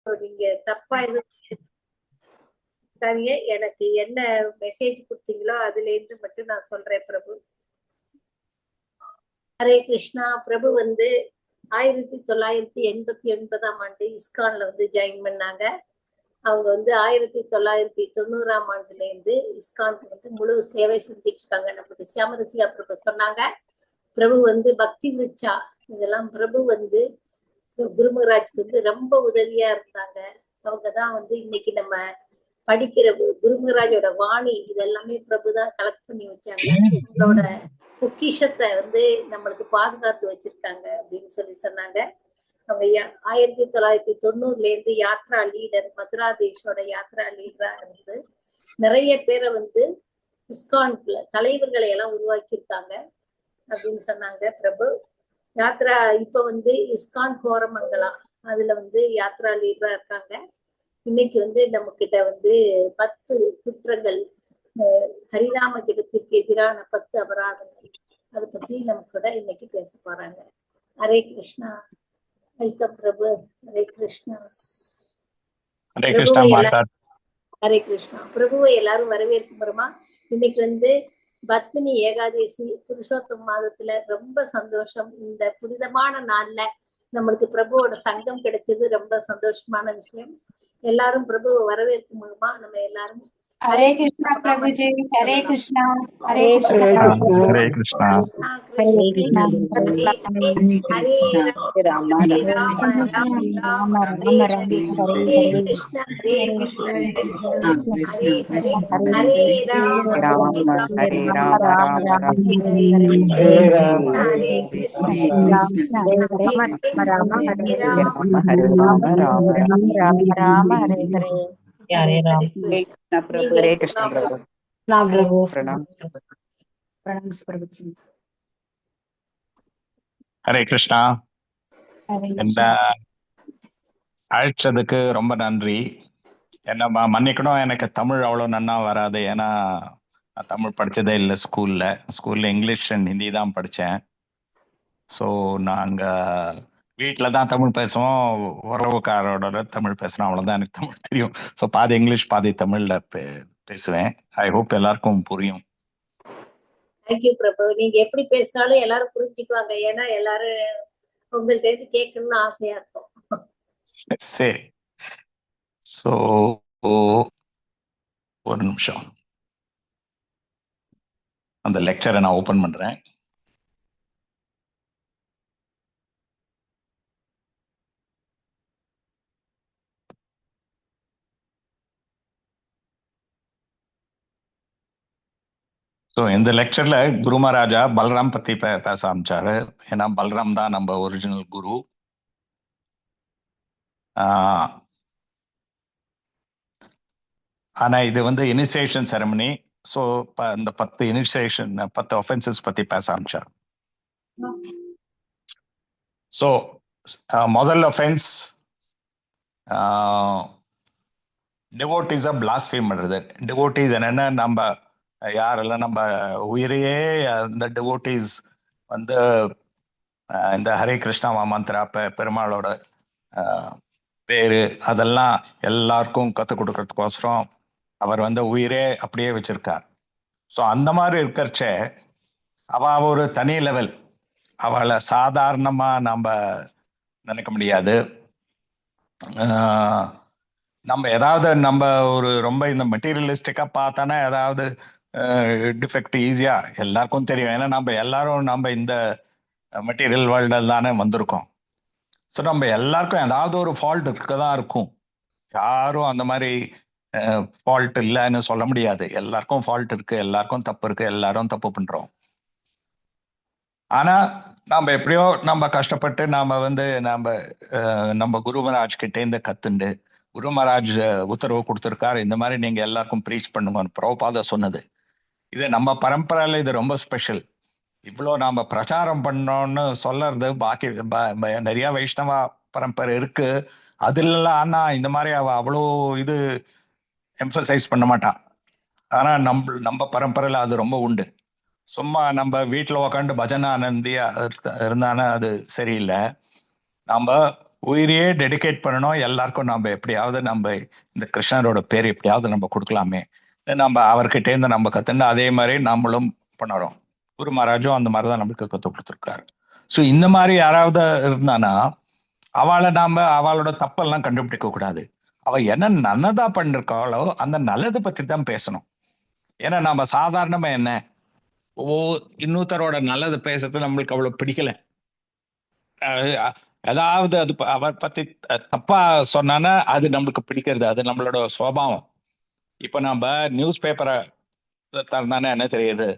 நீங்க தப்பா எதுவும் எனக்கு என்ன மெசேஜ் கொடுத்தீங்களோ அதுல இருந்து மட்டும் நான் சொல்றேன் பிரபு. ஹரே கிருஷ்ணா. பிரபு 1989 இஸ்கான்ல ஜாயின் பண்ணாங்க. அவங்க 1990 ஆண்டுல இருந்து இஸ்கானுக்கு முழு சேவை செஞ்சுட்டு இருக்காங்க. நமக்கு சியாமரசிகா பிரபு சொன்னாங்க. பிரபு பக்தி விருட்சா இதெல்லாம் பிரபு குருமராஜ்க்கு ரொம்ப உதவியா இருந்தாங்க. அவங்கதான் இன்னைக்கு நம்ம படிக்கிற குருமராஜோட வாணி இதெல்லாமே பிரபுதான் கலெக்ட் பண்ணி வச்சாங்க. அவங்களோட பொக்கிஷத்தை நம்மளுக்கு பாதுகாத்து வச்சிருக்காங்க அப்படின்னு சொன்னாங்க. அவங்க 1990 இருந்து யாத்ரா லீடர், மதுராதேஷோட யாத்ரா லீடரா இருந்து நிறைய பேரை இஸ்கான்ல தலைவர்களை எல்லாம் உருவாக்கி இருக்காங்க அப்படின்னு சொன்னாங்க பிரபு. யாத்ரா இப்ப இஸ்கான் கோரமங்கலா அதுல யாத்ரா லீடரா இருக்காங்க. இன்னைக்கு நம்ம கிட்ட 10 குற்றங்கள், ஹரிநாம ஜபத்திற்கு எதிரான 10 அபராதங்கள், அதை பத்தி நம்ம கூட இன்னைக்கு பேச போறாங்க. ஹரே கிருஷ்ணா. வெல்கம் பிரபு. ஹரே கிருஷ்ணா. ஹரே கிருஷ்ணா. பிரபுவை எல்லாரும் வரவேற்குமா. இன்னைக்கு பத்மினி ஏகாதேசி புருஷோத்தம் மாதத்துல ரொம்ப சந்தோஷம். இந்த புனிதமான நாள்ல நம்மளுக்கு பிரபுவோட சங்கம் கிடைச்சது ரொம்ப சந்தோஷமான விஷயம். எல்லாரும் பிரபுவை வரவேற்குமா. நம்ம எல்லாரும் हरे कृष्णा प्रभु जी. हरे कृष्णा. हरे कृष्णा. हरे कृष्णा. हरे कृष्णा. हरे राम हरे राम राम राम हरे हरे हरे कृष्णा हरे कृष्णा हरे हरे हरे राम हरे राम राम राम हरे कृष्णा हरे राम हरे हरे हरे राम. प्रभु हरे कृष्ण प्रभु. प्रभु प्रणाम प्रभु जी. ஹரே கிருஷ்ணா. என்ன அழைச்சதுக்கு ரொம்ப நன்றி. என்ன மன்னிக்கணும், எனக்கு தமிழ் அவ்வளோ நன்னா வராது. ஏன்னா நான் தமிழ் படிச்சதே இல்லை. ஸ்கூல்ல இங்கிலீஷ் அண்ட் ஹிந்தி தான் படித்தேன். ஸோ நாங்க வீட்டில் தான் தமிழ் பேசுவோம், உறவுக்காரோட தமிழ் பேசுகிறோம், அவ்வளோதான் எனக்கு தமிழ் தெரியும். ஸோ பாதி இங்கிலீஷ் பாதி தமிழில் பேசுவேன். ஐ ஹோப் எல்லாருக்கும் புரியும். தேங்க்யூ பிரபு. நீங்க எப்படி பேசினாலும் எல்லாரும் புரிஞ்சுக்குவாங்க. ஏன்னா எல்லாரும் உங்கள்ட்ட இருந்து கேட்கணும்னு ஆசையா இருக்கும். சரி. ஸோ ஒரு நிமிஷம், அந்த லெக்சரை நான் ஓபன் பண்றேன். ஸோ இந்த லெக்சர்ல குரு மகாராஜா பல்ராம் பத்தி பேச ஆரம்பிச்சாரு. ஏன்னா பல்ராம் தான் நம்ம ஒரிஜினல் குரு. ஆனா இது இனிஷியேஷன் செரமனி. ஸோ இந்த 10 ஒஃபென்சஸ் பத்தி பேச ஆரம்பிச்சார். ஸோ முதல் ஒஃபென்ஸ் டிவோட்டிஸை பிளாஸ்ஃபேம் பண்றது. டிவோட்டிஸ் என்னன்னா, நம்ம யாரெல்லாம் நம்ம உயிரையே அந்த டிவோட்டிஸ் இந்த ஹரே கிருஷ்ணா மந்திரா பெருமாளோட பேரு அதெல்லாம் எல்லாருக்கும் கற்றுக் கொடுக்கறதுக்கோசரம் அவர் உயிரே அப்படியே வச்சிருக்கார். ஸோ அந்த மாதிரி இருக்கிறச்ச அவ ஒரு தனி லெவல். அவளை சாதாரணமா நம்ம நினைக்க முடியாது. நம்ம ஏதாவது நம்ம ஒரு ரொம்ப இந்த மெட்டீரியலிஸ்டிக்கா பார்த்தானா ஏதாவது டிஃபெக்ட் ஈஸியா எல்லாருக்கும் தெரியும். ஏன்னா நம்ம எல்லாரும் நம்ம இந்த மெட்டீரியல் வேர்ல்டில் தானே வந்திருக்கோம். ஸோ நம்ம எல்லாருக்கும் ஏதாவது ஒரு ஃபால்ட் இருக்கதான் இருக்கும். யாரும் அந்த மாதிரி ஃபால்ட் இல்லைன்னு சொல்ல முடியாது. எல்லாருக்கும் ஃபால்ட் இருக்கு, எல்லாருக்கும் தப்பு இருக்கு, எல்லாரும் தப்பு பண்றோம். ஆனா நம்ம எப்படியோ நம்ம கஷ்டப்பட்டு நாம நம்ம குரு மகாராஜ் கிட்டே இந்த கத்துண்டு குரு மகாராஜ் உத்தரவு கொடுத்திருக்காரு, இந்த மாதிரி நீங்க எல்லாருக்கும் ப்ரீச் பண்ணுங்க. பிரபுபாத சொன்னது இது நம்ம பரம்பரையில இது ரொம்ப ஸ்பெஷல். இவ்வளோ நாம பிரச்சாரம் பண்ணோம்னு சொல்லறது பாக்கி நிறைய வைஷ்ணவ பரம்பரை இருக்கு. அதுல ஆனா இந்த மாதிரி அவ்வளோ இது எம்பசைஸ் பண்ண மாட்டான். ஆனா நம்ம பரம்பரையில அது ரொம்ப உண்டு. சும்மா நம்ம வீட்டுல உக்காண்டு பஜனை ஆனந்தியா இருந்தானே அது சரியில்லை. நம்ம உயிரையே டெடிகேட் பண்ணணும், எல்லாருக்கும் நம்ம எப்படியாவது நம்ம இந்த கிருஷ்ணரோட பேர் எப்படியாவது நம்ம கொடுக்கலாமே, நம்ம அவர்கிட்ட இருந்து நம்ம கத்துண்டு அதே மாதிரி நம்மளும் பண்ணுறோம். குரு மகாராஜும் அந்த மாதிரிதான் நம்மளுக்கு கத்து கொடுத்துருக்காரு. ஸோ இந்த மாதிரி யாராவது இருந்தானா அவளை நாம அவளோட தப்பெல்லாம் கண்டுபிடிக்க கூடாது. அவ என்ன நல்லதா பண்ணிருக்காளோ அந்த நல்லதை பத்தி தான் பேசணும். ஏன்னா நம்ம சாதாரணமா என்ன இன்னொருத்தரோட நல்லது பேசுறது நம்மளுக்கு அவ்வளவு பிடிக்கல. ஏதாவது அது அவர் பத்தி தப்பா சொன்னானா அது நம்மளுக்கு பிடிக்கிறது, அது நம்மளோட சுபாவம். இப்ப நம்ம நியூஸ் பேப்பரை திறந்தானே என்ன தெரியுது,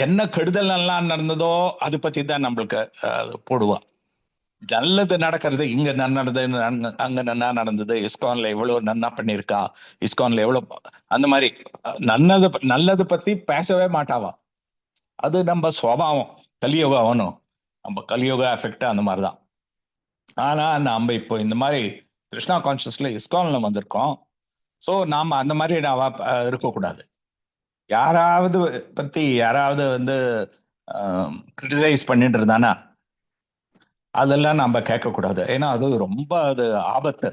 என்ன கெடுதல் எல்லாம் நடந்ததோ அது பத்தி தான் நம்மளுக்கு போடுவா. நல்லது நடக்கிறது, இங்க நடந்தது, அங்க நன்னா நடந்தது, இஸ்கான்ல எவ்வளவு நன்னா பண்ணிருக்கா, இஸ்கான்ல எவ்வளவு அந்த மாதிரி நல்லது பத்தி பேசவே மாட்டாவா. அது நம்ம சுபாவம், கலியுகம் அவனும் நம்ம கலியுக எஃபெக்ட் அந்த மாதிரிதான். ஆனா நம்ம இப்போ இந்த மாதிரி கிருஷ்ணா கான்சியஸ்ல இஸ்கான்ல வந்திருக்கோம். ஸோ நாம அந்த மாதிரி இருக்கக்கூடாது. யாராவது பத்தி யாராவது கிரிட்டிசைஸ் பண்ணிட்டு இருந்தானா அதெல்லாம் நம்ம கேட்கக்கூடாது. ஏன்னா அது ரொம்ப அது ஆபத்து.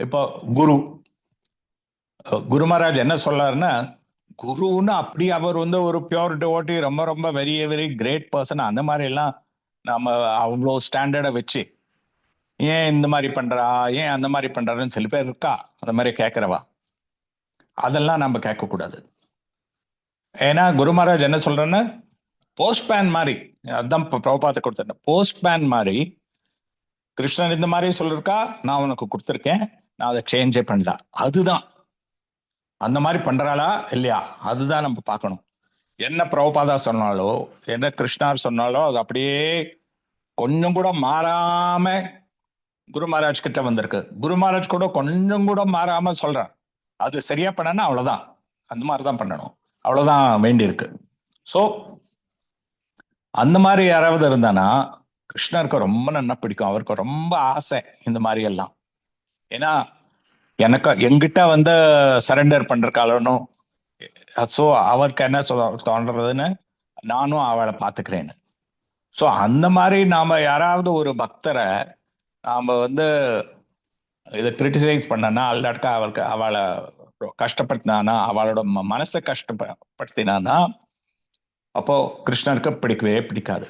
இப்போ குரு மகாராஜ் என்ன சொல்லாருன்னா, குருன்னு அப்படி அவர் ஒரு பியூர் டிவோட்டி, ரொம்ப ரொம்ப வெரி வெரி கிரேட் பர்சன், அந்த மாதிரி எல்லாம் நம்ம அவ்வளோ ஸ்டாண்டர்டை வச்சு ஏன் இந்த மாதிரி பண்றா, ஏன் அந்த மாதிரி பண்றாருன்னு சில பேர் இருக்கா அந்த மாதிரி கேட்கிறவா. அதெல்லாம் நம்ம கேட்கக்கூடாது. ஏன்னா குரு மகாராஜ் என்ன சொல்றேன்னா, போஸ்ட்மேன் மாதிரி, அதான் பிரபுபாத கொடுத்தேன், போஸ்ட்மேன் மாதிரி கிருஷ்ணன் இந்த மாதிரி சொல்லிருக்கா, நான் உனக்கு கொடுத்துருக்கேன், நான் அதை சேஞ்சே பண்ணல. அதுதான் அந்த மாதிரி பண்றாளா இல்லையா, அதுதான் நம்ம பார்க்கணும். என்ன பிரபுபாதா சொன்னாலோ என்ன கிருஷ்ணார் சொன்னாலோ அது அப்படியே கொஞ்சம் கூட மாறாம குரு மகாராஜ் கிட்ட வந்திருக்கு. குரு மகாராஜ் கூட கொஞ்சம் கூட மாறாம சொல்றார், அது சரியா பண்ணனா அவ்வளவுதான், அந்த மாதிரிதான் பண்ணணும், அவ்வளவுதான் வேண்டி இருக்கு. சோ அந்த மாதிரி யாராவது இருந்தானா கிருஷ்ணருக்கு ரொம்ப நல்லா பிடிக்கும், அவருக்கு ரொம்ப ஆசை இந்த மாதிரி எல்லாம். ஏன்னா எனக்கு எங்கிட்ட சரண்டர் பண்றக்காலன்னு, ஸோ அவருக்கு என்ன தோன்றதுன்னு நானும் அவளை பார்த்துக்கிறேன்னு. ஸோ அந்த மாதிரி நாம யாராவது ஒரு பக்தரை நாம இதை கிரிட்டிசைஸ் பண்ணனா, அல்லாட்டா அவளுக்கு அவளை கஷ்டப்படுத்தினானா, அவளோட மனசை கஷ்டப்படுத்தினானா, அப்போ கிருஷ்ணருக்கு பிடிக்கவே பிடிக்காது.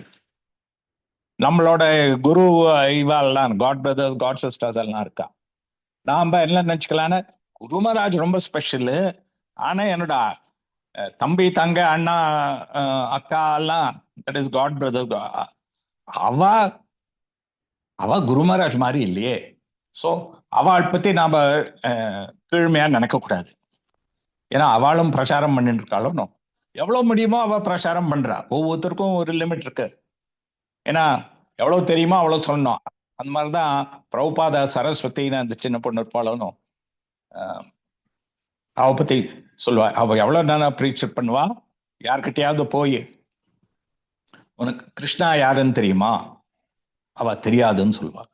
நம்மளோட குரு இவாள்லாம் காட் பிரதர்ஸ் காட் சிஸ்டர்ஸ் எல்லாம் இருக்கா, நாம என்ன நினைச்சுக்கலான்னு, குரு மகாராஜ் ரொம்ப ஸ்பெஷல், ஆனா என்னோட தம்பி தங்க அண்ணா அக்கா எல்லாம் தட் இஸ் காட் பிரதர்ஸ், அவ குரு மகாராஜ் மாதிரி இல்லையே. சோ அவள் பத்தி நாம கீழ்மையா நினைக்க கூடாது. ஏன்னா அவளும் பிரச்சாரம் பண்ணிட்டு இருக்காளோ, எவ்வளவு முடியுமோ அவ பிரச்சாரம் பண்றா. ஒவ்வொருத்தருக்கும் ஒரு லிமிட் இருக்கு. ஏன்னா எவ்வளவு தெரியுமோ அவ்வளவு சொல்லணும். அந்த மாதிரிதான் பிரபுபாத சரஸ்வத்தின்னு அந்த சின்ன பொண்ணு இருப்பாளோ, அவ பத்தி சொல்லுவா. அவ எவ்வளவு நானா ப்ரீச் பண்ணுவா, யார்கிட்டயாவது போய் உனக்கு கிருஷ்ணா யாருன்னு தெரியுமா, அவ தெரியாதுன்னு சொல்லுவா.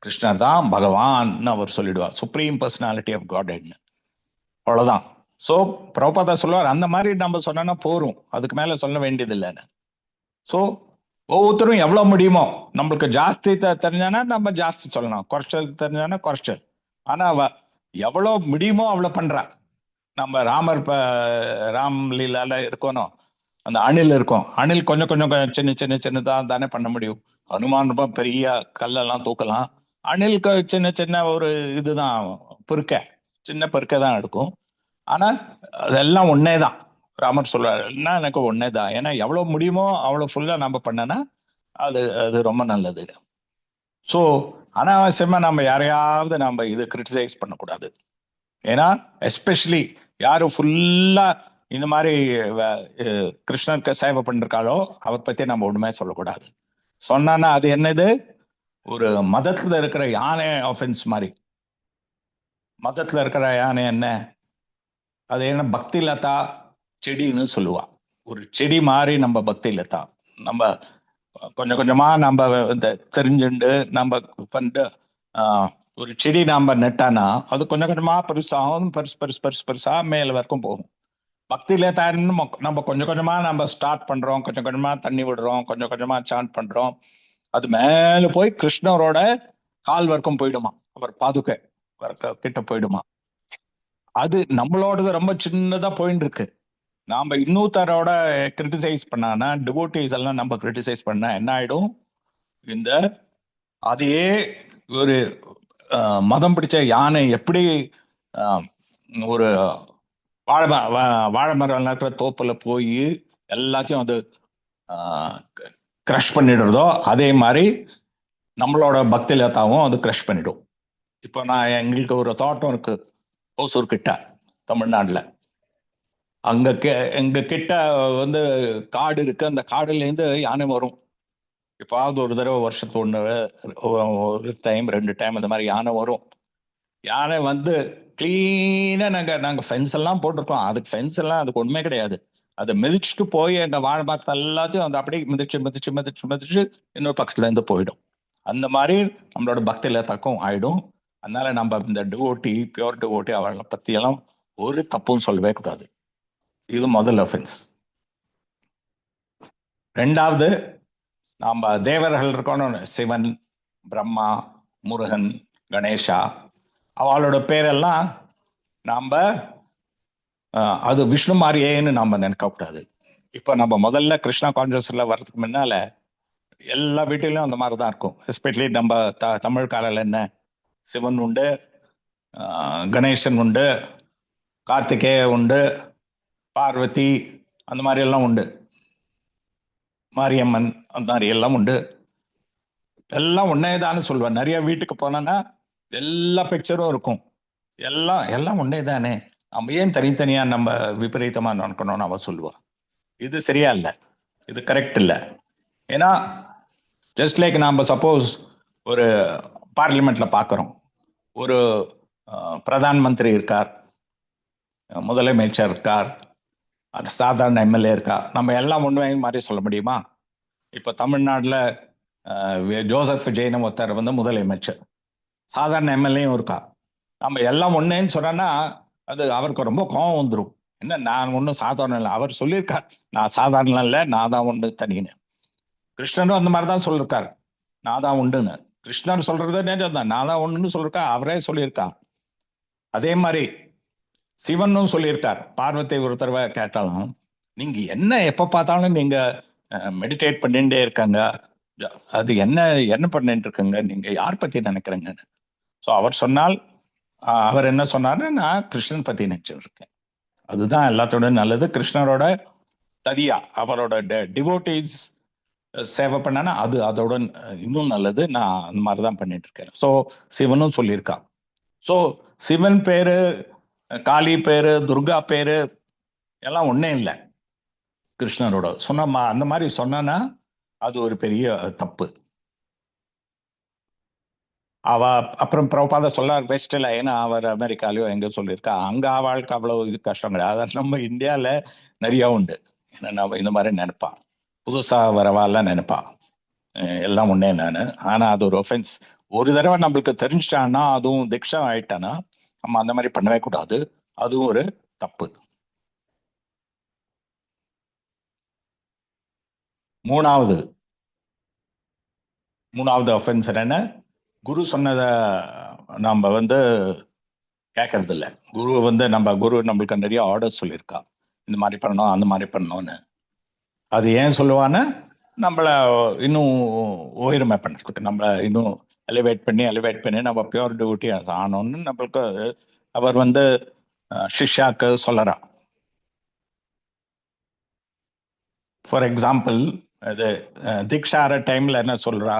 கிருஷ்ணர் தான் பகவான் அவர் சொல்லிடுவா, சுப்ரீம் பர்சனாலிட்டி ஆஃப் காட். அவ்வளவுதான். சோ பிரபுபாதா சொல்லுவார், அந்த மாதிரி நம்ம சொன்னா போறோம், அதுக்கு மேல சொல்ல வேண்டியது இல்லைன்னு. சோ ஒவ்வொருத்தரும் எவ்வளவு முடியுமோ, நம்மளுக்கு ஜாஸ்தி தெரிஞ்சானா நம்ம ஜாஸ்தி சொல்லலாம், குறைச்சல் தெரிஞ்சானா குறைச்சல். ஆனா அவ எவ்வளவு முடியுமோ அவ்வளவு பண்றா. நம்ம ராம் லீலால இருக்கணும், அந்த அணில் இருக்கும், அணில் கொஞ்சம் கொஞ்சம் சின்னதா தானே பண்ண முடியும். ஹனுமான் ரொம்ப பெரிய கல்லெல்லாம் தூக்கலாம், அணிலுக்கு சின்ன ஒரு இதுதான் பொறுக்க, சின்ன பொறுக்க தான் எடுக்கும். ஆனா அதெல்லாம் ஒன்னேதான். ராமர் சொல்றாரு, எனக்கு ஒன்னேதான். ஏன்னா எவ்வளவு முடியுமோ அவ்வளவு ஃபுல்லா நம்ம பண்ணனா அது ரொம்ப நல்லது. சோ அனாவசியமா நம்ம யாரையாவது நம்ம இது கிரிட்டிசைஸ் பண்ணக்கூடாது. ஏன்னா எஸ்பெஷலி யாரு ஃபுல்லா இந்த மாதிரி கிருஷ்ணருக்கு சேவை பண்ணிருக்காளோ அவர் பத்தி நம்ம ஒண்ணுமே சொல்லக்கூடாது. சொன்னான்னா அது என்னது, ஒரு மதத்துல இருக்கிற யானை ஆஃபென்ஸ் மாதிரி. மதத்துல இருக்கிற யானை என்ன, அது என்ன, பக்தி லதா செடின்னு சொல்லுவா. ஒரு செடி மாதிரி நம்ம பக்தி லதா. நம்ம கொஞ்சம் கொஞ்சமா நம்ம தெரிஞ்சுண்டு நம்ம பண்ணிட்டு ஒரு செடி நாம நட்டானா அது கொஞ்சம் கொஞ்சமா பெருசாகும், பெருசா மேல வரைக்கும் போகும். பக்தியில நம்ம கொஞ்சம் கொஞ்சமா நம்ம ஸ்டார்ட் பண்றோம், கொஞ்சம் கொஞ்சமா தண்ணி விடுறோம், கொஞ்சம் கொஞ்சமா சாண்ட் பண்றோம், அது மேல போய் கிருஷ்ணரோட கால் வர்க்கம் போயிடுமா, அவர் பாதுகை கிட்ட போயிடுமா. அது நம்மளோடது ரொம்ப சின்னதா போயிட்டு இருக்கு. நாம இன்னொருத்தரோட கிரிட்டிசைஸ் பண்ணானா, டிவோட்டிஸ் எல்லாம் நம்ம கிரிட்டிசைஸ் பண்ணா என்ன ஆயிடும், இந்த அதே ஒரு மதம் பிடிச்ச யானை எப்படி ஒரு வாழை மரம் இருக்கிற தோப்புல போய் எல்லாத்தையும் அது கிரஷ் பண்ணிடுறதோ, அதே மாதிரி நம்மளோட பக்தி லதாவும் அது கிரஷ் பண்ணிடும். இப்போ எங்களுக்கு ஒரு தோட்டம் இருக்கு ஓசூர் கிட்ட, தமிழ்நாடுல. அங்க எங்க கிட்ட வந்து காடு இருக்கு. அந்த காடுல இருந்து யானை வரும். இப்பாவது ஒரு தடவை வருஷத்துக்கு ஒரு டைம் 2 டைம் அந்த மாதிரி யானை வரும். யானை வந்து கிளீனா நாங்க ஃபென்ஸ் எல்லாம் போட்டிருக்கோம். அதுக்கு ஃபென்ஸ் எல்லாம் அதுக்கு ஒண்ணுமே கிடையாது. அதை மிதிச்சுட்டு போய் எங்க வாழை மரத்தை எல்லாத்தையும் அந்த அப்படியே மிதிச்சு இன்னொரு பக்கத்துல இருந்து போயிடும். அந்த மாதிரி நம்மளோட பக்தியில தக்கம் ஆயிடும். அதனால நம்ம இந்த டிவோட்டி, பியூர் டிவோட்டி அவளை பத்தி எல்லாம் ஒரு தப்பும் சொல்லவே கூடாது. இது முதல் அஃபென்ஸ். ரெண்டாவது, நாம தேவர்கள் இருக்கணும், சிவன், பிரம்மா, முருகன், கணேஷா, அவளோட பேரெல்லாம் நாம அது விஷ்ணு மாதிரியேன்னு நாம நினைக்க கூடாது. இப்ப நம்ம முதல்ல கிருஷ்ணா கான்சியஸ்ல வர்றதுக்கு முன்னால எல்லா வீட்டிலும் அந்த மாதிரிதான் இருக்கும். எஸ்பெஷலி நம்ம தமிழ் காலையில என்ன, சிவன் உண்டு, கணேசன் உண்டு, கார்த்திகேய உண்டு, பார்வதி, அந்த மாதிரி எல்லாம் உண்டு, மாரியம்மன், அந்த மாதிரி எல்லாம் உண்டு. எல்லாம் ஒன்னேதான்னு சொல்லுவேன். நிறைய வீட்டுக்கு போனா எல்லா பிக்சரும் இருக்கும். எல்லாம் ஒன்னேதானே, நம்ம ஏன் தனித்தனியா நம்ம விபரீதமா நினைக்கணும்னு அவ சொல்லுவா. இது சரியா இல்லை, இது கரெக்ட் இல்லை. ஏன்னா ஜஸ்ட் லைக் நாம சப்போஸ் ஒரு பார்லிமெண்ட்ல பாக்குறோம், ஒரு பிரதான் மந்திரி இருக்கார், முதலமைச்சர் இருக்கார், சாதாரண எம்எல்ஏ இருக்கா, நம்ம எல்லாம் ஒண்ணுமே மாதிரி சொல்ல முடியுமா? இப்ப தமிழ்நாட்டுல ஜோசப் விஜய்னு ஒருத்தர் வந்து முதலமைச்சர், சாதாரண எம்எல்ஏயும் இருக்கா. நம்ம எல்லாம் ஒன்னேன்னு சொன்னா அது அவருக்கு ரொம்ப கோபம் வந்துடும். என்ன, நான் ஒன்றும் சாதாரண இல்லை, அவர் சொல்லியிருக்கார் நான் சாதாரண இல்லை, நான் தான் உண்டு தனின்னு. கிருஷ்ணனும் அந்த மாதிரிதான் சொல்லியிருக்காரு, நான் தான் உண்டுன்னு. கிருஷ்ணன் சொல்றது நேரம் தான், நான் தான் ஒண்ணுன்னு சொல்லியிருக்கா, அவரே சொல்லியிருக்கான். அதே மாதிரி சிவனும் சொல்லியிருக்கார். பார்வதி ஒரு தடவை கேட்டாலும், நீங்க என்ன எப்ப பார்த்தாலும் நீங்க மெடிடேட் பண்ணிட்டே இருக்காங்க, அது என்ன பண்ணிட்டு இருக்கங்க, நீங்க யார் பத்தி நினைக்கிறீங்க? ஸோ அவர் சொன்னால், அவர் என்ன சொன்னாரு, நான் கிருஷ்ணன் பத்தி நினைச்சிட்டு இருக்கேன், அதுதான் எல்லாத்தோட நல்லது. கிருஷ்ணரோட ததியா அவரோட டிவோட்டிஸ் சேவை பண்ணனா அது அதோட இன்னும் நல்லது. நான் அந்த மாதிரிதான் பண்ணிட்டு இருக்கேன். ஸோ சிவனும் சொல்லியிருக்கான். ஸோ சிவன் பேரு, காளி பேரு, துர்கா பேரு எல்லாம் ஒன்னே இல்லை கிருஷ்ணரோட. சொன்ன அந்த மாதிரி சொன்னா அது ஒரு பெரிய தப்பு. அவ அப்புறம் பிரபாத சொல்லார் வெஸ்ட்ல, ஏன்னா அவர் அமெரிக்காலயோ எங்க சொல்லியிருக்கா, அங்க அவளுக்கு அவ்வளவு இது கஷ்டம் கிடையாது. அதான் நம்ம இந்தியால நிறைய உண்டு. ஏன்னா நம்ம இந்த மாதிரி நினைப்பா, புதுசா வரவாலாம் நினைப்பா எல்லாம் ஒன்னே நானு. ஆனா அது ஒரு ஒஃபென்ஸ். ஒரு தடவை நம்மளுக்கு தெரிஞ்சிட்டான்னா, அதுவும் திக்ஷா ஆயிட்டானா, நம்ம அந்த மாதிரி பண்ணவே கூடாது. அதுவும் ஒரு தப்பு. மூணாவது அஃபென்ஸ் என்ன, குரு சொன்னதை நம்ம வந்து கேட்கறது இல்லை. குரு நம்மளுக்கு நிறைய ஆர்டர் சொல்லியிருக்கா, இந்த மாதிரி பண்ணணும் அந்த மாதிரி பண்ணணும்னு. அது ஏன் சொல்லுவான்னு, நம்மள இன்னும் உயர்மை பண்றதுக்கு, நம்மள இன்னும் எலிவேட் பண்ணி நம்ம பியூர் டியூட்டி ஆனோன்னு நம்மளுக்கு அவர் வந்து சிஷ்யாக்கு சொல்லறா. ஃபார் எக்ஸாம்பிள், இது தீக்ஷார டைம்ல என்ன சொல்றா,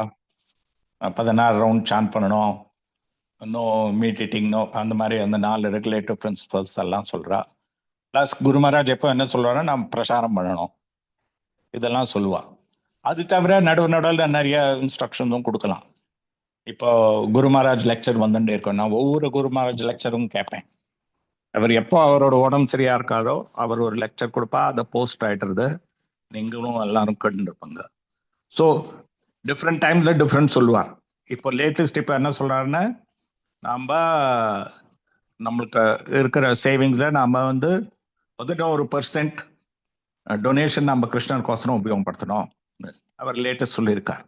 16 ரவுண்ட் சான் பண்ணணும், நோ மீட் ஈட்டிங், நோ, அந்த மாதிரி அந்த 4 ரெகுலேட்டிவ் பிரின்சிபல்ஸ் எல்லாம் சொல்றா. பிளஸ் குரு மகாராஜ் எப்போ என்ன சொல்றாரு, நாம் பிரசாரம் பண்ணணும், இதெல்லாம் சொல்லுவா. அது தவிர நடுவில் நிறைய இன்ஸ்ட்ரக்ஷன்ஸும் கொடுக்கலாம். இப்போ குரு மகாராஜ் லெக்சர் வந்துட்டே இருக்கோம், நான் ஒவ்வொரு குரு மகாராஜ் லெக்சரும் கேட்பேன். அவர் எப்போ அவரோட உடம்பு சரியா இருக்காரோ அவர் ஒரு லெக்சர் கொடுப்பா, அதை போஸ்ட் ஆயிடுறது நீங்களும் எல்லாரும் கேட்டு இருப்பாங்க. ஸோ டிஃப்ரெண்ட் டைம்ல டிஃப்ரெண்ட் சொல்லுவார். இப்போ லேட்டஸ்ட் இப்போ என்ன சொல்றாருன்னா, நம்மளுக்கு இருக்கிற சேவிங்ஸ்ல நாம வந்து 11% டொனேஷன் நம்ம கிருஷ்ணனுக்கோசரம் உபயோகப்படுத்தணும் அவர் லேட்டஸ்ட் சொல்லியிருக்கார்.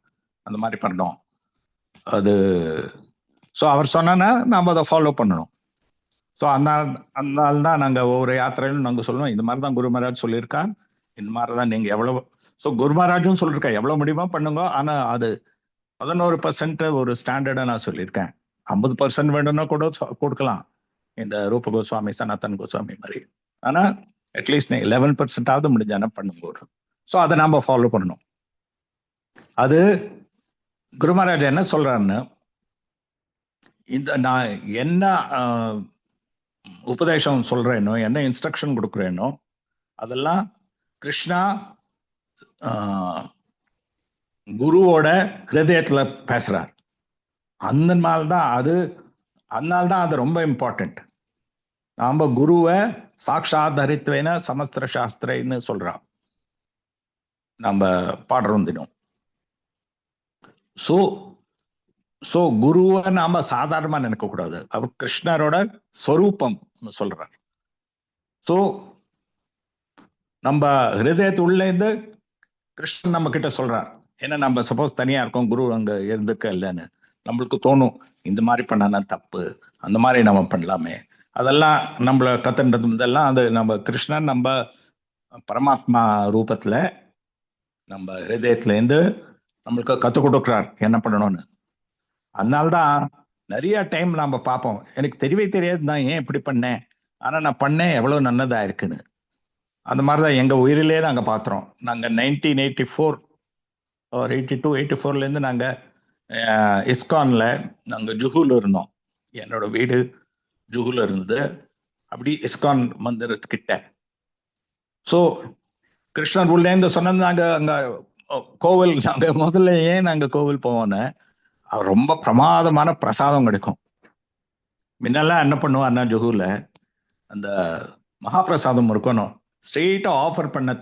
அந்த மாதிரி பண்ணோம். அது ஸோ அவர் சொன்னா நாம் அதை ஃபாலோ பண்ணணும். ஸோ அதனால தான் நாங்கள் ஒவ்வொரு யாத்திரையிலும் நாங்கள் சொல்லுவோம், இந்த மாதிரி தான் குரு மகாராஜ் சொல்லியிருக்கார், இந்த மாதிரி தான் நீங்கள் எவ்வளோ. ஸோ குரு மகாராஜும் சொல்லியிருக்கா எவ்வளோ முடியுமோ பண்ணுங்க. ஆனால் அது 11% ஒரு ஸ்டாண்டர்டாக நான் சொல்லியிருக்கேன். 50% வேணும்னா கூட கொடுக்கலாம், இந்த ரூப கோஸ்வாமி சனாதன் கோஸ்வாமி மாதிரி. ஆனால் அட்லீஸ்ட் 11%ஆவது முடிஞ்சானா பண்ணும்போது. ஸோ அதை நாம் ஃபாலோ பண்ணணும். அது குரு மகாராஜ் என்ன சொல்றாருன்னு, இந்த நான் என்ன உபதேசம் சொல்றேனோ, என்ன இன்ஸ்ட்ரக்ஷன் கொடுக்குறேனோ, அதெல்லாம் கிருஷ்ணா குருவோட ஹிருதயத்துல பேசுறார். அதனால்தான் அது ரொம்ப இம்பார்ட்டன்ட். நாம குருவை சாட்சாத் ஹரித்வேன சமஸ்திர சாஸ்திரன்னு சொல்றோம், நம்ம பாடுறோம் தினம். ஸோ குருவை நாம சாதாரணமா நினைக்க கூடாது, அவர் கிருஷ்ணரோட ஸ்வரூபம் சொல்றார். ஸோ நம்ம ஹிருதயத்து உள்ள இருந்து கிருஷ்ணன் நம்ம கிட்ட சொல்றார். ஏன்னா நம்ம சப்போஸ் தனியா இருக்கோம், குரு அங்க இருந்துக்க இல்லைன்னு நம்மளுக்கு தோணும், இந்த மாதிரி பண்ணனா தப்பு, அந்த மாதிரி நம்ம பண்ணலாமே. அதெல்லாம் நம்மள கத்துன்றது இதெல்லாம் அது நம்ம கிருஷ்ணன் நம்ம பரமாத்மா ரூபத்துல நம்ம ஹிருதயத்துல இருந்து நம்மளுக்கு கத்துக் கொடுக்குறார் என்ன பண்ணணும்னு. அதனால்தான் நிறைய டைம் நாம பார்ப்போம், எனக்கு தெரியவே தெரியாது நான் ஏன் இப்படி பண்ணேன், ஆனா நான் பண்ணேன் எவ்வளவு நல்லதா இருக்குன்னு. அந்த மாதிரிதான் எங்க உயிரிலே நாங்க பாத்துறோம். நாங்க 1984 ஒரு 82-84 இருந்து நாங்க இஸ்கான்ல நாங்க ஜுஹூல இருந்தோம். என்னோட வீடு ஜுஹூல இருந்தது, அப்படி இஸ்கான் மந்திரத்துக்கிட்ட. ஸோ கிருஷ்ணர் உள்ள இருந்து சொன்னது, நாங்க அங்க கோவில், நாங்க முதல்ல ஏன் நாங்க கோவில் போவோன்னு, ரொம்ப பிரமாதமான பிரசாதம் கிடைக்கும். முன்னெல்லாம் என்ன பண்ணுவான்னா ஜுஹூல அந்த மகாபிரசாதம் இருக்கணும், ஸ்ட்ரெயிட்டா ஆஃபர் பண்ண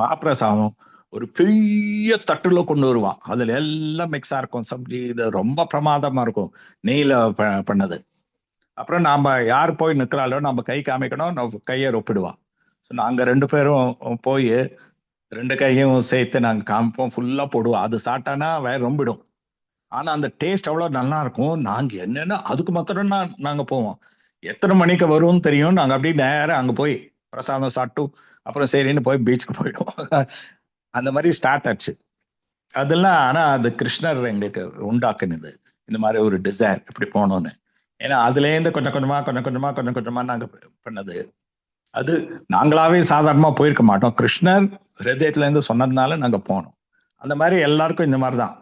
மகாபிரசாதம் ஒரு பெரிய தட்டுல கொண்டு வருவான். அதுல எல்லாம் மிக்ஸா இருக்கும், சப்ஜி, இது ரொம்ப பிரமாதமா இருக்கும், நெய்ல பண்ணது. அப்புறம் நாம யார் போய் நிற்கிறாளோ நம்ம கை காமிக்கணும், நம்ம கையை ஒப்பிடுவான். ஸோ நாங்க 2 பேரும் போய் 2 கையும் சேர்த்து நாங்க காமிப்போம், ஃபுல்லா போடுவோம். அது சாப்பிட்டானா வேற ரொம்பிடும். ஆனா அந்த டேஸ்ட் அவ்வளவு நல்லா இருக்கும். நாங்க என்னன்னா அதுக்கு மாத்திரம் நாங்க போவோம். எத்தனை மணிக்கு வரும்னு தெரியும், நாங்க அப்படியே நேரம் அங்க போய் பிரசாதம் சாப்பிட்டு அப்புறம் சரின்னு போய் பீச்சுக்கு போயிடுவோம். அந்த மாதிரி ஸ்டார்ட் ஆச்சு அதெல்லாம். ஆனா அது கிருஷ்ணர் எங்களுக்கு உண்டாக்குனது, இந்த மாதிரி ஒரு டிசைர் இப்படி போகணும்னு. ஏன்னா அதுல இருந்து கொஞ்சம் கொஞ்சமா நாங்க பண்ணது. அது நாங்களாவே சாதாரணமா போயிருக்க மாட்டோம், கிருஷ்ணர் ஹிருதயத்துல இருந்து சொன்னதுனால நாங்க போனோம். அந்த மாதிரி எல்லாருக்கும் இந்த மாதிரிதான்.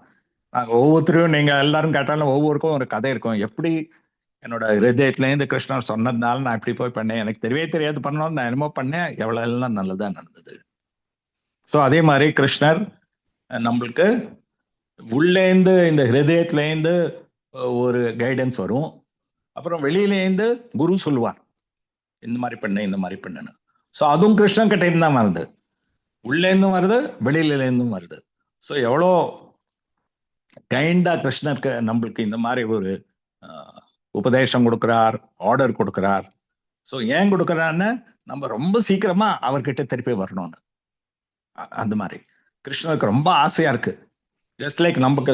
நாங்க ஒவ்வொருத்தரையும் நீங்க எல்லாரும் கேட்டாலும் ஒவ்வொருக்கும் ஒரு கதை இருக்கும். எப்படி என்னோட ஹிருதயத்துல இருந்து கிருஷ்ணர் சொன்னதுனால நான் இப்படி போய் பண்ணேன், எனக்கு தெரியவே தெரியாது பண்ணணும், நான் என்னமோ பண்ணேன், எவ்வளவு எல்லாம் நல்லதா நடந்தது. ஸோ அதே மாதிரி கிருஷ்ணர் நம்மளுக்கு உள்ளேந்து இந்த ஹிருதயத்திலேருந்து ஒரு கைடன்ஸ் வரும், அப்புறம் வெளியிலேருந்து குரு சொல்லுவார் இந்த மாதிரி பண்ணுன்னு. ஸோ அதுவும் கிருஷ்ணன் கிட்ட இருந்து தான் வருது, உள்ளேருந்தும் வருது, வெளியிலேருந்தும் வருது. ஸோ எவ்வளோ கைண்டா கிருஷ்ணருக்கு நம்மளுக்கு இந்த மாதிரி ஒரு உபதேசம் கொடுக்கிறார், ஆர்டர் கொடுக்கிறார். ஸோ ஏன் கொடுக்குறான்னு, நம்ம ரொம்ப சீக்கிரமா அவர்கிட்ட திருப்பி வரணும்னு. அந்த மாதிரி கிருஷ்ணருக்கு ரொம்ப ஆசையா இருக்கு. ஜஸ்ட் லைக் நமக்கு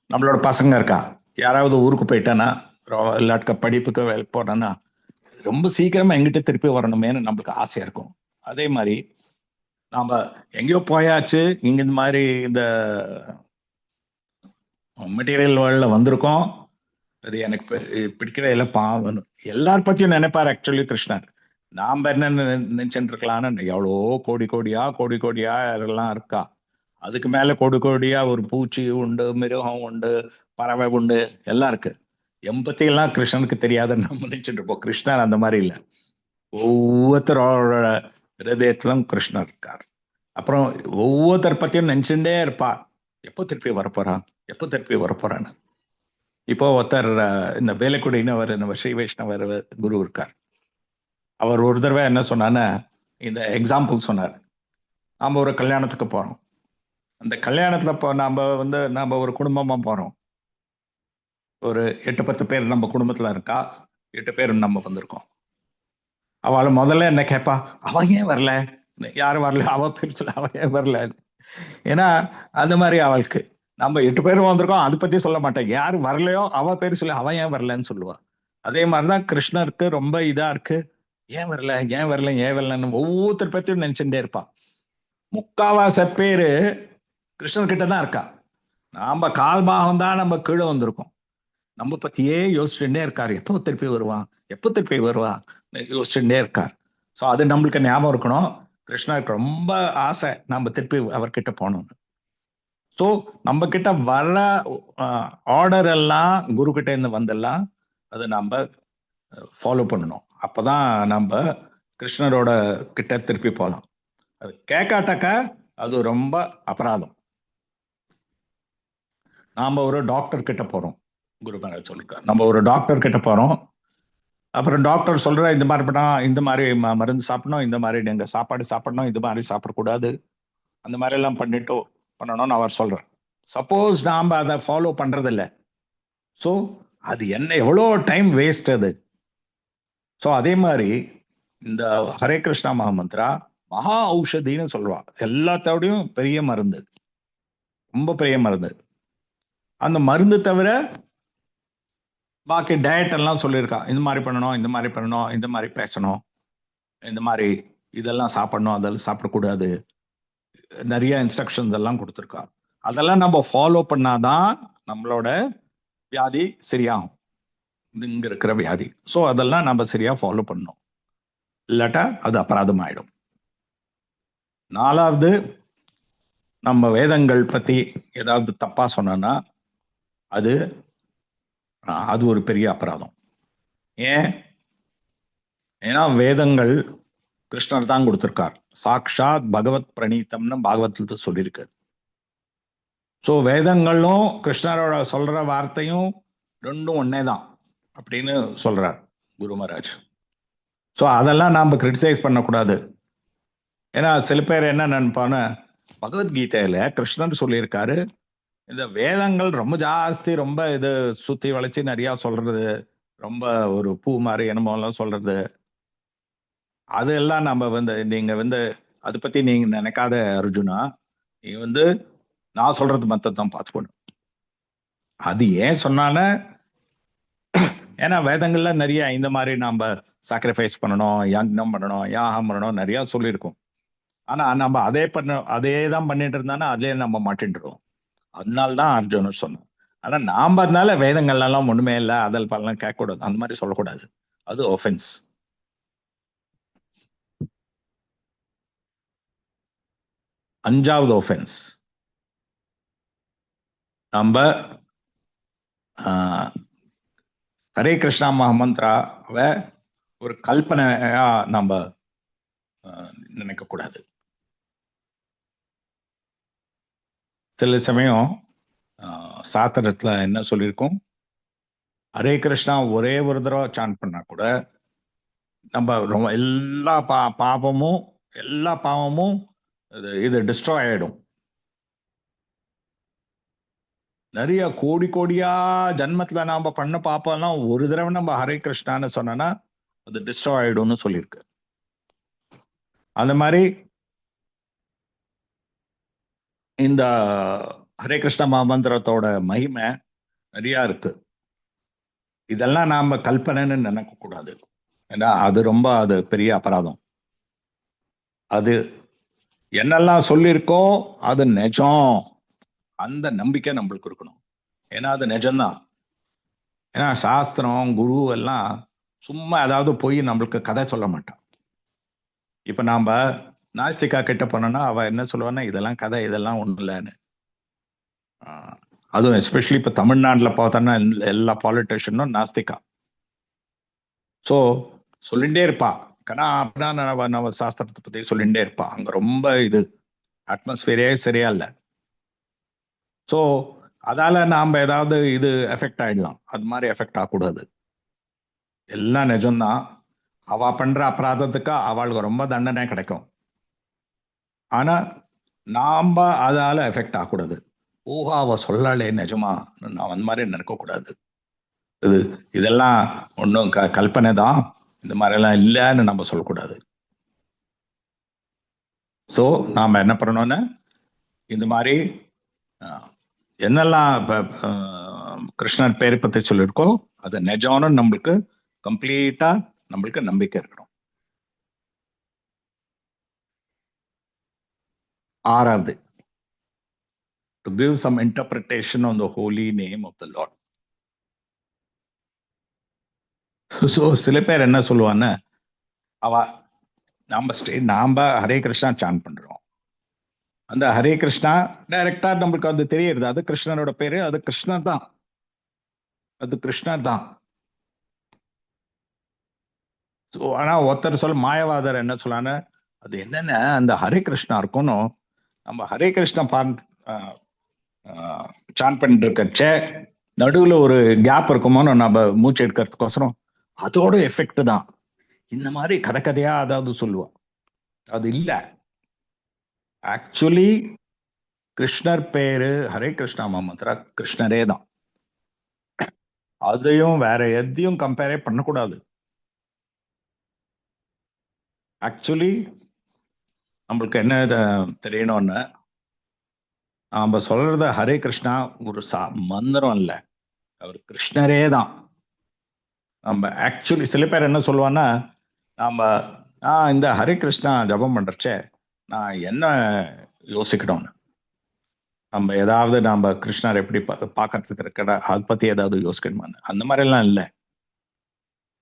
நம்மளோட பசங்க இருக்கா, யாராவது ஊருக்கு போயிட்டானா இல்லாட்ட படிப்புக்கு வேலை போனான்னா ரொம்ப சீக்கிரமா எங்கிட்ட திருப்பி வரணுமேனு நம்மளுக்கு ஆசையா இருக்கும். அதே மாதிரி நாம எங்கேயோ போயாச்சு, இங்க இந்த மாதிரி இந்த மெட்டீரியல் வேர்ல்ட்ல வந்திருக்கோம், அது எனக்கு பிடிக்கவே இல்லை, பாவம் எல்லார் பத்தியும் நினைப்பாரு ஆக்சுவலி கிருஷ்ணர். நாம என்ன நினைச்சுட்டு இருக்கலாம்னு, எவ்வளோ கோடி கோடியா எல்லாம் இருக்கா, அதுக்கு மேல கோடியா ஒரு பூச்சி உண்டு, மிருகம் உண்டு, பறவை உண்டு, எல்லாம் இருக்கு. எம்பத்தி எல்லாம் கிருஷ்ணனுக்கு தெரியாதுன்னு நம்ம நினைச்சுட்டு இருப்போம். கிருஷ்ணர் அந்த மாதிரி இல்லை, ஒவ்வொருத்தரோட ஹிருதயத்திலும் கிருஷ்ணர் இருக்கார். அப்புறம் ஒவ்வொருத்தர் பத்தியும் நினைச்சுட்டே இருப்பா, எப்போ திருப்பி வரப்போறான்னு. இப்போ ஒருத்தர் இந்த வேலைக்குடின்னு அவர் நம்ம ஸ்ரீ வைஷ்ணவர் குரு இருக்கார். அவர் ஒரு தடவை என்ன சொன்னான்னு இந்த எக்ஸாம்பிள் சொன்னார். நாம ஒரு கல்யாணத்துக்கு போறோம், அந்த கல்யாணத்துல நாம ஒரு குடும்பமா போறோம், ஒரு 8-10 பேர் நம்ம குடும்பத்துல இருக்கா, 8 பேர் நம்ம வந்திருக்கோம். அவளை முதல்ல என்ன கேட்பா, அவன் ஏன் வரல, யாரும் வரல, அவ பேர் சொல்ல அவன் ஏன் வரல, ஏன்னா அந்த மாதிரி அவளுக்கு நம்ம 8 பேரும் வந்திருக்கோம், அதை பத்தி சொல்ல மாட்டேன். யாரு வரலையோ அவ பேரு சொல்லி அவன் ஏன் வரலன்னு சொல்லுவா. அதே மாதிரிதான் கிருஷ்ணருக்கு ரொம்ப இதா இருக்கு, ஏன் வரல ஏன் வரல ஏன் வரலன்னு ஒவ்வொருத்தர் பத்தியும் நினைச்சுட்டே இருப்பா. முக்காவாசி பேரு கிருஷ்ணர் கிட்ட தான் இருக்கா. நாம கால் பாகம் தான் நம்ம கீழே வந்திருக்கோம். நம்ம பத்தியே யோசிச்சுட்டே இருக்காரு, எப்போ திருப்பி வருவான் எப்போ திருப்பி வருவா யோசிச்சுட்டே இருக்கார். சோ அது நம்மளுக்கு ஞாபகம் இருக்கணும். கிருஷ்ணருக்கு ரொம்ப ஆசை நம்ம திருப்பி அவர்கிட்ட போகணும்னு. சோ நம்ம கிட்ட வர ஆர்டர் எல்லாம் குரு கிட்ட இருந்து வந்தெல்லாம் அதை நம்ம ஃபாலோ பண்ணணும். அப்பதான் நம்ம கிருஷ்ணரோட கிட்ட திருப்பி போகலாம். அது கேட்காட்டாக்க அது ரொம்ப அபராதம். நாம ஒரு டாக்டர் கிட்ட போறோம், குரு மகாராஜ் சொல்லிருக்கார், நம்ம ஒரு டாக்டர் கிட்ட போறோம். அப்புறம் டாக்டர் சொல்ற இந்த மாதிரி பண்ணா, இந்த மாதிரி மருந்து சாப்பிடணும், இந்த மாதிரி நீங்க சாப்பாடு சாப்பிடணும், இந்த மாதிரி சாப்பிடக்கூடாது, அந்த மாதிரி எல்லாம் பண்ணிட்டு பண்ணணும்னு அவர் சொல்றார். சப்போஸ் நாம அதை ஃபாலோ பண்றது இல்லை, ஸோ அது என்ன எவ்வளோ டைம் வேஸ்ட் அது. ஸோ அதே மாதிரி இந்த ஹரே கிருஷ்ணா மகாமந்திரா மகா ஔஷதின்னு சொல்லுவா. எல்லாத்தோடையும் பெரிய மருந்து, ரொம்ப பெரிய மருந்து. அந்த மருந்து தவிர பாக்கி டயட் எல்லாம் சொல்லியிருக்கா. இந்த மாதிரி பண்ணணும், இந்த மாதிரி பண்ணணும், இந்த மாதிரி பேசணும், இந்த மாதிரி இதெல்லாம் சாப்பிடணும், அதெல்லாம் சாப்பிடக்கூடாது, நிறைய இன்ஸ்ட்ரக்ஷன்ஸ் எல்லாம் கொடுத்துருக்கா. அதெல்லாம் நம்ம ஃபாலோ பண்ணாதான் நம்மளோட வியாதி சரியாகும், இங்க இருக்கிற வியாதி. ஸோ அதெல்லாம் நம்ம சரியா ஃபாலோ பண்ணணும், இல்லாட்டா அது அபராதம் ஆயிடும். 4வது, நம்ம வேதங்கள் பத்தி ஏதாவது தப்பா சொன்னா அது ஒரு பெரிய அபராதம். ஏன்னா வேதங்கள் கிருஷ்ணர் தான் கொடுத்திருக்கார். சாக்ஷாத் பகவத் பிரணீத்தம்னு பாகவத்துல சொல்லியிருக்கு. ஸோ வேதங்களும் கிருஷ்ணரோட சொல்ற வார்த்தையும் ரெண்டும் ஒன்னே தான் அப்படின்னு சொல்றார் குரு மகாராஜ். ஸோ அதெல்லாம் நாம கிரிட்டிசைஸ் பண்ணக்கூடாது. ஏன்னா சில பேர் என்ன நினைப்பான்னு, பகவத்கீதையில கிருஷ்ணன் சொல்லியிருக்காரு, இந்த வேதங்கள் ரொம்ப ஜாஸ்தி, ரொம்ப இது சுத்தி வளைச்சு நிறைய சொல்றது, ரொம்ப ஒரு பூ மாதிரி என்னமோ எல்லாம் சொல்றது, அதெல்லாம் நம்ம நீங்க அதை பத்தி நீங்க நினைக்காத அர்ஜுனா. நீ நான் சொல்றது மத்ததான் பார்த்துக்கணும். அது ஏன் சொன்னான, ஏன்னா வேதங்கள்ல நிறைய இந்த மாதிரி நாம சாக்ரிஃபைஸ் பண்ணணும், யக்னம் பண்ணணும், யாகம் பண்ணணும், நிறைய சொல்லியிருக்கோம். ஆனா நம்ம அதே தான் பண்ணிட்டு இருந்தானா அதே நம்ம மாட்டின்றோம். அதனால்தான் அர்ஜுனர் சொன்னோம். ஆனா நாம அதனால வேதங்கள் எல்லாம் ஒண்ணுமே இல்லை, அதில் பலாம் கேட்கக்கூடாது, அந்த மாதிரி சொல்லக்கூடாது, அது ஒஃபென்ஸ். 5வது ஒஃபென்ஸ், நம்ம ஹரே கிருஷ்ணா மகாமந்திராவை ஒரு கல்பனையா நம்ம நினைக்க கூடாது. சில சமயம் சாத்திரத்துல என்ன சொல்லியிருக்கோம், ஹரே கிருஷ்ணா ஒரே ஒரு தடவை சாண்ட் பண்ணா கூட நம்ம ரொம்ப எல்லா பாவமும் இது டிஸ்ட்ராய் ஆயிடும். நிறைய கோடியா ஜன்மத்துல நாம பண்ண பாப்பெல்லாம் ஒரு தடவை நம்ம ஹரே கிருஷ்ணான்னு சொன்னா அது டிஸ்ட்ராய் ஆயிடும்னு சொல்லியிருக்கு. அந்த மாதிரி இந்த ஹரே கிருஷ்ண மகாமந்திரத்தோட மகிமை நிறைய இருக்கு. இதெல்லாம் நாம கல்பனைன்னு நினைக்க கூடாது, ஏன்னா அது பெரிய அபராதம். அது என்னெல்லாம் சொல்லியிருக்கோ அது நிஜம், அந்த நம்பிக்கை நம்மளுக்கு இருக்கணும். ஏன்னா அது நிஜம்தான். ஏன்னா சாஸ்திரம் குரு எல்லாம் சும்மா ஏதாவது போய் நம்மளுக்கு கதை சொல்ல மாட்டான். இப்ப நாம நாஸ்திகா கிட்ட போனோம்னா அவ என்ன சொல்லுவான்னா, இதெல்லாம் கதை, இதெல்லாம் ஒண்ணும் இல்லைன்னு. அதுவும் எஸ்பெஷலி இப்ப தமிழ்நாட்டுல பார்த்தோன்னா எல்லா பாலிட்டிஷியனும் நாஸ்திகா. சோ சொல்லிண்டே இருப்பா, கனா அப்படின்னா நம்ம சாஸ்திரத்தை பத்தி சொல்லிண்டே இருப்பா. அங்க ரொம்ப இது அட்மாஸ்பியரே சரியா இல்லை. ஸோ அதால நாம ஏதாவது இது எஃபெக்ட் ஆயிடலாம், அது மாதிரி எஃபெக்ட் ஆகக்கூடாது. எல்லாம் நிஜம்தான். அவ பண்ற அபராதத்துக்கு அவளுக்கு ரொம்ப தண்டனை கிடைக்கும். ஆனா நாம அதால எஃபெக்ட் ஆகக்கூடாது. ஓஹா அவ சொல்லாலே நிஜமா, நான் அந்த மாதிரி நினைக்க கூடாது. இதெல்லாம் ஒன்றும் கல்பனை தான், இந்த மாதிரி எல்லாம் இல்லைன்னு நம்ம சொல்லக்கூடாது. ஸோ நாம என்ன பண்ணணும்னா, இந்த மாதிரி என்னெல்லாம் கிருஷ்ணர் பேரை பத்தி சொல்லியிருக்கோம் அது நிஜம்னு நம்மளுக்கு கம்ப்ளீட்டா நம்மளுக்கு நம்பிக்கை இருக்கணும். ஆறாவது, to give some interpretation on the holy name of the Lord. So சில பேர் என்ன சொல்லுவான்னு, நாம ஹரே கிருஷ்ணா சான் பண்றோம். அந்த ஹரே கிருஷ்ணா டைரக்டா நம்மளுக்கு அது தெரியுது, அது கிருஷ்ணனோட பேரு, அது கிருஷ்ணர் தான், அது கிருஷ்ணர் தான். ஆனா ஒருத்தர் மாயவாதர் என்ன சொல்லான்னு, அது என்னென்ன அந்த ஹரே கிருஷ்ணா இருக்கணும், நம்ம ஹரே கிருஷ்ணா சான் பண்ணிட்டு இருக்கச்சே நடுவுல ஒரு கேப் இருக்குமோன்னு நம்ம மூச்சு எடுக்கிறதுக்கோசரம் அதோட எஃபெக்ட் தான். இந்த மாதிரி கதையா அதாவது சொல்லுவோம். அது இல்ல, ஆக்சுவலி கிருஷ்ணர் பேரு ஹரே கிருஷ்ணா மந்திர கிருஷ்ணரே தான். அதையும் வேற எதையும் கம்பேரே பண்ணக்கூடாது. ஆக்சுவலி நம்மளுக்கு என்ன தெரியணும்னு, நாம சொல்றது ஹரே கிருஷ்ணா ஒரு மந்திரம் இல்ல, அவர் கிருஷ்ணரே தான். நம்ம ஆக்சுவலி சில பேர் என்ன சொல்லுவான்னா, நான் இந்த ஹரே கிருஷ்ணா ஜபம் பண்றச்சே நான் என்ன யோசிக்கணும்னு, நம்ம ஏதாவது நம்ம கிருஷ்ணர் எப்படி பார்க்கறதுக்கு இருக்கிற அதை பத்தி ஏதாவது யோசிக்கணுமான்னு, அந்த மாதிரி எல்லாம் இல்லை.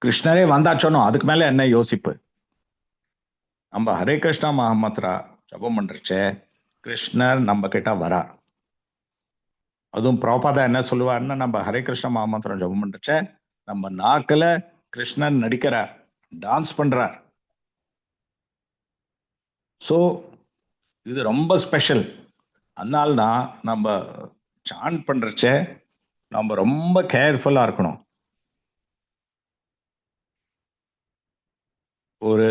கிருஷ்ணரே வந்தாச்சோனோ அதுக்கு மேல என்ன யோசிப்பு? நம்ம ஹரே கிருஷ்ணா மகாமந்திரா ஜபம் பண்றச்சே கிருஷ்ணர் நம்ம கிட்ட வரார். அதுவும் பிரபாதா என்ன சொல்லுவாருன்னா, நம்ம ஹரே கிருஷ்ணா மகாமந்திரம் ஜபம் பண்றச்சே நம்ம நாக்குல கிருஷ்ணர் நடிக்கிறார், டான்ஸ் பண்றார். சோ இது ரொம்ப ஸ்பெஷல். அதனால்தான் நம்ம சான் பண்றச்சே நம்ம ரொம்ப கேர்ஃபுல்லா இருக்கணும். ஒரு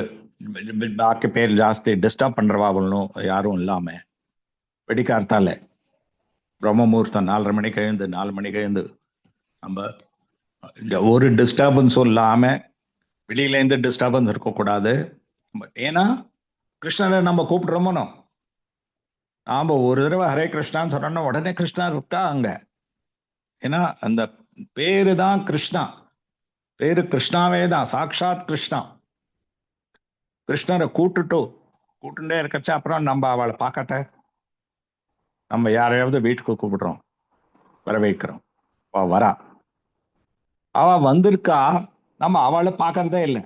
பாக்கி பேர் ஜாஸ்தி டிஸ்டர்ப் பண்றவாங்களும் யாரும் இல்லாம வெடிக்கார்த்தால பிரம்ம முகூர்த்தம் 4:30 மணிக்கு எழுந்து 4 மணிக்கு எழுந்து நம்ம ஒரு டிஸ்டர்பன்ஸும் இல்லாம வெளியில இருந்து டிஸ்டர்பன்ஸ் இருக்கக்கூடாது. ஏன்னா கிருஷ்ணரை நம்ம கூப்பிடுறோமோ, நாம ஒரு தடவை ஹரே கிருஷ்ணான்னு சொன்னோம்னா உடனே கிருஷ்ணா இருக்கா அங்க. ஏன்னா அந்த பேரு தான் கிருஷ்ணா, பேரு கிருஷ்ணாவே தான், சாட்சாத் கிருஷ்ணா. கிருஷ்ணரை கூட்டுட்டே இருக்கச்சா அப்புறம் நம்ம அவளை பார்க்கட்ட நம்ம யாரையாவது வீட்டுக்கு கூப்பிடுறோம், வரவேற்கிறோம், வரா, அவ வந்திருக்கா, நம்ம அவளை பார்க்கறதே இல்லை,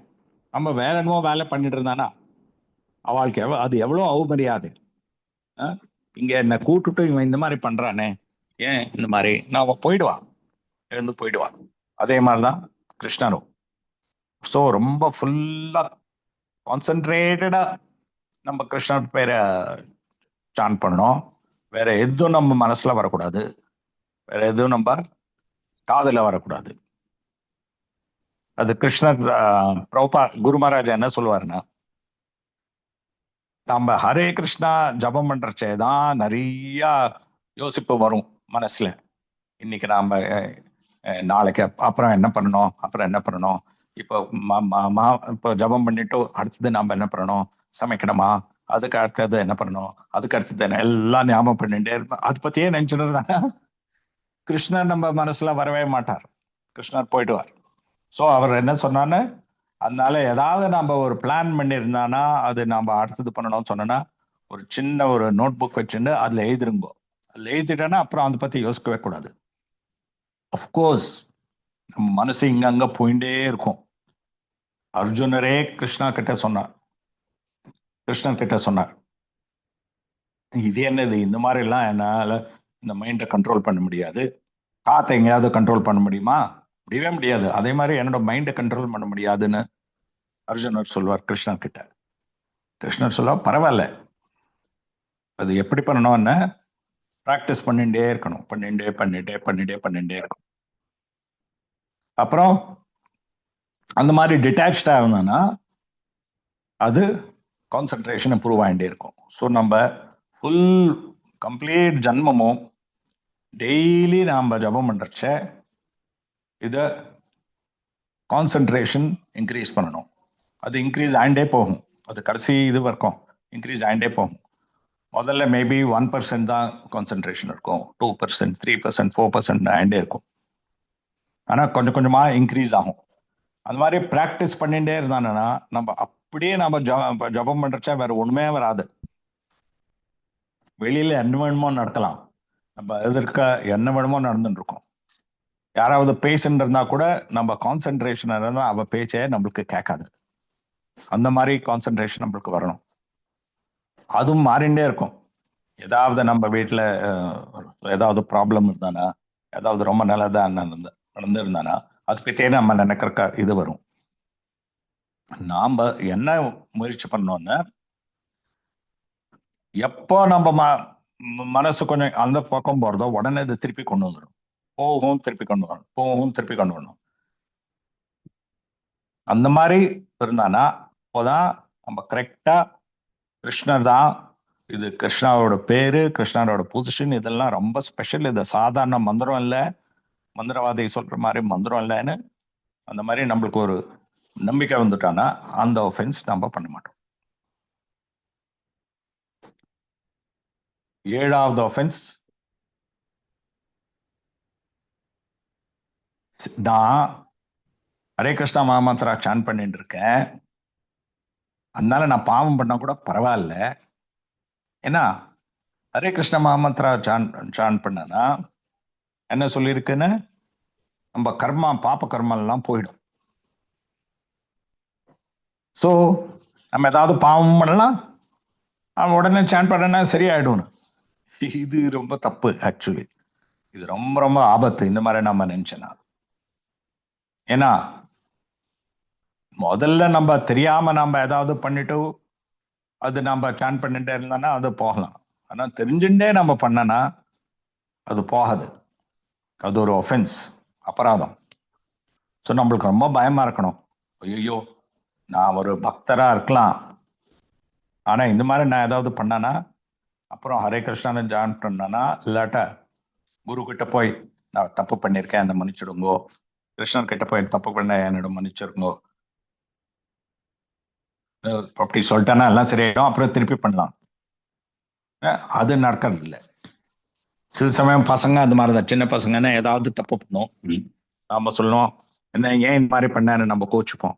நம்ம வேற என்னமோ வேலை பண்ணிட்டு இருந்தானா அவளுக்கு அது எவ்வளவு அவமரியாதை. இங்க என்ன கூட்டுட்டு இவன் இந்த மாதிரி பண்றானே, ஏன் இந்த மாதிரி நாம போயிடுவான், எழுந்து போயிடுவான். அதே மாதிரிதான் கிருஷ்ணரும். ஸோ ரொம்ப ஃபுல்லா கான்சென்ட்ரேட்டடா நம்ம கிருஷ்ணர் பேரை சான் பண்ணணும். வேற எதுவும் நம்ம மனசுல வரக்கூடாது, வேற எதுவும் நம்ம காதுல வரக்கூடாது. அது கிருஷ்ணர் குரு மகாராஜா என்ன சொல்லுவாருன்னா, நம்ம ஹரே கிருஷ்ணா ஜபம் பண்றச்சேதான் நிறைய யோசிப்பு வரும் மனசுல. இன்னைக்கு நாம நாளைக்கு அப்புறம் என்ன பண்ணணும், இப்போ ஜபம் பண்ணிட்டு அடுத்தது நாம என்ன பண்ணணும், சமைக்கணுமா, அதுக்கு அடுத்தது என்ன பண்ணணும், அதுக்கு அடுத்தது என்ன, எல்லாம் ஞாபகம் பண்ணிட்டே இருப்போம். அதை பத்தியே நினைச்சுட்டு இருந்தாங்க. கிருஷ்ணர் நம்ம மனசுல வரவே மாட்டார், கிருஷ்ணர் போயிடுவார். ஸோ அவர் என்ன சொன்னான்னு, அதனால ஏதாவது நம்ம ஒரு பிளான் பண்ணியிருந்தானா அது நம்ம அடுத்தது பண்ணணும்னு சொன்னோன்னா ஒரு சின்ன ஒரு நோட் புக் வச்சுட்டு அதுல எழுதிருங்கோ. அதுல எழுதிட்டோன்னா அப்புறம் அதை பத்தி யோசிக்கவே கூடாது. அஃப்கோர்ஸ் நம்ம மனசு இங்கங்க போயிட்டே இருக்கும். அர்ஜுனரே கிருஷ்ணர் கிட்ட சொன்னார், இது என்னது, இந்த மாதிரி எல்லாம் என்னால இந்த மைண்டை கண்ட்ரோல் பண்ண முடியாது, காத்தை எங்கேயாவது கண்ட்ரோல் பண்ண முடியுமா, முடியவே முடியாது. அதே மாதிரி என்னோட மைண்டை கண்ட்ரோல் பண்ண முடியாதுன்னு அர்ஜுனர் சொல்வார் கிருஷ்ணர் கிட்ட. கிருஷ்ணர் சொல்லுவா, பரவாயில்ல, அது எப்படி பண்ணணும்னு பிராக்டிஸ் பண்ணிட்டே இருக்கணும், பண்ணிட்டே இருக்கணும். அப்புறம் அந்த மாதிரி டிட்டாச்சா இருந்தானா அது கான்சென்ட்ரேஷன் இம்ப்ரூவ் ஆகிட்டே இருக்கும். ஸோ நம்ம ஃபுல் கம்ப்ளீட் ஜன்மமும் டெய்லி நாம் ஜபம் பண்றச்ச இதை கான்சென்ட்ரேஷன் இன்க்ரீஸ் பண்ணணும். அது இன்க்ரீஸ் ஆகிட்டே போகும், அது கடைசி இது வரைக்கும் இன்க்ரீஸ் ஆகிட்டே போகும். முதல்ல மேபி 1% தான் கான்சென்ட்ரேஷன் இருக்கும், 2%, 3%, 4% ஆகிட்டே இருக்கும். ஆனா கொஞ்சம் கொஞ்சமா இன்க்ரீஸ் ஆகும். அந்த மாதிரி பிராக்டிஸ் பண்ணிட்டே இருந்தானா நம்ம அப்படியே நம்ம ஜபம் பண்றச்சா வேற ஒண்ணுமே வராது. வெளியில என்ன வேணுமோ நடக்கலாம், நம்ம எதிர்க்க என்ன வேணுமோ நடந்துட்டு இருக்கோம். யாராவது பேசுன்னு இருந்தா கூட நம்ம கான்சென்ட்ரேஷன் இருந்தா அவ பேச்சே நம்மளுக்கு கேட்காது. அந்த மாதிரி கான்சென்ட்ரேஷன் நம்மளுக்கு வரணும். அதுவும் மாறிண்டே இருக்கும். ஏதாவது நம்ம வீட்டுல ஏதாவது ப்ராப்ளம் இருந்தானா, ஏதாவது ரொம்ப நல்லதா நடந்திருந்தானா அது பத்தியே நம்ம நினைக்கிற இது வரும். நாம என்ன முயற்சி பண்ணோம்னா, எப்போ நம்ம மனசு கொஞ்சம் அந்த பக்கம் போறதோ உடனே இதை திருப்பி கொண்டு வந்துடும். போகும் திருப்பி கொண்டு வரணும், போகும் திருப்பி கொண்டு வரணும். அந்த மாதிரி இருந்தானா அப்போதான் நம்ம கரெக்டா கிருஷ்ணர் தான், இது கிருஷ்ணாவோட பேரு, கிருஷ்ணரோட பொசிஷன், இதெல்லாம் ரொம்ப ஸ்பெஷல். இது சாதாரண மந்திரம் இல்ல, மந்திரவாதி சொல்ற மாதிரி மந்திரம் இல்லைன்னு அந்த மாதிரி நம்மளுக்கு ஒரு நம்பிக்கை வந்துட்டானா அந்த ஒஃபென்ஸ் நம்ம பண்ண மாட்டோம். 7வது ஒஃபென்ஸ், நான் ஹரே கிருஷ்ணா மகாமந்திரா சான் பண்ணிட்டு இருக்கேன், அதனால நான் பாவம் பண்ணா கூட பரவாயில்ல. ஏன்னா ஹரே கிருஷ்ண மகாமந்திரா சான் பண்ணனா என்ன சொல்லியிருக்குன்னு, நம்ம கர்மா பாப்ப கர்மா எல்லாம் போயிடும். ஸோ நம்ம ஏதாவது பாவம் பண்ணலாம், அவன் உடனே சான் பண்ணனா சரியாயிடும். இது ரொம்ப தப்பு. ஆக்சுவலி இது ரொம்ப ரொம்ப ஆபத்து இந்த மாதிரி நம்ம நினைச்சனா. ஏன்னா முதல்ல நம்ம தெரியாம நம்ம ஏதாவது பண்ணிட்டு அது நம்ம சான் பண்ணிட்டே இருந்தோம்னா அது போகலாம். ஆனா தெரிஞ்சுட்டே நம்ம பண்ணனா அது போகாது, அது ஒரு ஒஃபென்ஸ், அபராதம். ஸோ நம்மளுக்கு ரொம்ப பயமா இருக்கணும். ஐயோ நான் ஒரு பக்தரா இருக்கலாம், ஆனா இந்த மாதிரி நான் ஏதாவது பண்ணனா அப்புறம் ஹரே கிருஷ்ணான்னு ஜாயின் பண்ணனா, இல்லாட்ட குரு கிட்ட போய் நான் தப்பு பண்ணியிருக்கேன் என்னை மன்னிச்சிடுங்கோ, கிருஷ்ணன் கிட்ட போய் தப்பு பண்ண என்னிடம் மன்னிச்சிருங்கோ அப்படி சொல்லிட்டானா எல்லாம் சரியாயிடும், அப்புறம் திருப்பி பண்ணலாம். அது நடக்கிறது இல்லை. சில சமயம் பசங்க அந்த மாதிரிதான், சின்ன பசங்கன்னா ஏதாவது தப்பு பண்ணும், நாம சொல்லுவோம் என்ன ஏன் இந்த மாதிரி பண்ணான்னு நம்ம கோச்சுப்போம்.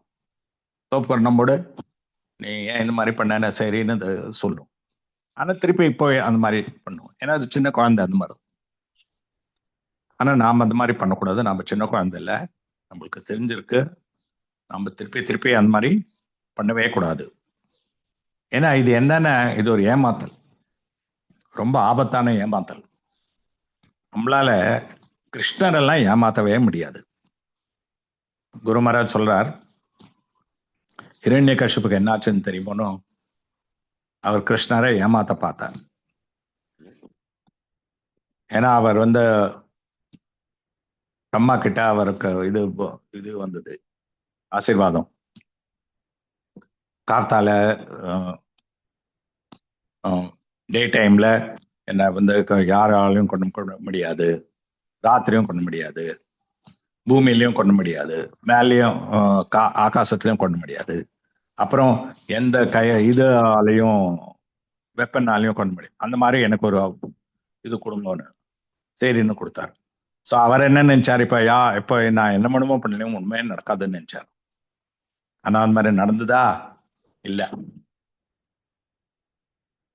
தோப்பு நம்மோடு நீ ஏன் இந்த மாதிரி பண்ண சரின்னு சொல்லும். ஆனா திருப்பி இப்போ அந்த மாதிரி பண்ணுவோம், ஏன்னா அது சின்ன குழந்தை அந்த மாதிரி. ஆனா நாம அந்த மாதிரி பண்ணக்கூடாது, நம்ம சின்ன குழந்தை இல்லை, நம்மளுக்கு தெரிஞ்சிருக்கு, நம்ம திருப்பி திருப்பி அந்த மாதிரி பண்ணவே கூடாது. ஏன்னா இது என்னன்னா இது ஒரு ஏமாத்தல், ரொம்ப ஆபத்தான ஏமாத்தல். நம்மளால கிருஷ்ணர் எல்லாம் ஏமாத்தவே முடியாது. குரு மகாராஜ் சொல்றார், ஹிரண்யகசிபுக்கு என்னாச்சுன்னு தெரியுமோனோ, அவர் கிருஷ்ணரை ஏமாத்த பார்த்தார். ஏன்னா அவர் அம்மா கிட்ட அவருக்கு இது வந்தது ஆசீர்வாதம். காத்தால டே டைம்ல என்ன யாராலையும் கொண்டு முடியாது, ராத்திரியும் கொண்டு முடியாது, பூமியிலையும் கொண்டு முடியாது, மேலேயும் ஆகாசத்திலையும் கொண்டு முடியாது, அப்புறம் எந்த இதாலையும் வெப்பனாலையும் கொண்டு முடியாது. அந்த மாதிரி எனக்கு ஒரு இது கொடுங்கன்னு சரின்னு கொடுத்தாரு. ஸோ அவர் என்ன நினைச்சார், இப்போ நான் என்ன மனமோ பண்ணலையும் உண்மையே நடக்காதுன்னு நினைச்சார். ஆனா அந்த மாதிரி நடந்ததா இல்ல.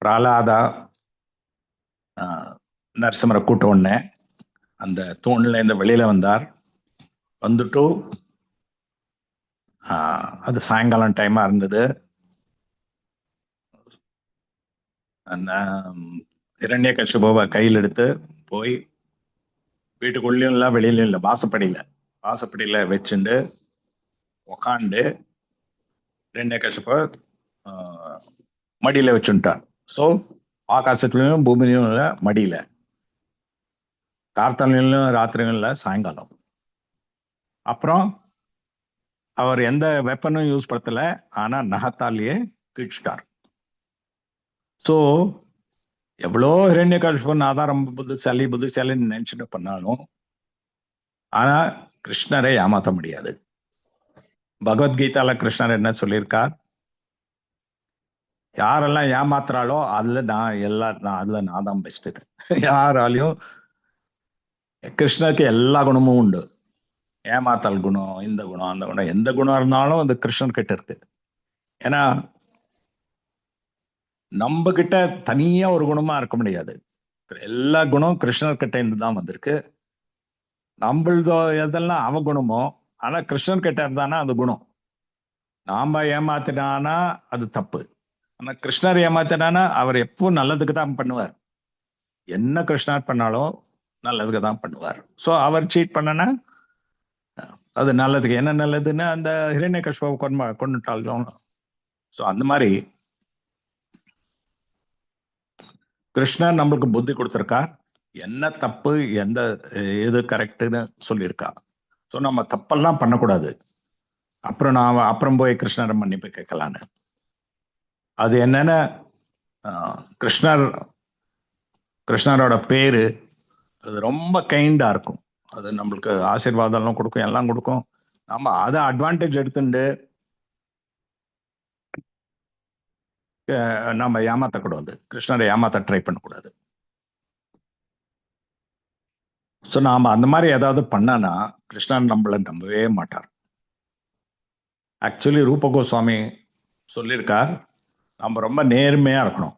பிரகலாதா நரசிம்மரை கூட்ட உடனே அந்த தூண்ல இருந்து வெளியில வந்தார். வந்துட்டு அது சாயங்காலம் டைமா இருந்தது. ஹிரண்யகசிபுவை கையில் எடுத்து போய் வீட்டுக்குள்ளேயும் இல்லை வெளியிலும் இல்லை, வாசப்படியில வச்சுண்டு உக்காண்டு ஹிரண்யகசிபு மடியில வச்சுட்டார். ஸோ ஆகாசத்துலயும் பூமியிலும் இல்லை, மடியில, கார்த்தாலையும் ராத்திரியும் இல்லை, சாயங்காலம். அப்புறம் அவர் எந்த வெப்பனும் யூஸ் படுத்தல, ஆனா நகத்தாலேயே கீழ்ச்சிட்டார். ஸோ எவ்வளோ ஹிரண்யகசிபன் ஆதாரம் புத்திசாலின்னு நினைச்சுட்டு பண்ணாலும் ஆனா கிருஷ்ணரை ஏமாத்த முடியாது. பகவத்கீதால கிருஷ்ணர் என்ன சொல்லியிருக்கார், யாரெல்லாம் ஏமாத்துறாளோ அதுல நான் தான் பெஸ்ட். யாராலையும் கிருஷ்ணருக்கு எல்லா குணமும் உண்டு. ஏமாத்தல் குணம், இந்த குணம், அந்த குணம், எந்த குணம் இருந்தாலும் அது கிருஷ்ணன் கிட்ட இருக்கு. ஏன்னா நம்ம கிட்ட தனியா ஒரு குணமா இருக்க முடியாது. எல்லா குணம் கிருஷ்ணர் கிட்ட இருந்து தான் வந்திருக்கு. நம்மளதோ எதெல்லாம் அவகுணமோ, ஆனா கிருஷ்ணன் கிட்ட இருந்தானா அது குணம். நாம ஏமாத்தினானா அது தப்பு. ஆனா கிருஷ்ணர் ஏமாத்தினானா அவர் எப்பவும் நல்லதுக்கு தான் பண்ணுவார். என்ன கிருஷ்ணர் பண்ணாலும் நல்லதுக்கு தான் பண்ணுவார். சோ அவர் சீட் பண்ணனா அது நல்லதுக்கு. என்ன நல்லதுன்னா அந்த ஹிரண்யகசிபுவை கொண்டுட்டாலும். சோ அந்த மாதிரி கிருஷ்ணர் நம்மளுக்கு புத்தி கொடுத்திருக்கார். என்ன தப்பு எந்த எது கரெக்டுன்னு சொல்லியிருக்கா. ஸோ நம்ம தப்பெல்லாம் பண்ணக்கூடாது. அப்புறம் போய் கிருஷ்ணரை மன்னிப்பு கேட்கலான்னு. அது என்னன்னா கிருஷ்ணரோட பேரு அது ரொம்ப கைண்டா இருக்கும். அது நம்மளுக்கு ஆசீர்வாதம் எல்லாம் கொடுக்கும், எல்லாம் கொடுக்கும். நம்ம அதை அட்வான்டேஜ் எடுத்துட்டு நம்ம ஏமாத்தக்கூடாது. கிருஷ்ணரை ஏமாத்த ட்ரை பண்ணக்கூடாது. ஸோ நாம அந்த மாதிரி ஏதாவது பண்ணானா கிருஷ்ணன் நம்மளை நம்பவே மாட்டார். ஆக்சுவலி ரூப கோஸ்வாமி சொல்லியிருக்கார், நம்ம ரொம்ப நேர்மையா இருக்கணும்.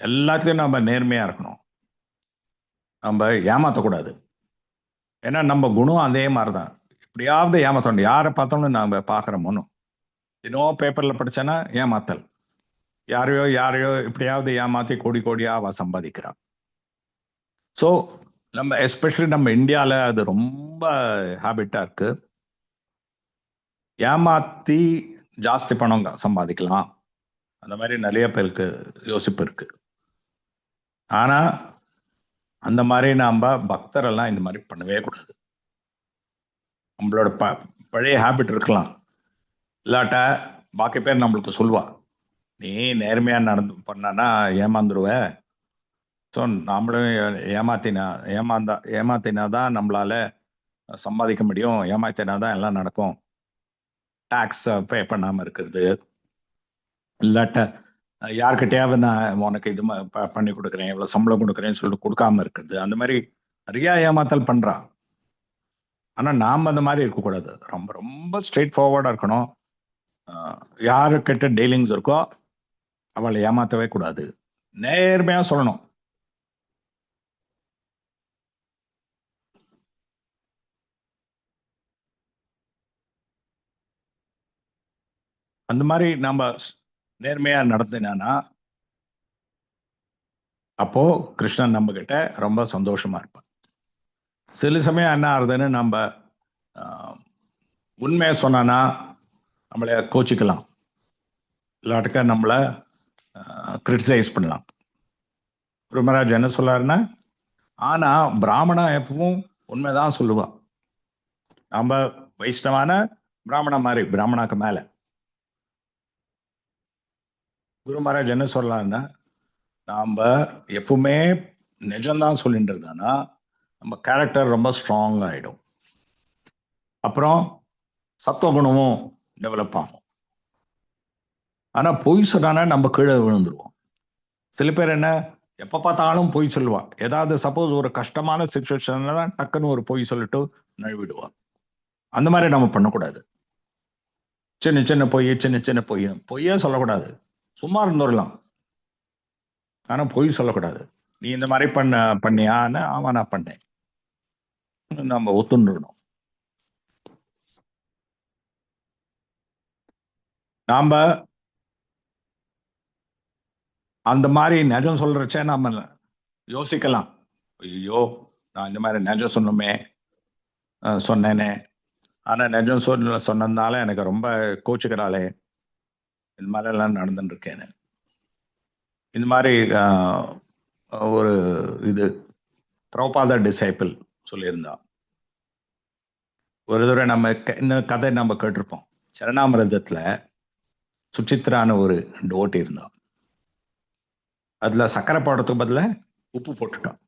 எல்லாத்துலயும் நம்ம நேர்மையா இருக்கணும். நம்ம ஏமாத்தக்கூடாது. ஏன்னா நம்ம குணம் அதே மாதிரிதான். எப்படியாவது ஏமாத்தணும். யாரை பார்த்தோம்னு நாம பாக்குறோமோன்னு இன்னும் பேப்பர்ல படிச்சேன்னா ஏமாத்தல். யாரையோ எப்படியாவது ஏமாத்தி கோடியா அவ சம்பாதிக்கிறான். ஸோ நம்ம எஸ்பெஷலி நம்ம இந்தியால அது ரொம்ப ஹேபிட்டா இருக்கு. ஏமாத்தி ஜாஸ்தி பணம் சம்பாதிக்கலாம், அந்த மாதிரி நிறைய பேருக்கு யோசிப்பு இருக்கு. ஆனா அந்த மாதிரி நாம பக்தர் எல்லாம் இந்த மாதிரி பண்ணவே கூடாது. நம்மளோட பழைய ஹேபிட் இருக்கலாம். இல்லாட்ட பாக்கி பேர் நம்மளுக்கு சொல்லுவா, நீ நேர்மையா நடந்து பண்ணனா ஏமாந்துருவ. ஸோ நம்மளும் ஏமாத்தினாதான் நம்மளால சம்பாதிக்க முடியும், ஏமாத்தினாதான் எல்லாம் நடக்கும். டாக்ஸ் பே பண்ணாம இருக்கிறது, இல்லாட்ட யார்கிட்டயாவது நான் உனக்கு இது பண்ணி கொடுக்குறேன், இவ்வளவு சம்பளம் கொடுக்குறேன்னு சொல்லிட்டு கொடுக்காம இருக்கிறது. அந்த மாதிரி நிறைய ஏமாத்தல் பண்றான். ஆனா நாம அந்த மாதிரி இருக்கக்கூடாது. ரொம்ப ரொம்ப ஸ்ட்ரெயிட் ஃபார்வர்டா இருக்கணும். யாருக்கிட்ட டீலிங்ஸ் இருக்கோ அவளை ஏமாத்தவே கூடாது. நேர்மையா சொல்லணும். அந்த மாதிரி நம்ம நேர்மையா நடத்தினா அப்போ கிருஷ்ணன் நம்ம கிட்ட ரொம்ப சந்தோஷமா இருப்பான். சில சமயம் என்ன ஆகுதுன்னு நம்ம உண்மையை சொன்னா நம்மளை கோச்சிக்கலாம், இல்லாட்டுக்க நம்மளை கிரிட்டிசைஸ் பண்ணலாம். குருமராஜ் என்ன சொல்லாருன்னா, ஆனா பிராமணா எப்பவும் உண்மைதான் சொல்லுவான். நம்ம வைஷ்ணவான பிராமணா மாதிரி, பிராமணாக்கு மேல. குரு மகாராஜ் என்ன சொல்லலாம்னா, நாம எப்பவுமே நிஜம்தான் சொல்லிட்டு இருந்தானா நம்ம கேரக்டர் ரொம்ப ஸ்ட்ராங் ஆயிடும். அப்புறம் சத்துவகுணமும் டெவலப் ஆகும். ஆனா பொய் சொன்னா நம்ம கீழே விழுந்துருவோம். சில பேர் என்ன எப்ப பார்த்தாலும் பொய் சொல்லுவா. ஏதாவது சப்போஸ் ஒரு கஷ்டமான சிச்சுவேஷன்ல தான் டக்குன்னு ஒரு பொய் சொல்லிட்டு நழுவிடுவா. அந்த மாதிரி நம்ம பண்ணக்கூடாது. சின்ன பொய்யே சொல்லக்கூடாது. சும்மா இருந்துடலாம், ஆனா பொய் சொல்லக்கூடாது. நீ இந்த மாதிரி பண்ணியான்னு ஆமா நான் பண்ணேன், நம்ம ஒத்துண்டுடணும். நாம அந்த மாதிரி நிஜம் சொல்றச்சே நாம யோசிக்கலாம், ஐயோ நான் இந்த மாதிரி நிஜம் சொன்னேனே, ஆனா நிஜம் சொன்னதுனால எனக்கு ரொம்ப கோச்சுக்கிறாளே, இந்த மாதிரி எல்லாம் நடந்துட்டு இருக்கேன்னு. இந்த மாதிரி ஒரு இது பிரபுபாத டிசைபிள் சொல்லியிருந்தா. ஒரு தடவை நம்ம இன்னும் கதை நம்ம கேட்டிருப்போம். சரணாமிரதத்துல சுச்சித்ரான ஒரு டோட்டி இருந்தா. அதுல சக்கரை போடுறதுக்கு பதில உப்பு போட்டுட்டான்.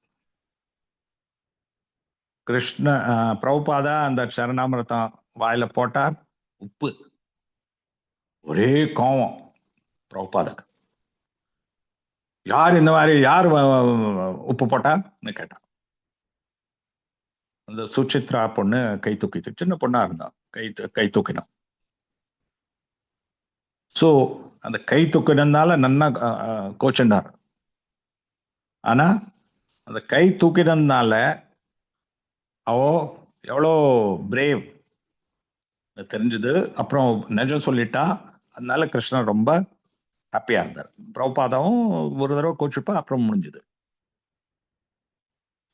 பிரபுபாதா அந்த சரணாமிரதம் வாயில போட்டார், உப்பு. ஒரே கோவம் பிரபுபாதக்கு. யார் இந்த மாதிரி யார் உப்பு போட்டான்னு கேட்டான். அந்த சுசித்ரா பொண்ணு கை தூக்கிட்டு, சின்ன பொண்ணா இருந்தா, கை தூக்கினான். சோ அந்த கை தூக்கினதுனால நன்னா கோச்சண்டார். ஆனா அந்த கை தூக்கினதுனால அவோ எவ்வளோ பிரேவ் தெரிஞ்சது. அப்புறம் நிஜம் சொல்லிட்டா. அதனால கிருஷ்ணர் ரொம்ப ஹாப்பியா இருந்தார். பிரபுபாதாவும் ஒரு தடவை கோச்சுப்பா, அப்புறம் முடிஞ்சது.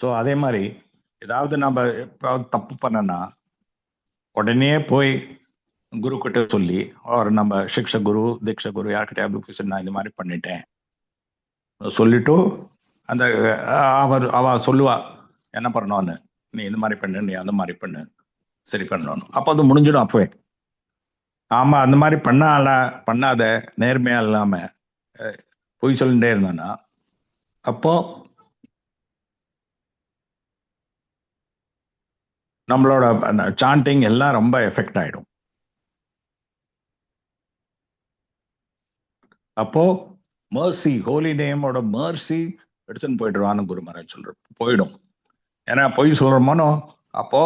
ஸோ அதே மாதிரி ஏதாவது நம்ம தப்பு பண்ணனா உடனே போய் குரு கிட்ட சொல்லி, ஒரு நம்ம சிக்ஷ குரு தீட்ச குரு யார்கிட்ட நான் இந்த மாதிரி பண்ணிட்டேன் சொல்லிட்டு அந்த அவ சொல்லுவா என்ன பண்ணணும்னு, நீ இந்த மாதிரி பண்ணு, நீ அந்த மாதிரி பண்ணு, சரி பண்ணணும். அப்போ அது முடிஞ்சிடும் அப்பவே. ஆமா, அந்த மாதிரி பண்ணாத நேர்மையா இல்லாம பொய் சொல்லிட்டே இருந்தானா அப்போ நம்மளோட சாண்டிங் எல்லாம் ரொம்ப எஃபெக்ட் ஆயிடும். அப்போ மர்சி, ஹோலி நேமோட மர்சி எடுத்துன்னு போயிடுவான்னு குரு மகாராஜ் சொல்ற, போயிடும். ஏன்னா பொய் சொல்றோமோனோ அப்போ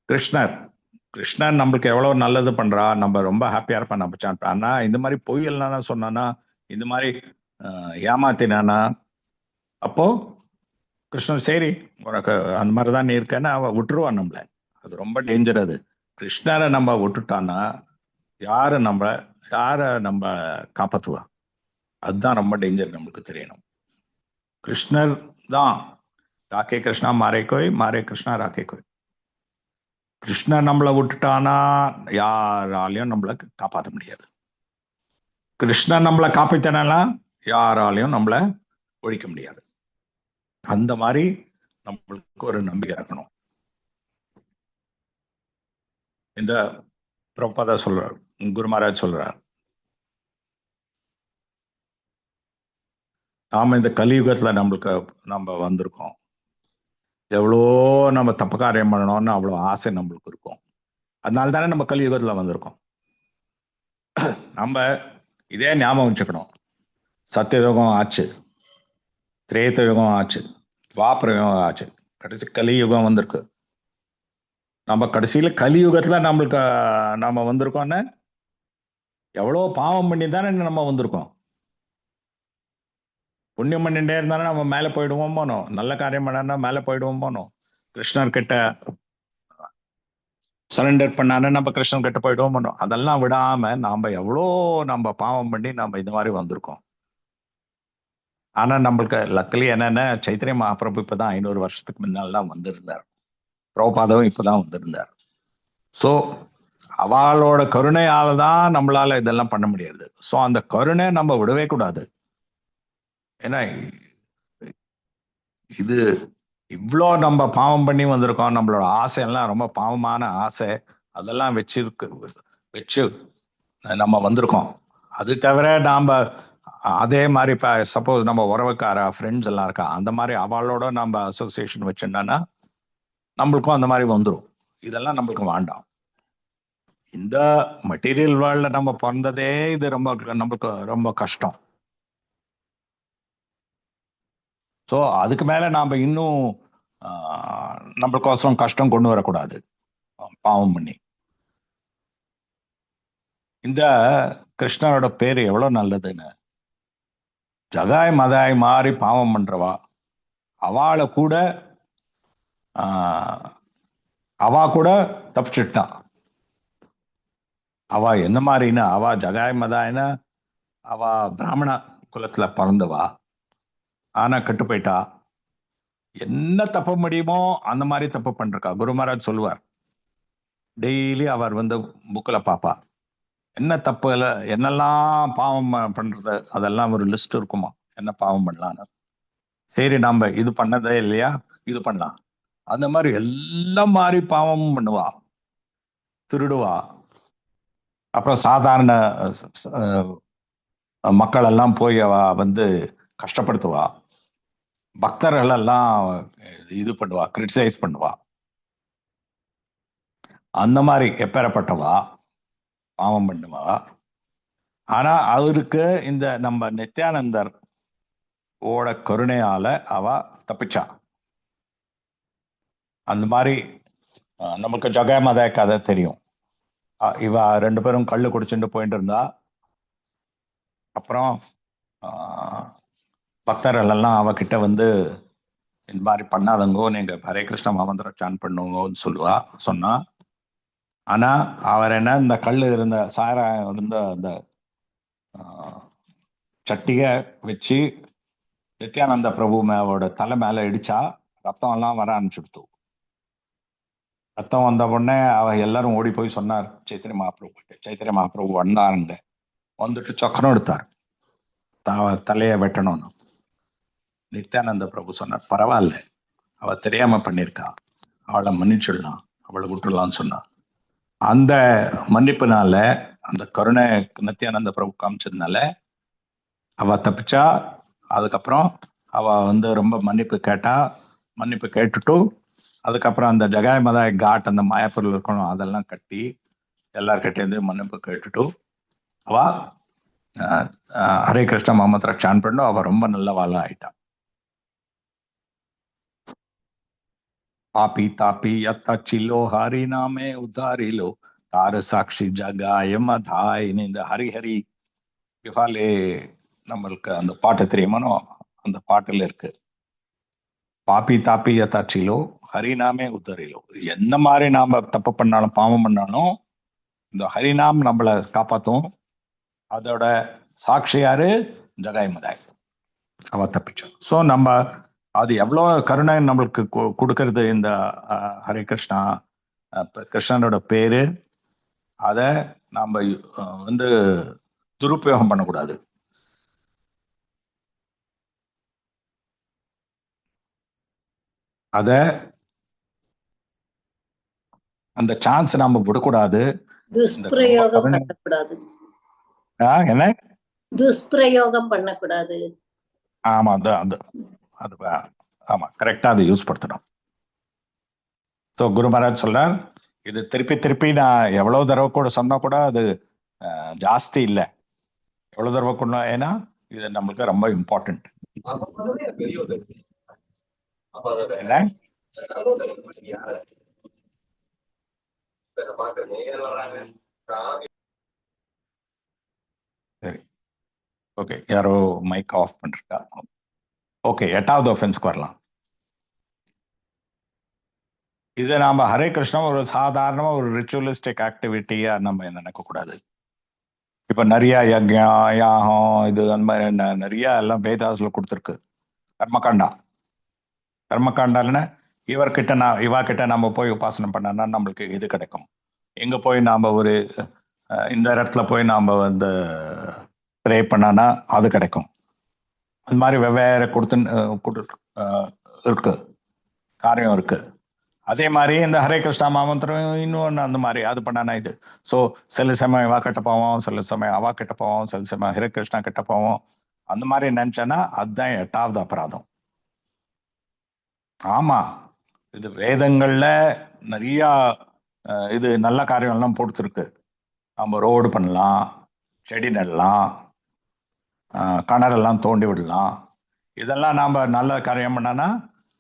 கிருஷ்ணர் நம்மளுக்கு எவ்வளவு நல்லது பண்றா, நம்ம ரொம்ப ஹாப்பியா இருப்பா நம்ம சாண்ட். ஆனா இந்த மாதிரி பொய் எல்லாம் சொன்னானா, இந்த மாதிரி ஏமாத்தினானா, அப்போ கிருஷ்ணர் சரி உனக்கு அந்த மாதிரிதான் நீ இருக்கேன்னு அவ விட்டுருவான் நம்மள. அது ரொம்ப டேஞ்சர். அது கிருஷ்ணரை நம்ம விட்டுட்டான்னா யார நம்ம காப்பாத்துவா? அதுதான் ரொம்ப டேஞ்சர். நம்மளுக்கு தெரியணும், கிருஷ்ணர் தான் ராக்கே கிருஷ்ணா மாரே கோய், மாரே கிருஷ்ணா ராக்கே கோய். கிருஷ்ணர் நம்மளை விட்டுட்டானா யாராலையும் நம்மளை காப்பாற்ற முடியாது. கிருஷ்ணர் நம்மளை காப்பாத்தினா யாராலையும் நம்மளை ஒழிக்க முடியாது. அந்த மாதிரி நம்மளுக்கு ஒரு நம்பிக்கை இருக்கணும். இந்த பிரபுபாதா சொல்றார், குரு மகாராஜ் சொல்றார், நாம இந்த கலியுகத்துல நம்ம வந்திருக்கோம். எவ்வளோ நம்ம தப்பு காரியம் பண்ணணும்னு அவ்வளோ ஆசை நம்மளுக்கு இருக்கும். அதனால தானே நம்ம கலியுகத்துல வந்திருக்கோம். நம்ம இதே ஞாபகம் வச்சுக்கணும். சத்தியயுகம் ஆச்சு, திரேத யுகம் ஆச்சு, துவாபர யுகம் ஆச்சு, கடைசி கலியுகம் வந்திருக்கு. நம்ம கடைசியில கலியுகத்துல நம்ம வந்திருக்கோம்னு எவ்வளோ பாவம் பண்ணி தானே நம்ம வந்திருக்கோம். புண்ணியம் பண்ணிட்டே இருந்தாலும் நம்ம மேல போயிடுவோம் போனோ, நல்ல காரியம் பண்ணா மேல போயிடுவோம் போனோம். கிருஷ்ணர் கிட்ட சரண்டர் பண்ணானே நம்ம கிருஷ்ணன் கிட்ட போயிடுவோம் போனோம். அதெல்லாம் விடாம நாம எவ்வளோ நம்ம பாவம் பண்ணி நம்ம இந்த மாதிரி வந்திருக்கோம். ஆனா நம்மளுக்கு லக்கலி என்னன்னா, சைத்தன்ய மகாபிரபு இப்பதான் 500 வருஷத்துக்கு முன்னால்தான் வந்திருந்தார். பிரபுபாதவும் இப்பதான் வந்திருந்தார். சோ அவளோட கருணையால தான் நம்மளால இதெல்லாம் பண்ண முடியாது. சோ அந்த கருணை நம்ம விடவே கூடாது. ஏன்னா இது இவ்வளோ நம்ம பாவம் பண்ணி வந்திருக்கோம். நம்மளோட ஆசை எல்லாம் ரொம்ப பாவமான ஆசை, அதெல்லாம் வச்சு நம்ம வந்திருக்கோம். அது தவிர நாம அதே மாதிரி இப்ப சப்போஸ் நம்ம உறவுக்கார ஃப்ரெண்ட்ஸ் எல்லாம் இருக்கா, அந்த மாதிரி அவளோட நம்ம அசோசியேஷன் வச்சிருந்தோம்னா நம்மளுக்கும் அந்த மாதிரி வந்துடும். இதெல்லாம் நம்மளுக்கு வேண்டாம். இந்த மெட்டீரியல் வேர்ல்ட்ல நம்ம பிறந்ததே இது நம்மளுக்கு ரொம்ப கஷ்டம். ஸோ அதுக்கு மேல நாம இன்னும் நம்மளுக்கோசரம் கஷ்டம் கொண்டு வரக்கூடாது பாவம் பண்ணி. இந்த கிருஷ்ணரோட பேரு எவ்வளவு நல்லதுன்னு. ஜகாய் மதாய் மாறி பாவம் பண்றவா அவளை கூட அவ கூட தப்பிச்சுட்டான். அவ என்ன மாதிரின்னா, அவ ஜகாய் மதாய்னா அவ பிராமண குலத்துல பிறந்தவா, ஆனா கெட்டு போயிட்டா. என்ன தப்பு முடியுமோ அந்த மாதிரி தப்பு பண்றா. குரு மகாராஜ் சொல்லுவார், டெய்லி அவர் புக்கில் பாப்பா என்ன தப்பு என்னெல்லாம் பாவம் பண்றது, அதெல்லாம் ஒரு லிஸ்ட் இருக்குமா, என்ன பாவம் பண்ணலான்னு. சரி நம்ம இது பண்ணதே இல்லையா, இது பண்ணலாம். அந்த மாதிரி எல்லாம் மாதிரி பாவமும் பண்ணுவா, திருடுவா. அப்புறம் சாதாரண மக்கள் எல்லாம் போய் அவ கஷ்டப்படுத்துவா. பக்தர்கள் எல்லாம் இது பண்ணுவா, கிரிட்டிசைஸ் பண்ணுவா. அந்த மாதிரி எப்பேறப்பட்டவா பாவம் பண்ணுவா. ஆனா அவருக்கு இந்த நம்ம நித்யானந்தர் ஓட கருணையால அவ தப்பிச்சா. அந்த மாதிரி நமக்கு ஜெகமத கதை தெரியும். இவ 2 பேரும் கள்ளு குடிச்சுட்டு போயிட்டு இருந்தா. அப்புறம் பக்தர்கள் எல்லாம் அவகிட்ட வந்து இந்த மாதிரி பண்ணாதங்கோ, நீங்க ஹரே கிருஷ்ண மந்திரம் சான் பண்ணுங்கன்னு சொன்னா. ஆனா அவர் என்ன, இந்த கல்லு இருந்த சாராயம் இருந்த அந்த சட்டிய வச்சு நித்யானந்த பிரபு மேவோட தலை மேல இடிச்சா ரத்தம் எல்லாம் வர ஆரம்பிச்சுடுத்து. ரத்தம் வந்த உடனே அவ எல்லாரும் ஓடி போய் சொன்னார் சைத்தன்ய மகாபிரபு. சைத்தன்ய மகாபிரபு வந்தாருங்க, வந்துட்டு சக்கரம் எடுத்தார் தலைய வெட்டணும்னு. நித்யானந்த பிரபு சொன்னார், பரவாயில்ல, அவ தெரியாம பண்ணிருக்கா, அவளை மன்னிச்சிடலாம், அவளை விட்டுடலாம்னு சொன்னார். அந்த மன்னிப்புனால, அந்த கருணை நித்யானந்த பிரபு காமிச்சதுனால அவ தப்பிச்சா. அதுக்கப்புறம் அவ வந்து ரொம்ப மன்னிப்பு கேட்டா. மன்னிப்பு கேட்டுட்டு அதுக்கப்புறம் அந்த ஜகாய் மதாய் காட், அந்த மாயாப்பூர்ல இருக்கணும், அதெல்லாம் கட்டி எல்லார்கிட்டேருந்து மன்னிப்பு கேட்டுட்டு அவ ஹரே கிருஷ்ண மந்திர சான் பண்ணு. அவ ரொம்ப நல்ல வாழ ஆயிட்டா. पापी तापी यत्तचिलो हरि नामे उद्धारिलो तार साक्षी जगाय मधाय. இந்த ஹரி ஹரி இவாலே நம்மளுக்கு அந்த பாட்டு தெரியுமானோ, அந்த பாட்டுல இருக்கு, பாப்பி தாப்பி யத்தாச்சிலோ ஹரிநாமே உத்தரிலோ. என்ன மாதிரி நாம தப்பு பண்ணாலும் பாவம் பண்ணாலும் இந்த ஹரிநாம் நம்மளை காப்பாத்தும். அதோட சாட்சியாரு ஜகாய் மதாய், அவ தப்பிச்சோம். ஸோ நம்ம அது எவ்வளவு கருணை நம்மளுக்கு கொடுக்கறது இந்த ஹரே கிருஷ்ணா, கிருஷ்ணனோட பேரு. அத நாம வந்து துருப்பயோகம் பண்ணக்கூடாது. அத அந்த சான்ஸ் நாம விடக்கூடாது. துஷ்பிரயோகம் பண்ணக்கூடாது. என்ன துஷ்பிரயோகம் பண்ணக்கூடாது. ஆமா, அது ஆமா, கரெக்டா அதை யூஸ் படுத்தணும். ஸோ குரு மகாராஜ் சொல்றார், இது திருப்பி திருப்பி நான் எவ்வளவு தடவை கூட சொன்னா கூட அது ஜாஸ்தி இல்லை. எவ்வளவு தடவை கூட, ஏன்னா இது நம்மளுக்கு ரொம்ப இம்பார்ட்டன்ட். சரி, ஓகே, யாரோ மைக் ஆஃப் பண்ணிருக்கா? ஓகே, 8வது ஒஃபென்ஸ்க்கு வரலாம். இது நாம ஹரே கிருஷ்ணா ஒரு சாதாரணமா ஒரு ரிச்சுவலிஸ்டிக் ஆக்டிவிட்டியா நம்ம நினைக்க கூடாது. இப்ப நிறைய யஜ்ஞம், யாகம், இது அந்த மாதிரி நிறைய எல்லாம் வேதாஸ்ல கொடுத்துருக்கு. கர்மகாண்டாலன்னா இவா கிட்ட நம்ம போய் உபாசனை பண்ணா நம்மளுக்கு இது கிடைக்கும். எங்க போய் நாம ஒரு இந்த இடத்துல போய் நாம வந்து ப்ரே பண்ணானா அது கிடைக்கும். அந்த மாதிரி வெவ்வேறு இருக்கு, காரியம் இருக்கு. அதே மாதிரி இந்த ஹரே கிருஷ்ணா மாமந்திரம் இன்னொன்று அந்த மாதிரி அது பண்ணானா இது. ஸோ சில சமயம் இவா கிட்ட போவோம், சில சமயம் அவா கிட்ட போவோம், சில சமயம் ஹரே கிருஷ்ணா கிட்ட போவோம். அந்த மாதிரி நினைச்சேன்னா அதுதான் 8வது அபராதம். ஆமா, இது வேதங்கள்ல நிறைய இது நல்ல காரியங்கள்லாம் போட்டுருக்கு. நம்ம ரோடு பண்ணலாம், செடி நடலாம், கிணறெல்லாம் தோண்டி விடலாம். இதெல்லாம் நாம நல்ல காரியம் பண்ணானா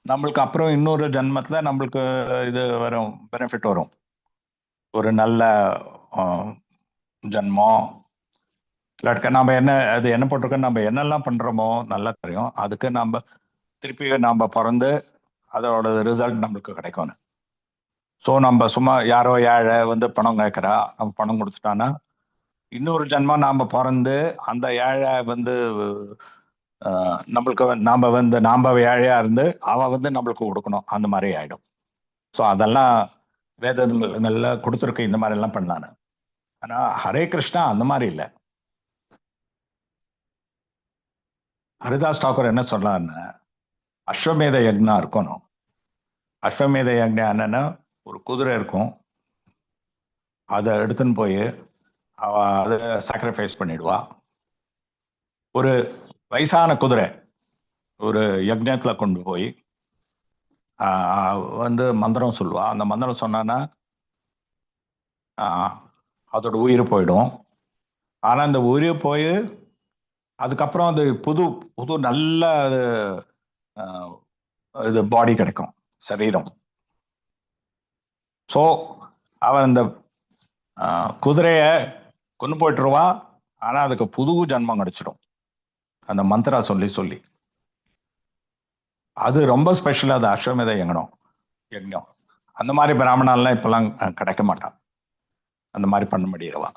நம்மளுக்கு அப்புறம் இன்னொரு ஜென்மத்துல நம்மளுக்கு இது வரும், பெனிஃபிட் வரும். ஒரு நல்ல ஜென்மம் இல்லாட்க நம்ம என்ன போட்டிருக்கோம், நம்ம என்னெல்லாம் பண்றோமோ நல்ல காரியம், அதுக்கு நம்ம திருப்பி நாம பிறந்து அதோட ரிசல்ட் நம்மளுக்கு கிடைக்கும். ஸோ நம்ம சும்மா யாரோ ஏழை வந்து பணம் கேட்கறா, நம்ம பணம் கொடுத்துட்டானா இன்னொரு ஜென்மம் நாம பிறந்து அந்த ஏழை வந்து நம்மளுக்கு நாம ஏழையா இருந்து அவ வந்து நம்மளுக்கு கொடுக்கணும், அந்த மாதிரி ஆயிடும். ஸோ அதெல்லாம் வேதங்கள்ல கொடுத்துருக்கு, இந்த மாதிரி எல்லாம் பண்ணலான்னு. ஆனா ஹரே கிருஷ்ணா அந்த மாதிரி இல்லை. ஹரிதாஸ் டாக்கூர் என்ன சொல்றாருன்னா, அஸ்வமேத யக்னா இருக்கணும். அஸ்வமேத யக்னா என்னன்னா, ஒரு குதிரை இருக்கும், அதை எடுத்துன்னு போய் அவ அதை சாக்ரிஃபைஸ் பண்ணிடுவா. ஒரு வயசான குதிரை ஒரு யக்ஞத்துல கொண்டு போய் வந்து மந்திரம் சொல்லுவா. அந்த மந்திரம் சொன்னான்னா அதோட உயிர் போயிடும். ஆனா அந்த ஊரே போய் அதுக்கப்புறம் அது புது புது நல்ல இது பாடி கிடைக்கும், சரீரம். ஸோ அவன் அந்த குதிரைய கொண்டு போயிட்டுருவா, ஆனா அதுக்கு புது ஜன்மம் கிடைச்சிடும் அந்த மந்திரா சொல்லி சொல்லி. அது ரொம்ப ஸ்பெஷல். அது அஸ்வமேத யஜ்ஞம். அந்த மாதிரி பிராமணாலாம் இப்பெல்லாம் கிடைக்க மாட்டான், அந்த மாதிரி பண்ண முடியறவா.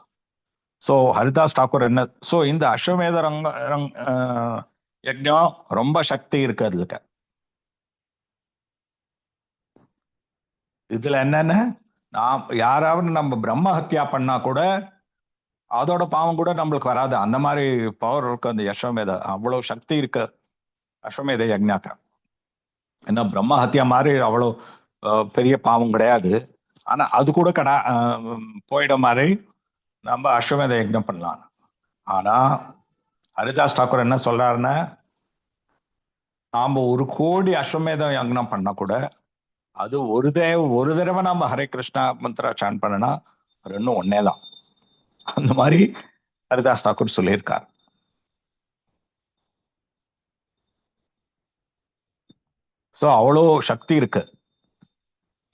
ஸோ ஹரிதாஸ் தாக்கூர் என்ன, ஸோ இந்த அஸ்வமேத யஜ்ஞம் ரொம்ப சக்தி இருக்கு அதுக்கு. இதுல என்னன்னு, யாராவது நம்ம பிரம்ம ஹத்யா பண்ணா கூட அதோட பாவம் கூட நம்மளுக்கு வராது. அந்த மாதிரி பவர் இருக்கு அந்த அஸ்வமேத, அவ்வளவு சக்தி இருக்கு அஸ்வமேத யஜ்ஞாக்க. ஏன்னா பிரம்ம ஹத்யா மாதிரி அவ்வளவு பெரிய பாவம் கிடையாது. ஆனா அது கூட போயிட மாதிரி நம்ம அஸ்வமேத யஜ்ஞம் பண்ணலாம். ஆனா ஹரிதாஸ் தாக்கூர் என்ன சொல்றாருன்னா, நாம 1 கோடி அஸ்வமேத யஜ்ஞம் பண்ணா கூட அது ஒரு தடவை நாம ஹரே கிருஷ்ணா மந்திரா சான் பண்ணனா ரெண்டும் ஒன்னேதான். அந்த மாதிரி ஹரிதாஸ் தாக்கூர் சொல்லியிருக்கார். ஸோ அவ்வளோ சக்தி இருக்கு.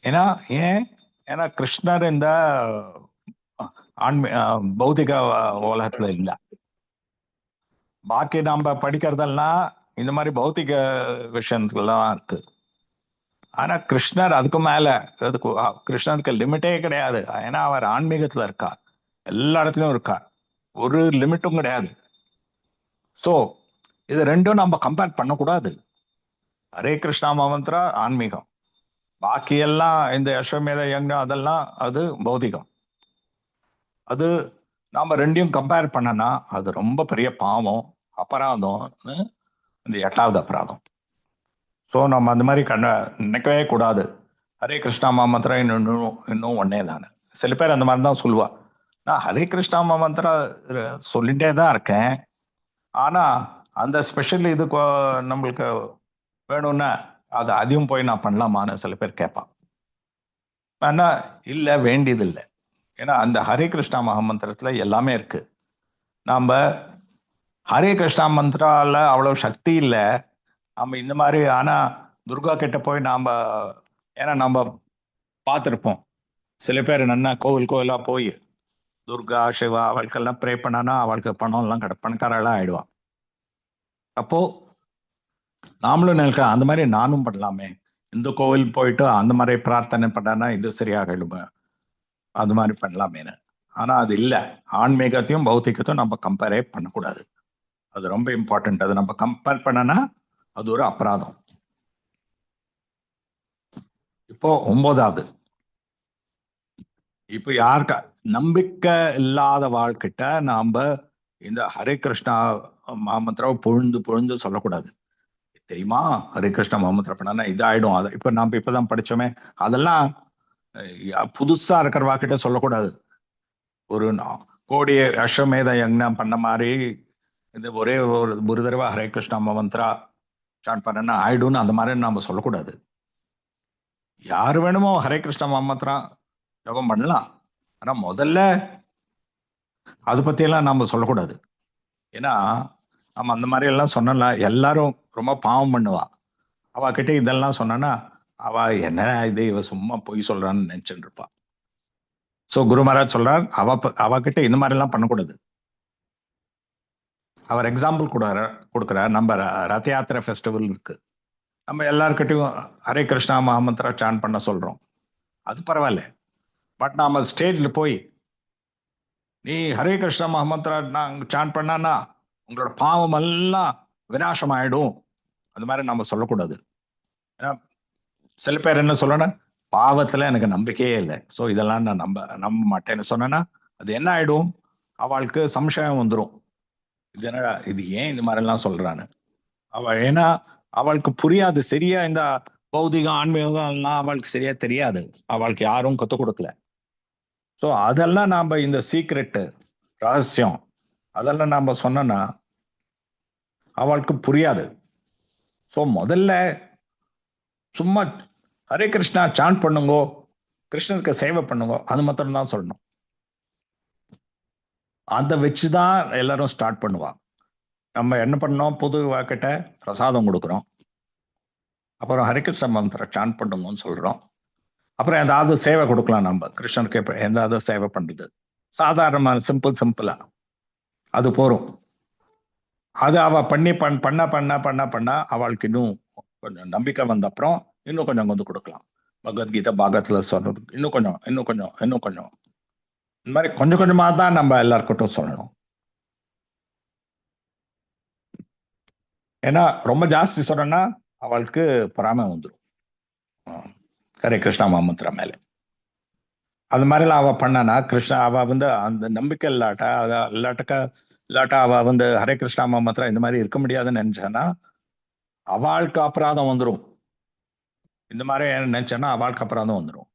ஏன்னா கிருஷ்ணர் இந்த பௌதிக உலகத்துல இல்ல. பாக்கி நாம படிக்கிறதெல்லாம் இந்த மாதிரி பௌத்திக விஷயத்துலாம் இருக்கு. ஆனா கிருஷ்ணர் அதுக்கு மேல, கிருஷ்ணருக்கு லிமிட்டே கிடையாது. ஏன்னா அவர் ஆன்மீகத்துல இருக்கா, எல்லா இடத்துலயும் இருக்கா, ஒரு லிமிட்டும் கிடையாது. சோ இது ரெண்டும் நம்ம கம்பேர் பண்ணக்கூடாது. ஹரே கிருஷ்ணா மந்திரா ஆன்மீகம், பாக்கி எல்லாம் இந்த அஸ்வமேத யஜ்ஞம் அதெல்லாம் அது பௌதிகம். அது நாம ரெண்டையும் கம்பேர் பண்ணனா அது ரொம்ப பெரிய பாவம், அபராதம், இந்த 8வது அபராதம். ஸோ நம்ம அந்த மாதிரி நினைக்கவே கூடாது. ஹரே கிருஷ்ணா மந்திரா இன்னும் ஒன்னே தானே. சில பேர் அந்த மாதிரி தான் சொல்லுவா, நான் ஹரே கிருஷ்ணா மந்திரா சொல்லிட்டே தான் இருக்கேன், ஆனா அந்த ஸ்பெஷல் இது நம்மளுக்கு வேணும்னா அது அதையும் போய் நான் பண்ணலாமான்னு சில பேர் கேட்பான். ஆனா இல்ல, வேண்டியது இல்லை. ஏன்னா அந்த ஹரே கிருஷ்ணா மகாமந்திரத்துல எல்லாமே இருக்கு. நாம ஹரே கிருஷ்ணா மந்திரால அவ்வளவு சக்தி இல்லை நம்ம இந்த மாதிரி. ஆனா துர்கா கிட்ட போய் ஏன்னா நம்ம பார்த்துருப்போம் சில பேர் என்ன கோவிலா போய் துர்கா சிவா அவளுக்கெல்லாம் ப்ரே பண்ணானா அவளுக்கு பணம் எல்லாம் பணக்காரெல்லாம் ஆயிடுவான். அப்போ நாமளும் நினைக்கலாம் அந்த மாதிரி நானும் பண்ணலாமே, இந்த கோவில் போயிட்டு அந்த மாதிரி பிரார்த்தனை பண்ணானா இது சரியாகிடுமே, அது மாதிரி பண்ணலாமேன்னு. ஆனா அது இல்லை. ஆன்மீகத்தையும் பௌத்திகத்தையும் நம்ம கம்பேரே பண்ணக்கூடாது. அது ரொம்ப இம்பார்ட்டன்ட். அது நம்ம கம்பேர் பண்ணனா அது ஒரு அபராதம். இப்போ 9வது, இப்போ யாருக்கா நம்பிக்கை இல்லாத வாழ்க்கிட்ட நாம இந்த ஹரே கிருஷ்ணா மகாமந்திராவை பொழுந்து சொல்லக்கூடாது. தெரியுமா, ஹரே கிருஷ்ணா மகாமந்திரா பண்ணா இதாயிடும். அதை இப்ப நாம இப்பதான் படிச்சோமே, அதெல்லாம் புதுசா இருக்கிற வாக்கிட்ட சொல்லக்கூடாது. ஒரு கோடி அஸ்வமேத யஜ்ஞம் பண்ண மாதிரி இந்த ஒரே ஒரு தடவை ஹரே கிருஷ்ணா மந்திரா ஸ்டார்ட் பண்ணா ஆயிடும்னு அந்த மாதிரி நாம சொல்லக்கூடாது. யாரு வேணுமோ ஹரே கிருஷ்ணா மந்திரா யோகம் பண்ணலாம், ஆனா முதல்ல அதை பத்தி எல்லாம் நாம சொல்லக்கூடாது. ஏன்னா நம்ம அந்த மாதிரி எல்லாம் சொன்னா எல்லாரும் ரொம்ப பாவம் பண்ணுவா. அவகிட்ட இதெல்லாம் சொன்னா அவ என்ன இது இவ சும்மா பொய் சொல்றான்னு நினைச்சுட்டு இருப்பா. சோ குரு மகாராஜ் சொல்றார், அவகிட்ட இந்த மாதிரி எல்லாம் பண்ணக்கூடாது. அவர் எக்ஸாம்பிள் கொடுக்குறார். நம்ம ரத யாத்திரை ஃபெஸ்டிவல் இருக்கு, நம்ம எல்லார்கிட்டையும் ஹரே கிருஷ்ணா மகாமந்திரா சான் பண்ண சொல்றோம், அது பரவாயில்ல. பட் நாம ஸ்டேஜ்ல போய் நீ ஹரே கிருஷ்ணா மகாமந்திரா நான் சான் பண்ணானா உங்களோட பாவம் எல்லாம் விநாசம் ஆயிடும், அது மாதிரி நம்ம சொல்லக்கூடாது. ஏன்னா சில பேர் என்ன சொல்லணும், பாவத்துல எனக்கு நம்பிக்கையே இல்லை, ஸோ இதெல்லாம் நான் நம்ப மாட்டேன்னு சொன்னா அது என்ன ஆயிடும், அவளுக்கு சம்சயம் வந்துடும். இது என்ன, இது ஏன் இந்த மாதிரி எல்லாம் சொல்றான்னு. ஏன்னா அவளுக்கு புரியாது சரியா, இந்த பௌதிகம் ஆன்மீகம் எல்லாம் அவளுக்கு சரியா தெரியாது, அவளுக்கு யாரும் கத்துக் கொடுக்கல. ஸோ அதெல்லாம் நாம இந்த சீக்ரெட் ரகசியம் அதெல்லாம் நாம சொன்னா அவளுக்கு புரியாது. ஸோ முதல்ல சும்மா ஹரே கிருஷ்ணா சான் பண்ணுங்கோ, கிருஷ்ணருக்கு சேவை பண்ணுங்க, அது மாத்திரம் தான் சொல்லணும். அதை வச்சுதான் எல்லாரும் ஸ்டார்ட் பண்ணுவா. நம்ம என்ன பண்ணோம், புது வாக்கிட்ட பிரசாதம் கொடுக்குறோம், அப்புறம் ஹரிகிருஷ்ண மந்திரம் சான் பண்ணுங்கன்னு சொல்றோம், அப்புறம் ஏதாவது சேவை கொடுக்கலாம். நம்ம கிருஷ்ணனுக்கு ஏதாவது சேவை பண்றது சாதாரண சிம்பிளா அது போறோம். அது அவ பண்ணி பண்ண பண்ண பண்ண பண்ண அவளுக்கு இன்னும் கொஞ்சம் நம்பிக்கை வந்த அப்புறம் இன்னும் கொஞ்சம் வந்து கொடுக்கலாம். பகவத்கீதை பாகத்துல சொல்றது இன்னும் கொஞ்சம் இன்னும் கொஞ்சம் இன்னும் கொஞ்சம் இந்த மாதிரி கொஞ்சம் கொஞ்சமா தான் நம்ம எல்லாருக்கிட்டும் சொல்லணும். ஏன்னா ரொம்ப ஜாஸ்தி சொன்னா அவளுக்கு பொறாமை வந்துடும் ஹரே கிருஷ்ணா மந்திரம் மேல. அது மாதிரிலாம் அவ பண்ணானா கிருஷ்ணா அவ வந்து அந்த நம்பிக்கை இல்லாட்டா அவ வந்து ஹரே கிருஷ்ணா மந்திரம் இந்த மாதிரி இருக்க முடியாதுன்னு நினைச்சானா அவளுக்கு அபராதம் வந்துடும். இந்த மாதிரி நினைச்சானா அவளுக்கு அபராதம் வந்துடும்.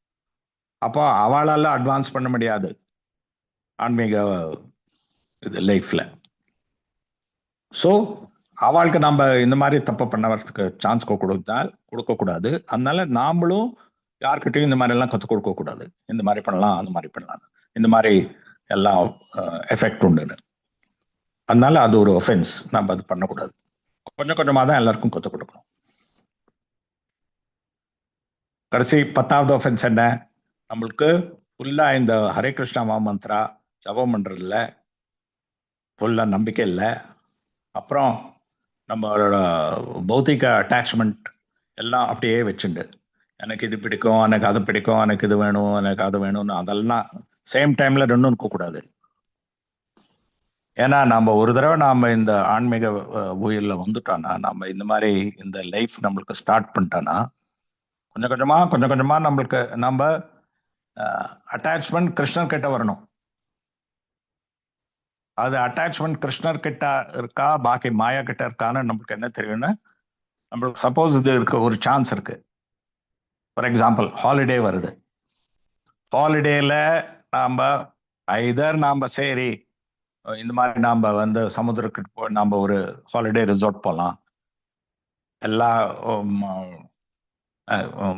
அப்போ அவளால அட்வான்ஸ் பண்ண முடியாது ஆன்மீக இது லைஃப்ல. ஸோ அவளுக்கு நம்ம இந்த மாதிரி தப்பு பண்ணவர்களுக்கு சான்ஸ் கொடுக்க கூடாது. அதனால நாமளும் யார்கிட்டையும் இந்த மாதிரி எல்லாம் கற்றுக் கொடுக்க கூடாது. இந்த மாதிரி பண்ணலாம், அந்த மாதிரி பண்ணலாம், இந்த மாதிரி எல்லாம் எஃபெக்ட் உண்டுன்னு. அதனால அது ஒரு ஒஃபென்ஸ், நம்ம அது பண்ணக்கூடாது. கொஞ்சம் கொஞ்சமா தான் எல்லாருக்கும் கற்றுக் கொடுக்கணும். கடைசி 10வது ஒஃபென்ஸ் என்ன, நம்மளுக்கு ஃபுல்லா இந்த ஹரே கிருஷ்ணா மகாமந்திரா ஜபம் பண்றதுல ஃபுல்லா நம்பிக்கை இல்லை. அப்புறம் நம்மளோட பௌத்திக அட்டாச்மெண்ட் எல்லாம் அப்படியே வச்சுண்டு எனக்கு இது பிடிக்கும், எனக்கு அது பிடிக்கும், எனக்கு இது வேணும், எனக்கு அது வேணும்னு அதெல்லாம் சேம் டைம்ல ரெண்டும் இருக்கக்கூடாது. ஏன்னா நம்ம ஒரு தடவை நாம இந்த ஆன்மீக உயிரில் வந்துட்டோம்னா, நம்ம இந்த மாதிரி இந்த லைஃப் நம்மளுக்கு ஸ்டார்ட் பண்ணிட்டோம்னா கொஞ்சம் கொஞ்சமா நம்மளுக்கு நம்ம அட்டாச்மெண்ட் கிருஷ்ணர் கிட்ட வரணும். அது அட்டாச்மெண்ட் கிருஷ்ணர் கிட்ட இருக்கா பாக்கி மாயா கிட்ட இருக்கான்னு நம்மளுக்கு என்ன தெரியும்னா, நம்மளுக்கு சப்போஸ் இது இருக்கு, ஒரு சான்ஸ் இருக்கு. ஃபார் எக்ஸாம்பிள் ஹாலிடே வருது, ஹாலிடேல நாம சரி இந்த மாதிரி நாம வந்து சமுத்திரத்துக்கு நாம ஒரு ஹாலிடே ரிசார்ட் போகலாம், எல்லா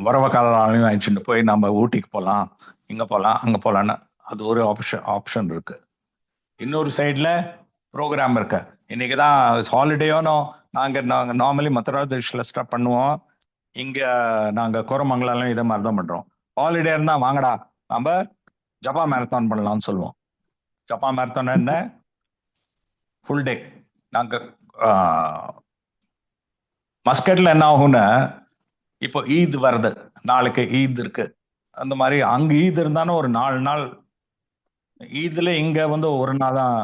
வரவ காலையும் அழிச்சுட்டு போய் நம்ம ஊட்டிக்கு போகலாம், இங்க போகலாம் அங்க போகலான்னு அது ஒரு ஆப்ஷன் இருக்கு. இன்னொரு சைட்ல ப்ரோக்ராம் இருக்கு. இன்னைக்குதான் ஹாலிடேயோனோ நாங்க நார்மலி மதுராதேஷ்ல ஸ்டார்ட் பண்ணுவோம், இங்க நாங்க கோரமங்கலம் இதை மாதிரி தான் பண்றோம். ஹாலிடே இருந்தா வாங்கடா நம்ம ஜப்பா மேரத்தான் பண்ணலாம்னு சொல்லுவோம். ஜப்பா மேரத்தான் என்ன, ஃபுல் டே. நாங்க மஸ்கட்ல என்ன ஆகும்னா, இப்போ ஈத் வருது, நாளைக்கு ஈத் இருக்கு, அந்த மாதிரி அங்க ஈத் இருந்தாலும் ஒரு 4 நாள் ஈத்ல இங்க வந்து ஒரு நாள் தான்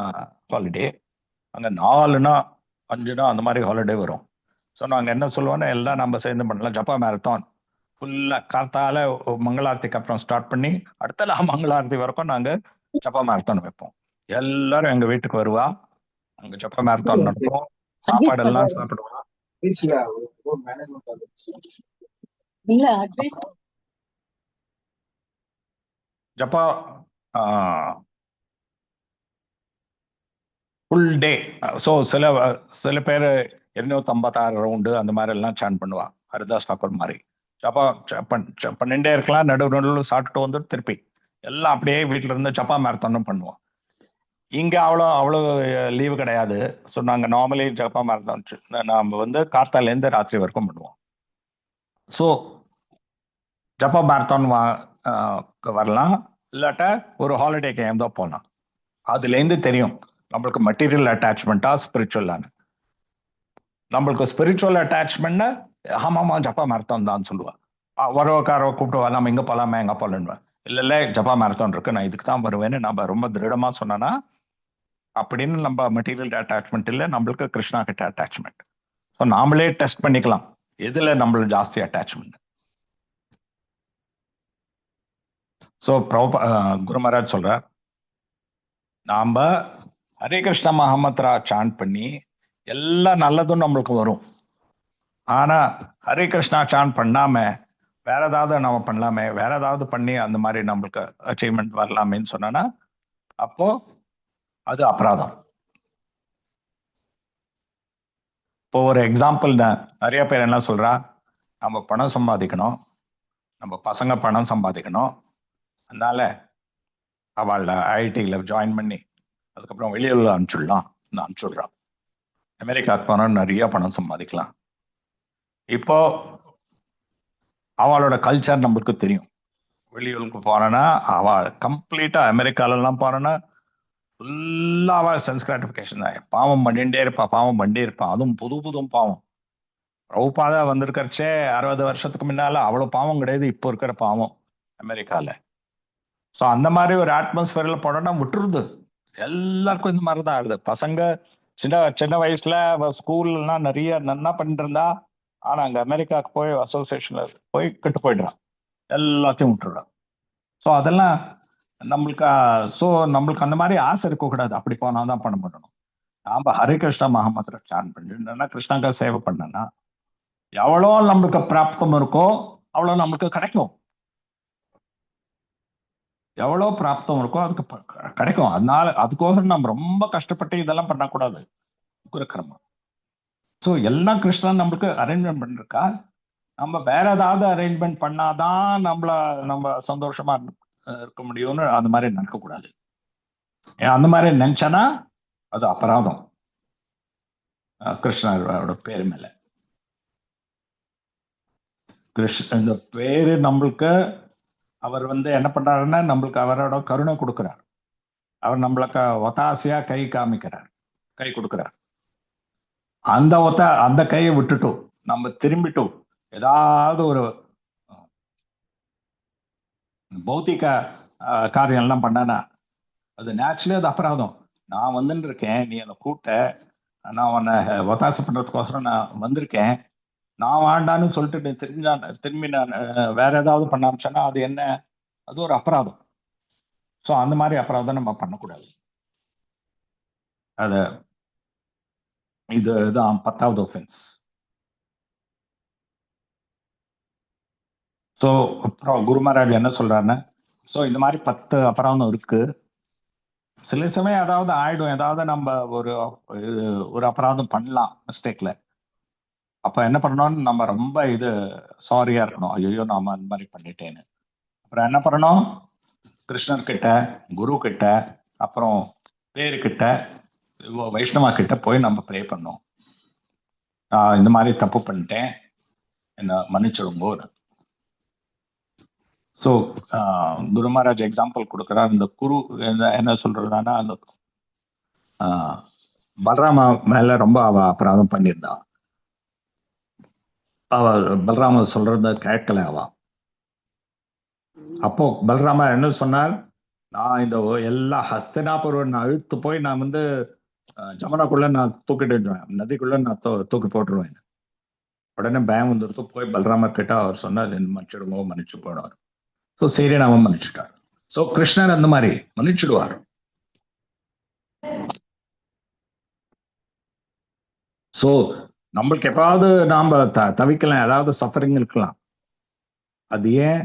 ஹாலிடே, அங்க 4னா 5னா அந்த மாதிரி ஹாலிடே வரும். ஸோ நாங்க என்ன சொல்லுவோம்னா எல்லாம் நம்ம சேர்ந்து பண்ணலாம் ஜப்பா மேரத்தான். ஃபுல்லா காத்தால மங்களாரத்திக்கு அப்புறம் ஸ்டார்ட் பண்ணி அடுத்த மங்களாரத்தி வரைக்கும் நாங்க ஜப்பா மேரத்தான் வைப்போம். எல்லாரும் எங்க வீட்டுக்கு வருவா, அங்க ஜப்பா மேரத்தான் நடக்கும், சாப்பாடு எல்லாம் சாப்பிடுவா. ஜப்பா ஃபுல் டே. ஸோ சில பேர் 256 ரவுண்டு அந்த மாதிரி எல்லாம் சான் பண்ணுவா, ஹரிதாஸ் டாக்கூர் மாதிரி. ஜப்பா பண்ணிட்டே இருக்கலாம், நடுவில் சாப்பிட்டுட்டு வந்து திருப்பி எல்லாம் அப்படியே வீட்டுல இருந்து ஜப்பா மேரத்தானும் பண்ணுவோம். இங்க அவ்வளோ லீவு கிடையாது. ஸோ நாங்க நார்மலி ஜப்பா மேரத்தான் நாம வந்து கார்த்தாலேருந்து ராத்திரி வரைக்கும் பண்ணுவோம். ஸோ ஜப்பா மேரத்தான் வரலாம், இல்லாட்ட ஒரு ஹாலிடே கேம் தான் போகலாம். அதுலேருந்து தெரியும் நம்மளுக்கு மெட்டீரியல் அட்டாச்மெண்ட்டா ஸ்பிரிச்சுவலான. நம்மளுக்கு ஸ்பிரிச்சுவல் அட்டாச்மெண்ட்னா ஆமாமா ஜப்பா மேரத்தான் தான் சொல்லுவா. வரவக்காரவை கூப்பிடுவா, நம்ம இங்க போலாமே எங்க போலன்னு. இல்ல ஜப்பா மேரத்தான் இருக்கு, நான் இதுக்கு தான் வருவேன்னு நம்ம ரொம்ப திருடமா சொன்னா அப்படின்னு நம்ம மெட்டீரியல் அட்டாச்மெண்ட் இல்லை, நம்மளுக்கு கிருஷ்ணா கிட்ட அட்டாச்மெண்ட். ஸோ நாமளே டெஸ்ட் பண்ணிக்கலாம் எதுல நம்மளுக்கு ஜாஸ்தி அட்டாச்மெண்ட். ஸோ குரு மகாராஜ் சொல்றார், நாம ஹரே கிருஷ்ண மகாமந்திரா சாண்ட் பண்ணி எல்லாம் நல்லதும் நம்மளுக்கு வரும். ஆனா ஹரே கிருஷ்ணா சாண்ட் பண்ணாம வேற ஏதாவது நம்ம பண்ணலாமே, வேற ஏதாவது பண்ணி அந்த மாதிரி நம்மளுக்கு அச்சீவ்மெண்ட் வரலாமேன்னு சொன்னா அப்போ அது அபராதம். இப்போ ஒரு எக்ஸாம்பிள், நிறைய பேர் என்ன சொல்றா, நம்ம பணம் சம்பாதிக்கணும், நம்ம பசங்க பணம் சம்பாதிக்கணும், அதனால அவள் ஐடியில் ஜாயின் பண்ணி அதுக்கப்புறம் வெளியூர்ல அனுப்பிச்சுடுறான். அமெரிக்காவுக்கு போனா நிறைய பணம் சம்பாதிக்கலாம். இப்போ அவளோட கல்ச்சர் நம்மளுக்கு தெரியும். வெளியூருக்கு போனா அவ கம்ப்ளீட்டா அமெரிக்காலெல்லாம் போனா ஃபுல்லா அவ சென்ஸ் கிராட்டிபிகேஷன் தான். பாவம் பண்ணிட்டே இருப்பான். அதுவும் புது பாவம். பிரபுபாதா வந்திருக்கிறச்சே 60 வருஷத்துக்கு முன்னால அவ்வளவு பாவம் கிடையாது இப்போ இருக்கிற பாவம் அமெரிக்கால. ஸோ அந்த மாதிரி ஒரு அட்மாஸ்பியர்ல போனோம்னா விட்டுருது. எல்லாருக்கும் இந்த மாதிரி தான் ஆகுது. பசங்க சின்ன வயசுல ஸ்கூல்லாம் நிறைய நன்னா பண்ணிட்டு இருந்தா, ஆனா அங்க அமெரிக்காவுக்கு போய் அசோசியேஷன்ல போய் கெட்டு போயிடுறான், எல்லாத்தையும் விட்டுறான். ஸோ அதெல்லாம் நம்மளுக்கு அந்த மாதிரி ஆசை இருக்கக்கூடாது. அப்படி போனாதான் பணம் பண்ணணும். நாம ஹரே கிருஷ்ணா மகாமந்திர சான் பண்ணிட்டு கிருஷ்ணாக்கா சேவை பண்ணனா எவ்வளோ நம்மளுக்கு பிராப்தம் இருக்கோ அவ்வளோ நம்மளுக்கு கிடைக்கும். எவ்வளோ பிராப்தம் இருக்கோ அதுக்கு கிடைக்கும். அதனால அதுக்கோசரம் நம்ம ரொம்ப கஷ்டப்பட்டு இதெல்லாம் பண்ணக்கூடாது. குருக்கிரமம். ஸோ எல்லாம் கிருஷ்ணன் நம்மளுக்கு அரேஞ்ச்மெண்ட் பண்ணிருக்கா. நம்ம வேற ஏதாவது அரேஞ்ச்மெண்ட் பண்ணாதான் நம்ம சந்தோஷமா இருக்க முடியும்னு அந்த மாதிரி நினைக்க கூடாது. அந்த மாதிரி நினைச்சனா அது அபராதம் கிருஷ்ணரோட பேரு மேல. இந்த பேரு நம்மளுக்கு அவர் என்ன பண்றாருன்னா நம்மளுக்கு அவரோட கருணை கொடுக்கிறார். அவர் நம்மளுக்கு ஒத்தாசையா கை காமிக்கிறார், கை கொடுக்கிறார். அந்த கையை விட்டுட்டோம் நம்ம திரும்பிட்டோம் ஏதாவது ஒரு பௌத்திக காரியம் எல்லாம் பண்ணனா அது நேச்சுரலி அது அபராதம். நான் வந்துட்டு இருக்கேன், நீ என்னை கூட்ட, நான் உன்னை ஒத்தாசை பண்றதுக்கோசரம் நான் வந்திருக்கேன், நான் வாண்டான்னு சொல்லிட்டு திரும்பி நான் வேற ஏதாவது பண்ண ஆரம்பிச்சேன்னா அது என்ன, அது ஒரு அபராதம். ஸோ அந்த மாதிரி அபராதம் நம்ம பண்ணக்கூடாது. இதுதான் 10வது ஒஃபென்ஸ். ஸோ அப்புறம் குரு மகாராஜ் என்ன சொல்றாருன்னா, ஸோ இந்த மாதிரி 10 அபராதம் இருக்கு. சில சமயம் ஏதாவது ஆயிடும், ஏதாவது நம்ம ஒரு அபராதம் பண்ணலாம் மிஸ்டேக்ல. அப்ப என்ன பண்ணணும்னு நம்ம ரொம்ப சாரியா இருக்கணும். ஐயோ நாம அந்த மாதிரி பண்ணிட்டேன்னு. அப்புறம் என்ன பண்ணணும், கிருஷ்ணர் கிட்ட, குரு கிட்ட, அப்புறம் பேருக்கிட்ட, வைஷ்ணவா கிட்ட போய் நம்ம ப்ரே பண்ணோம். இந்த மாதிரி தப்பு பண்ணிட்டேன், என்ன மன்னிச்சிடுங்கோ. ஸோ குரு மகாராஜ் எக்ஸாம்பிள் கொடுக்குறார். இந்த குரு என்ன சொல்றதுனா, அந்த பலராம மேல ரொம்ப அவ அபராதம் பண்ணியிருந்தா. அவ பலராம சொல்றத கேட்கல அவ. அப்போ பலராம என்ன சொன்னார், நான் இந்த எல்லா ஹஸ்தினாபுரம் நான் இழுத்து போய் நான் ஜமுனாக்குள்ள நான் தூக்கிட்டுருவேன், நதிக்குள்ள நான் தூக்கி போட்டுருவேன். உடனே பயம் வந்துடுத்து. போய் பலராமர் கிட்ட அவர் சொன்னார், மன்னிச்சு போனார். ஸோ சரி நாம மன்னிச்சுட்டார். ஸோ கிருஷ்ணர் அந்த மாதிரி மன்னிச்சுடுவார். ஸோ நம்மளுக்கு எப்பாவது நாம தவிக்கலாம், ஏதாவது சஃபரிங் இருக்கலாம். அது ஏன்,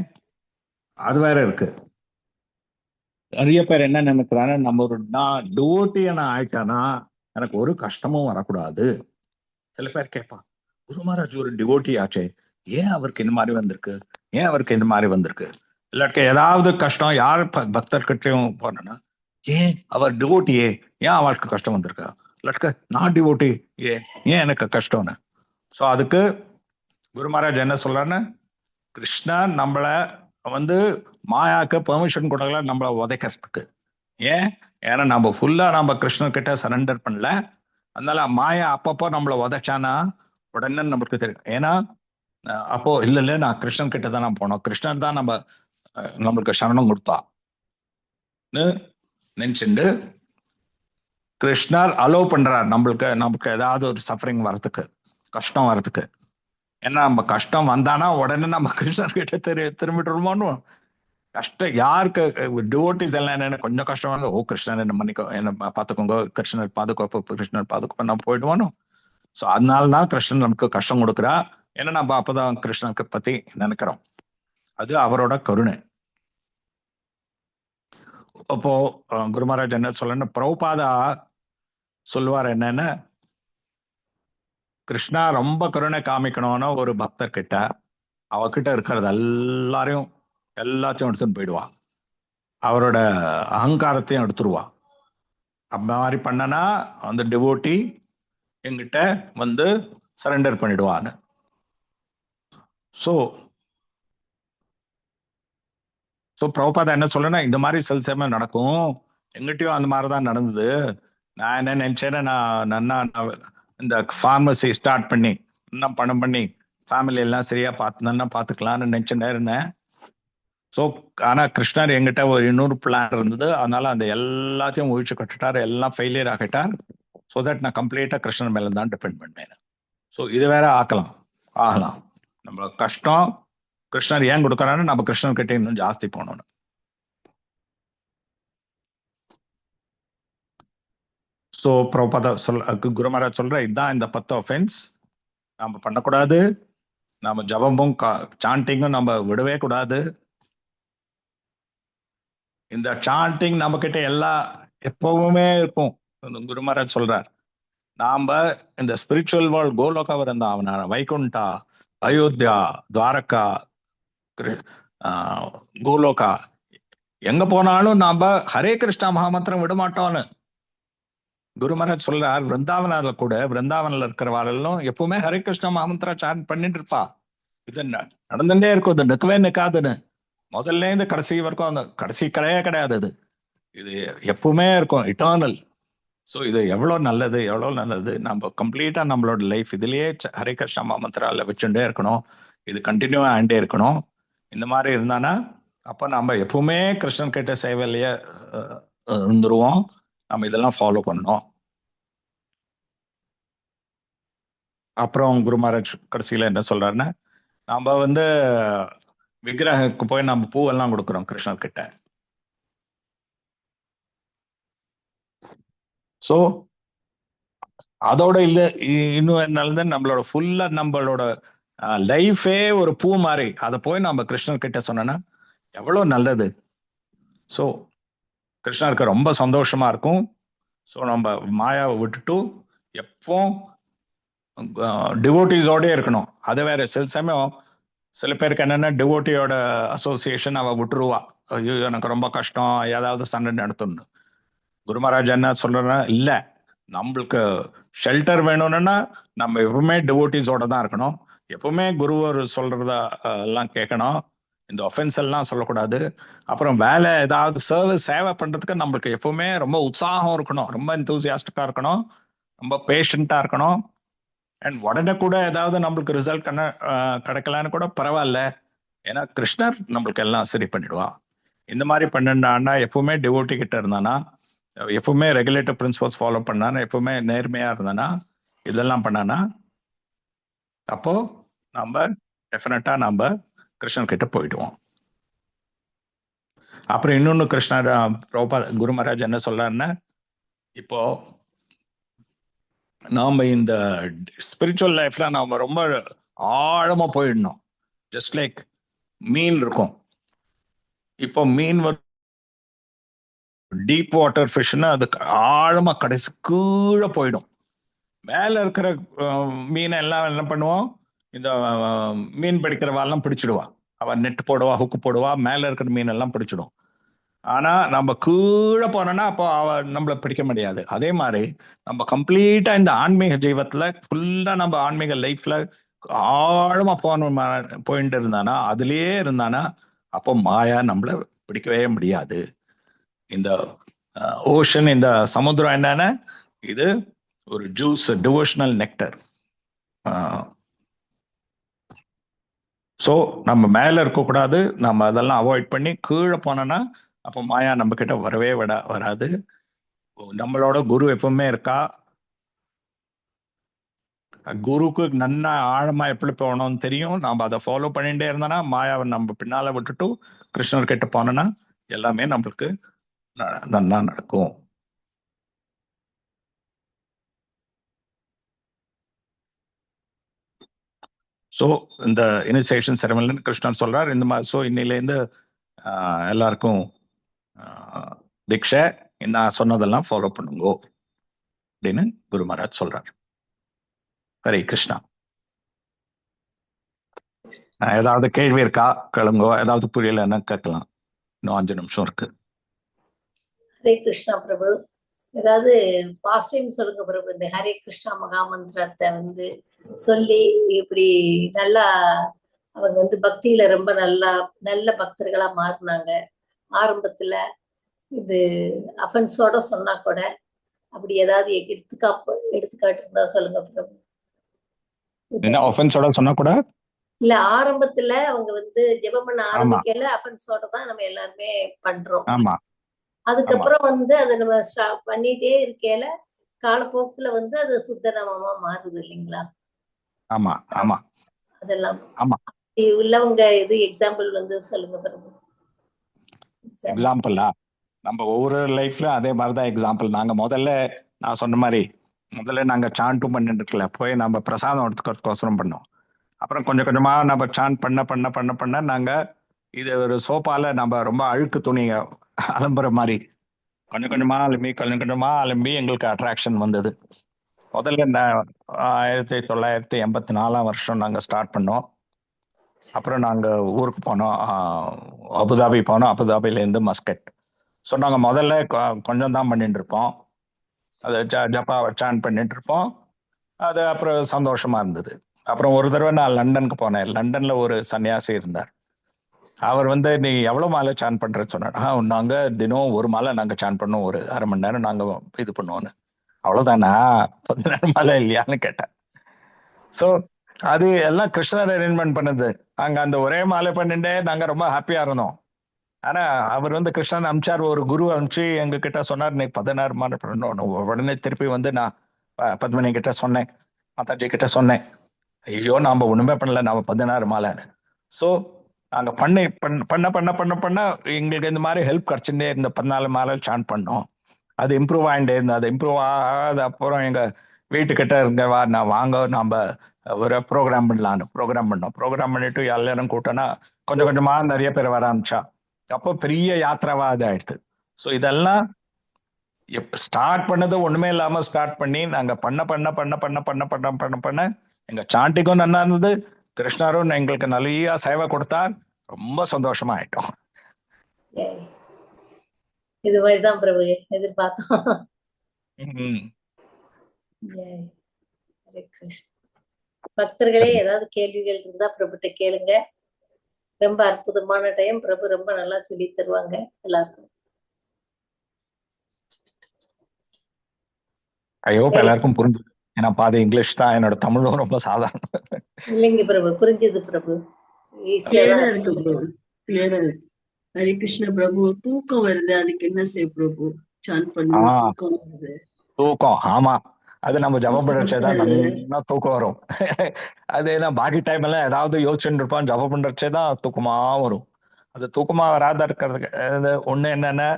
அது வேற இருக்கு. நிறைய பேர் என்ன நினைக்கிறாங்க, நம்ம நான் டிவோட்டியா நான் ஆயிட்டானா எனக்கு ஒரு கஷ்டமும் வரக்கூடாது. சில பேர் கேட்பான், குரு மகாராஜ் ஒரு டிவோட்டி ஆச்சே, ஏன் அவருக்கு இந்த மாதிரி வந்திருக்கு, இல்லாட்டி ஏதாவது கஷ்டம் யார் பக்தர்கிட்டையும் போனா, ஏன் அவர் டிவோட்டியே, ஏன் அவளுக்கு கஷ்டம் வந்திருக்கா, இல்லாட்ட நான் டிவோட்டி ஏன் எனக்கு கஷ்டம்னு. ஸோ அதுக்கு குரு மகாராஜ் என்ன சொல்றாருன்னு, கிருஷ்ணர் நம்மள மாயாக்கு பெர்மிஷன் கொடுக்கல நம்மளை உதைக்கிறதுக்கு. ஏன்னா நம்ம ஃபுல்லா நம்ம கிருஷ்ணர் கிட்ட சரண்டர் பண்ணல. அதனால மாயா அப்பப்போ நம்மளை உதைச்சானா உடனே நம்மளுக்கு தெரியும். ஏன்னா அப்போ இல்ல நான் கிருஷ்ணன் கிட்ட தான் நான் போனோம், கிருஷ்ணன் தான் நம்மளுக்கு சரணம் கொடுத்தான்னு நினைச்சுண்டு கிருஷ்ணர் அலோவ் பண்றார் நம்மளுக்கு ஏதாவது ஒரு சஃபரிங் வர்றதுக்கு, கஷ்டம் வர்றதுக்கு. ஏன்னா நம்ம கஷ்டம் வந்தானா உடனே நம்ம கிருஷ்ணர் கிட்ட திரும்பிட்டுருமோன்னு. கஷ்டம் யாருக்கு டிவோட்டிஸ் எல்லாம் என்னென்ன கொஞ்சம் கஷ்டம் வந்து, ஓ கிருஷ்ணர் என்ன மன்னிக்கோ, என்ன பாத்துக்கோங்க, கிருஷ்ணர் பாதுகாப்பு நம்ம போயிடுவானோ. ஸோ அதனாலதான் கிருஷ்ணன் நமக்கு கஷ்டம் கொடுக்குறா. ஏன்னா நம்ம அப்பதான் கிருஷ்ணனுக்கு பத்தி நினைக்கிறோம். அது அவரோட கருணை. அப்போ குரு மகாராஜ் என்ன சொல்லணும், பிரபுபாதா சொல்லுவார் என்னன்னு, கிருஷ்ணா ரொம்ப கருணை காமிக்கணும்னா ஒரு பக்தர் கிட்ட அவகிட்ட இருக்கிறது எல்லாத்தையும் எடுத்துன்னு போயிடுவா, அவரோட அகங்காரத்தையும் எடுத்துருவா. அந்த மாதிரி பண்ணனா அந்த டிவோட்டி எங்கிட்ட வந்து சரண்டர் பண்ணிடுவான்னு. ஸோ பிரபுபாதா என்ன சொல்றேன்னா, இந்த மாதிரி சில சமயம் நடக்கும், எங்கிட்டயும் அந்த மாதிரிதான் நடந்தது. நான் என்ன நினைச்சேன்னா, நான் இந்த ஃபார்மசி ஸ்டார்ட் பண்ணி இன்னும் பணம் பண்ணி ஃபேமிலி எல்லாம் சரியா பார்த்துக்கலாம்னு நினைச்சுட்டே இருந்தேன். ஸோ ஆனா கிருஷ்ணர் எங்கிட்ட ஒரு இன்னொரு பிளான் இருந்தது. அதனால அந்த எல்லாத்தையும் ஒழிச்சு கட்டுட்டார், எல்லாம் ஃபெயிலியர் ஆகிட்டார். ஸோ தட் நான் கம்ப்ளீட்டா கிருஷ்ணர் மேல தான் டிபெண்ட் பண்ணேன். ஸோ இது வேற ஆகலாம். நம்ம கஷ்டம் கிருஷ்ணர் ஏன் கொடுக்கறாரு, நம்ம கிருஷ்ணர் கிட்ட இன்னும் ஜாஸ்தி போகணும். ஸோ பிரபுபாதா குரு மகாராஜ் சொல்ற இதுதான் இந்த 10 offense நம்ம பண்ணக்கூடாது. நம்ம ஜபமும் சாண்டிங்கும் நம்ம விடவே கூடாது. இந்த சாண்டிங் நம்ம கிட்ட எப்பவுமே இருக்கும். குரு மகாராஜ் சொல்றார், நாம இந்த ஸ்பிரிச்சுவல் வேர்ல்ட் கோலோகா இருந்தா வைகுண்டா, அயோத்தியா, துவாரகா, கோலோகா எங்க போனாலும் நாம ஹரே கிருஷ்ணா மகாமந்திரம் விட மாட்டோம்னு குரு மகாராஜ் சொல்றார். விருந்தாவனால கூட, விருந்தாவனில் இருக்கிறவாளும் எப்பவுமே ஹரே கிருஷ்ணா மகாமந்திரா சாண்ட் பண்ணிட்டு இருப்பா. இது நடந்துட்டே இருக்கும், இது நிற்கவே நிற்காதுன்னு. முதல்ல இருந்து கடைசி வரைக்கும் அந்த கடைசி கிடையாது. இது எப்பவுமே இருக்கும், இட்டர்னல். ஸோ இது எவ்வளவு நல்லது. நம்ம கம்ப்ளீட்டா நம்மளோட லைஃப் இதுலயே ஹரே கிருஷ்ணா மகாமந்திரால வச்சுட்டே இருக்கணும். இது கண்டினியூ ஆண்டே இருக்கணும். இந்த மாதிரி இருந்தானா அப்ப நம்ம எப்பவுமே கிருஷ்ணன் கிட்ட சேவையிலேயே இருந்துருவோம். நம்ம இதெல்லாம் ஃபாலோ பண்ணோம். அப்புறம் குரு மகாராஜ் கடைசியில என்ன சொல்றாருன்னா, நாம வந்து விக்கிரகத்துக்கு போய் நம்ம பூவெல்லாம் கொடுக்குறோம் கிருஷ்ணர் கிட்ட. சோ அதோட இல்ல இன்னும் என்னால நம்மளோட ஃபுல்லா நம்மளோட லைஃபே ஒரு பூ மாதிரி அதை போய் நம்ம கிருஷ்ணர் கிட்ட சொன்னோன்னா எவ்வளவு நல்லது. ஸோ கிருஷ்ணருக்கு ரொம்ப சந்தோஷமா இருக்கும். ஸோ நம்ம மாயாவை விட்டுட்டு எப்போ டிவோட்டிஸோட இருக்கணும். அது வேற. சில பேருக்கு என்னன்னா, டிவோட்டியோட அசோசியேஷன் அவ விட்டுருவா. ஐயோ எனக்கு ரொம்ப கஷ்டம், ஏதாவது சண்டை நடத்தணும். குரு மகாராஜ் என்ன சொல்றா, இல்ல நம்மளுக்கு ஷெல்டர் வேணும்னா நம்ம எப்பவுமே டிவோட்டிஸோட தான் இருக்கணும். எப்பவுமே குருவர் சொல்றத எல்லாம் கேட்கணும். இந்த ஒஃபென்ஸ் எல்லாம் சொல்லக்கூடாது. அப்புறம் வேலை ஏதாவது சேவை பண்றதுக்கு நம்மளுக்கு எப்பவுமே ரொம்ப உற்சாகம் இருக்கணும், ரொம்ப எந்தூசியாஸ்டிக்கா இருக்கணும், ரொம்ப பேஷண்டா இருக்கணும். அண்ட் உடனே கூட ஏதாவது நம்மளுக்கு ரிசல்ட் கிடைக்கலான்னு கூட பரவாயில்ல, ஏன்னா கிருஷ்ணர் நம்மளுக்கு எல்லாம் சரி பண்ணிடுவா. இந்த மாதிரி பண்ணா எப்பவுமே டிவோட்டி கிட்ட இருந்தானா, எப்பவுமே ரெகுலேட்டர் பிரின்சிபல்ஸ் ஃபாலோ பண்ணானா, எப்பவுமே நேர்மையா இருந்தானா, இதெல்லாம் பண்ணானா அப்போ நம்ம டெஃபினட்டா நம்ம கிருஷ்ணன் கிட்ட போயிடுவோம். அப்புறம் இன்னொன்னு கிருஷ்ணர் குரு மகாராஜ் என்ன சொல்றாருன்னா, இப்போ நாம இந்த ஸ்பிரிச்சுவல் லைஃப்ல நாம ரொம்ப ஆழமா போயிடணும். ஜஸ்ட் லைக் மீன் இருக்கும். இப்போ மீன் டீப் வாட்டர் ஃபிஷ்னா அது ஆழமா கடைசி கீழே போயிடும். மேல இருக்கிற மீனை எல்லாம் என்ன பண்ணுவோம், இந்த மீன் பிடிக்கிறவாள்லாம் பிடிச்சிடுவா. அவ நெட் போடுவா, ஹுக்கு போடுவா, மேல இருக்கிற மீன் எல்லாம் பிடிச்சிடும். ஆனா நம்ம கீழே போனோம்னா அப்போ அவ நம்மள பிடிக்க முடியாது. அதே மாதிரி நம்ம கம்ப்ளீட்டா இந்த ஆன்மீக ஜீவத்துல ஃபுல்லா நம்ம ஆன்மீக லைஃப்ல ஆழமா போயிட்டு இருந்தானா, அதுலயே இருந்தானா, அப்போ மாயா நம்மள பிடிக்கவே முடியாது. இந்த ஓஷன், இந்த சமுத்திரம் என்னன்னா, இது ஒரு ஜூஸ், டிவோஷனல் நெக்டர். ஸோ நம்ம மேல இருக்கக்கூடாது, நம்ம அதெல்லாம் அவாய்ட் பண்ணி கீழே போனோம்னா அப்போ மாயா நம்ம கிட்ட வரவே வராது. நம்மளோட குரு எப்பவுமே இருக்கா. குருக்கு நன்னா ஆழமா எப்படி போகணும்னு தெரியும். நம்ம அதை ஃபாலோ பண்ணிட்டே இருந்தோம்னா, மாயாவை நம்ம பின்னால விட்டுட்டு கிருஷ்ணர் கிட்ட போனோம்னா எல்லாமே நம்மளுக்கு நன்னா நடக்கும். ஸோ இந்த இனிஷியேஷன் செரமனில கிருஷ்ணன் சொல்றார் இந்த மாதிரி. ஸோ இன்னிலேருந்து எல்லாருக்கும் தீட்சை நான் சொன்னதெல்லாம் ஃபாலோ பண்ணுங்க அப்படின்னு குரு மகாராஜ் சொல்றார். ஹரே கிருஷ்ணா. ஏதாவது கேள்வி இருக்கா கேளுங்கோ, ஏதாவது புரியலன்னா கேட்கலாம். இன்னும் 5 நிமிஷம் இருக்கு. ஹரே கிருஷ்ணா பிரபு. ஏதாவது பாஸ்ட் டைம் சொல்லுங்க பிரபு. இந்த ஹரே கிருஷ்ணா மகாமந்திரத்தை வந்து சொல்லி இப்படி நல்லா அவங்க வந்து பக்தியில ரொம்ப நல்லா நல்ல பக்தர்களா மாறினாங்க. ஆரம்பத்துல இது அஃபென்ஸோட சொன்னா கூட அப்படி ஏதாவது எடுத்துக்காட்டு இருந்தா சொல்லுங்க பிரபு. என்ன ஒஃபென்ஸோட சொன்னா கூட இல்ல ஆரம்பத்துல அவங்க வந்து ஜெபம் பண்ண ஆமா ஆரம்பிக்கல அஃபென்ஸோட தான் நம்ம எல்லாருமே பண்றோம். ஆமா ஆமா அதுக்கப்புறம் வந்து அதை நம்ம பண்ணிட்டே இருக்கையில காலப்போக்குல வந்து அது சுத்த நாமமா மாறுது இல்லைங்களா? ஆமா ஆமா அதெல்லாம் ஆமா உள்ளவங்க இது எக்ஸாம்பிள் வந்து சொல்லுங்க பிரபு. Example. எக்ஸாம்பிளா நம்ம ஒவ்வொரு லைஃப்லயும் அதே மாதிரிதான் எக்ஸாம்பிள். நாங்க நான் சொன்ன மாதிரி முதல்ல நாங்க சாண்டும் பண்ணிட்டு இருக்கல, போய் நம்ம பிரசாதம் எடுத்துக்கிறதுக்கோசரம் பண்ணோம். அப்புறம் கொஞ்சம் கொஞ்சமா நம்ம சாண்ட் பண்ண பண்ண பண்ண பண்ண நாங்க இது ஒரு சோப்பால நம்ம ரொம்ப அழுக்கு துணி அலம்புற மாதிரி கொஞ்சம் கொஞ்சமா அலம்பி எங்களுக்கு அட்ராக்ஷன் வந்தது. முதல்ல 1984 நாங்க ஸ்டார்ட் பண்ணோம். அப்புறம் நாங்க ஊருக்கு போனோம், அபுதாபி போனோம், அபுதாபில இருந்து மஸ்கட். ஸோ நாங்க முதல்ல கொஞ்சம் தான் பண்ணிட்டு இருப்போம், அதை ஜப்பா சான் பண்ணிட்டு இருப்போம். அது அப்புறம் சந்தோஷமா இருந்தது. அப்புறம் ஒரு தடவை நான் லண்டனுக்கு போனேன். லண்டன்ல ஒரு சன்னியாசி இருந்தார். அவர் வந்து நீ எவ்வளவு மாலை சான் பண்றேன்னு சொன்னார். நாங்க தினம் ஒரு மாலை நாங்க சான் பண்ணோம், ஒரு அரை மணி நேரம் நாங்க இது பண்ணுவோன்னு. அவ்வளவுதானா, 10 மாலை இல்லையான்னு கேட்டேன். ஸோ அது எல்லாம் கிருஷ்ணர் அரேஞ்ச்மெண்ட் பண்ணது. அங்க அந்த ஒரே மாலை பண்ணிட்டே நாங்க ரொம்ப ஹாப்பியா இருந்தோம். ஆனா அவர் வந்து கிருஷ்ணன் அமிச்சார், ஒரு குரு அமிச்சு எங்க கிட்ட சொன்னார், நீ 16 மாலை பண்ணணும். உடனே திருப்பி வந்து நான் பத்மினி கிட்ட சொன்னேன், மாதாஜி கிட்ட சொன்னேன், ஐயோ நாம ஒண்ணுமே பண்ணல, நாம 16 மாலைன்னு. ஸோ நாங்க பண்ண பண்ண பண்ண பண்ண பண்ண எங்களுக்கு இந்த மாதிரி ஹெல்ப் கிடைச்சுட்டே இருந்த 14 மாலை சான் பண்ணோம். அது இம்ப்ரூவ் ஆகிட்டே இருந்தது. அது இம்ப்ரூவ் ஆகாத அப்புறம் எங்க வீட்டுக்கிட்ட இருங்க வா, நான் வாங்க நாம ஒரு ப்ரோக்ராம் பண்ணலான்னு ப்ரோக்ராம் பண்ணிட்டு எல்லாரும் கூட்டனா கொஞ்சம் கொஞ்சமா நிறைய பேர் வர ஆரம்பிச்சா. அப்போ பெரிய யாத்திராவா அது ஆயிடுது. ஸோ இதெல்லாம் ஸ்டார்ட் பண்ணது ஒண்ணுமே இல்லாம ஸ்டார்ட் பண்ணி நாங்க பண்ண பண்ண பண்ண பண்ண பண்ண பண்ண பண்ண பண்ண எங்க சாண்டிக்கும் நல்லா இருந்தது, கிருஷ்ணரும் எங்களுக்கு நிறைய சேவை கொடுத்தார், ரொம்ப சந்தோஷமா ஆயிட்டோம். இது மாதிரிதான் பிரபு எதிர்பார்த்தோம். பக்தர்களே ஏதாவது கேள்விகள் இருந்தா பிரபுட்ட கேளுங்க. ரொம்ப அற்புதமான டைம். பிரபு ரொம்ப நல்லா சொல்லி தருவாங்க எல்லாருக்கும். ஐயோ எல்லாருக்கும் புரிஞ்சு, ஏன்னா பாதி இங்கிலீஷ் தான், என்னோட தமிழும் ரொம்ப சாதாரணம். இல்லைங்க பிரபு, புரிஞ்சது பிரபு. கிளியரா இருக்கு பிரபு, கிளியரா இருக்கு. ஹரி கிருஷ்ண பிரபு. தூக்கம் வருது, அதுக்கு என்ன செய்ய பிரபு? சான் பண்ணி தூக்கம் வருது. தூக்கம், ஆமா, அது நம்ம ஜபம் பண்றச்சேதான் நல்லா தூக்கம் வரும். அது என்ன பாக்கி டைம் எல்லாம் ஏதாவது யோசிச்சுட்டு இருப்பான், ஜபம் பண்றச்சேதான் தூக்கமா வரும். அது தூக்கமா வராத இருக்கிறதுக்கு ஒண்ணு என்னன்னா,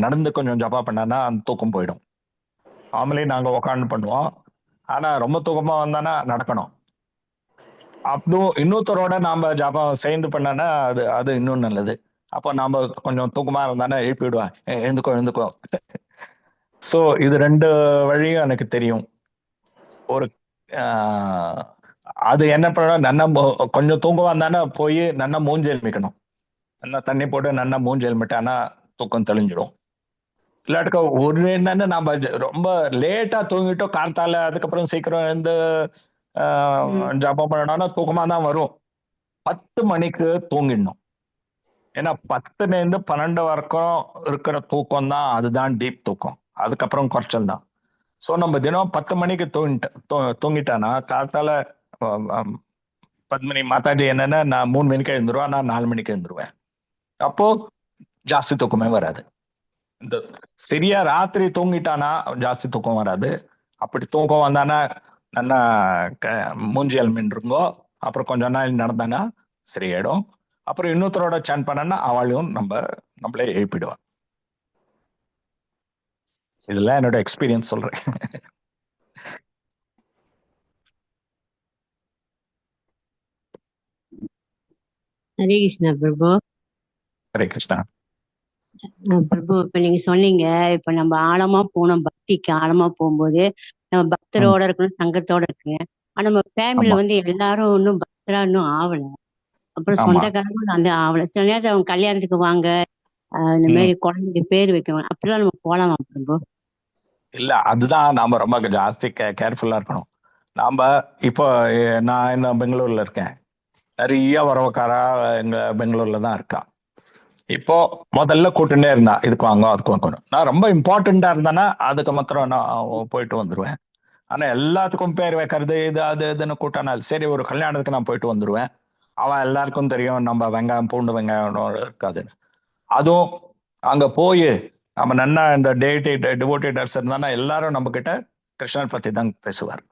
நடந்து கொஞ்சம் ஜபா பண்ணானா அந்த தூக்கம் போயிடும். நார்மலி நாங்க உக்காந்து பண்ணுவோம், ஆனா ரொம்ப தூக்கமா வந்தானா நடக்கணும். அப்போ இன்னொருத்தரோட நாம ஜபம் சேர்ந்து பண்ணனா அது இன்னும் நல்லது. அப்போ நாம கொஞ்சம் தூக்கமா இருந்தானே எழுப்பி விடுவேன், எழுந்துக்கோ. சோ இது 2 வழியும் எனக்கு தெரியும். ஒரு அது என்ன பண்ணணும், நல்லா கொஞ்சம் தூக்கம் வந்தானே போய் நல்லா மூஞ்சி எழுமிக்கணும், நல்லா தண்ணி போட்டு நல்லா மூஞ்சி எழுமிட்டானா தூக்கம் தெளிஞ்சிடும். இல்லாட்டுக்க ஒரு என்னன்னு நம்ம ரொம்ப லேட்டா தூங்கிட்டோம் கார்த்தால, அதுக்கப்புறம் சீக்கிரம் எழுந்து ஜபம் பண்ணணும்னா தூக்கமா தான் வரும். 10 மணிக்கு தூங்கிடணும். ஏன்னா 10ல இருந்து 12 வரைக்கும் இருக்கிற தூக்கம் தான், அதுதான் டீப் தூக்கம். அதுக்கப்புறம் குறைச்சல் தான். ஸோ நம்ம தினம் 10 மணிக்கு தூங்கிட்டானா காலத்தால பத்மினி மாதாஜி என்னன்னா, நான் 3 மணிக்கு எழுந்துருவேன், நான் 4 மணிக்கு எழுந்துருவேன். அப்போ ஜாஸ்தி தூக்கமே வராது. இந்த சரியா ராத்திரி தூங்கிட்டானா ஜாஸ்தி தூக்கம் வராது. அப்படி தூக்கம் வந்தானா நல்லா மூஞ்சி எழுமின்றுங்கோ, அப்புறம் கொஞ்ச நாள் நடந்தானா சரியாயிடும். அப்புறம் இன்னொருத்தரோட சான் பண்ணனா அவளையும் நம்மளே எழுப்பிடுவான். இதெல்லாம் என்னோட எக்ஸ்பீரியன்ஸ் சொல்றேன். ஹரே கிருஷ்ணா பிரபு. ஹரே கிருஷ்ணா பிரபு, இப்ப நீங்க சொன்னீங்க, இப்ப நம்ம ஆழமா போனோம், பக்திக்கு ஆழமா போகும்போது நம்ம பக்தரோட இருக்கணும், சங்கத்தோட இருக்கணும். ஆனா நம்ம ஃபேமிலில வந்து எல்லாரும் இன்னும் பக்தரா இன்னும் ஆகல. அப்புறம் சொந்தக்காரங்களும் வந்து ஆகல. சில நேரத்துல அவங்க கல்யாணத்துக்கு வாங்க, இந்த மாதிரி குழந்தைக்கு பேர் வைக்கணும், அப்படிலாம் நம்ம போலாமா பிரபு? இல்ல அதுதான் நாம ரொம்ப ஜாஸ்தி கேர்ஃபுல்லா இருக்கணும். நாம இப்போ நான் என்ன பெங்களூர்ல இருக்கேன், நிறைய உறவுக்காரா எங்க பெங்களூர்ல தான் இருக்கா. இப்போ முதல்ல கூட்டுனே இருந்தா இதுக்கு வாங்க அதுக்கு வாங்கணும். நான் ரொம்ப இம்பார்ட்டண்டா இருந்தானா அதுக்கு மாத்திரம் நான் போயிட்டு வந்துருவேன். ஆனா எல்லாத்துக்கும் பேர் வைக்கிறது இது அது இதுன்னு கூட்டானா சரி ஒரு கல்யாணத்துக்கு நான் போயிட்டு வந்துருவேன். அவன் எல்லாருக்கும் தெரியும் நம்ம வெங்காயம் பூண்டு வெங்காயம் இருக்காதுன்னு. அதுவும் அங்க போய் நம்ம நன்னா இந்த டிவோட்டேட்டர்ஸ் இருந்தானா எல்லாரும் நம்ம கிட்ட கிருஷ்ணர் பத்தி தான் பேசுவார்.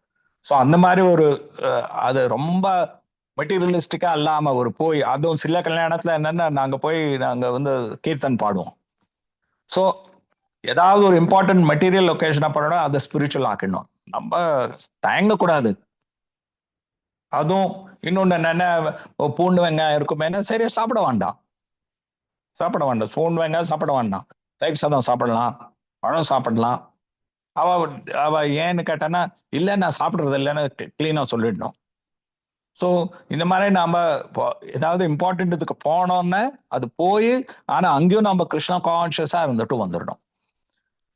ஸோ அந்த மாதிரி ஒரு அது ரொம்ப மெட்டீரியலிஸ்டிக்கா இல்லாம ஒரு போய் அதுவும் சில கல்யாணத்துல என்னன்னா நாங்க வந்து கீர்த்தன் பாடுவோம். ஸோ ஏதாவது ஒரு இம்பார்ட்டன்ட் மெட்டீரியல் லொகேஷனா பண்ணணும், அதை ஸ்பிரிச்சுவல் ஆக்கணும். நம்ம தயங்கக்கூடாது. அதுவும் இன்னொன்னு என்னன்னா பூண்டு வெங்காயம் இருக்குமேனா சரி சாப்பிட வேண்டாம் பூண்டு வெங்காயம் சாப்பிட வேண்டாம், தயிர் சாதம் சாப்பிடலாம், பழம் சாப்பிடலாம். அவ ஏன்னு கேட்டானா இல்ல நான் சாப்பிடுறது இல்லைன்னு கிளீனா சொல்லிடணும். ஸோ இந்த மாதிரி நாம ஏதாவது இம்பார்ட்டன்ட்டுக்கு போனோம்னா அது போய் ஆனா அங்கேயும் நம்ம கிருஷ்ணா கான்சியஸா இருந்துட்டு வந்துடணும்.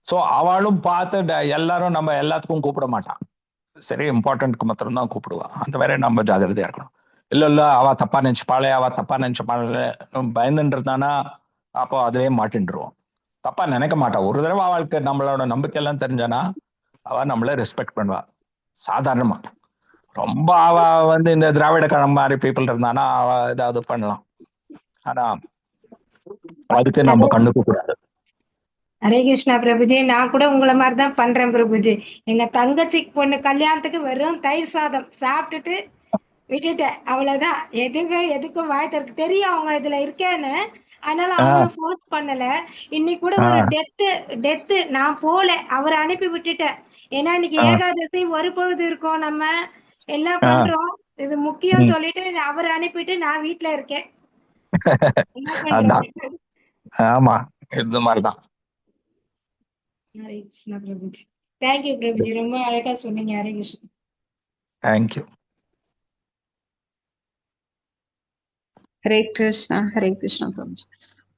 ஸோ அவளும் பார்த்து எல்லாரும் நம்ம எல்லாத்துக்கும் கூப்பிட மாட்டான், சரி இம்பார்ட்டன்ட்க்கு மாத்திரம் தான் கூப்பிடுவா. அந்த மாதிரி நம்ம ஜாகிரதையா இருக்கணும். இல்ல அவ தப்பா நினைச்சுப்பாளே பயந்துட்டு இருந்தானா அப்போ அதுலயே மாட்டின்றுவோம். தப்பா நினைக்க மாட்டா. ஒரு தடவை அவளுக்கு நம்மளோட நம்பிக்கை எல்லாம் தெரிஞ்சானா அவ நம்மள ரெஸ்பெக்ட் பண்ணுவா சாதாரணமா. ரொம்ப அவ வந்து இந்த திராவிட கழகம் மாதிரி பீப்புள் இருந்தானா அவ ஏதாவது பண்ணலாம். ஆனா அதுக்கு நம்ம கண்ணுக்கு கூடாது. ஹரே கிருஷ்ணா பிரபுஜி. நான் கூட உங்களை மாதிரி தான் பண்றேன் பிரபுஜி. எங்க தங்கச்சி பொண்ணு கல்யாணத்துக்கு வெறும் தயிர் சாதம் சாப்பிட்டுட்டு விட்டுட்டேன், அவ்வளவுதான். எதுக்கும் வாய் திறக்க தெரியும் அவங்க இதுல இருக்கேன்னு, அதனால அவங்களும் ஃபோர்ஸ் பண்ணல. இன்னைக்கு கூட ஒரு டெத்து நான் போல, அவரை அனுப்பி விட்டுட்டேன். ஏன்னா இன்னைக்கு ஏகாதசி ஒரு பொழுது இருக்கோம், நம்ம எல்லாம் பண்றோம், இது முக்கியம் சொல்லிட்டு அவரை அனுப்பிட்டு நான் வீட்டுல இருக்கேன். ஆமா இந்த மாதிரிதான். ஹரே கிருஷ்ணா பிரபுஜி. தேங்க்யூ பிரபுஜி, ரொம்ப அழகா சொன்னீங்க. ஹரே கிருஷ்ணா. தேங்க்யூ. ஹரே கிருஷ்ணா பிரபுஜி.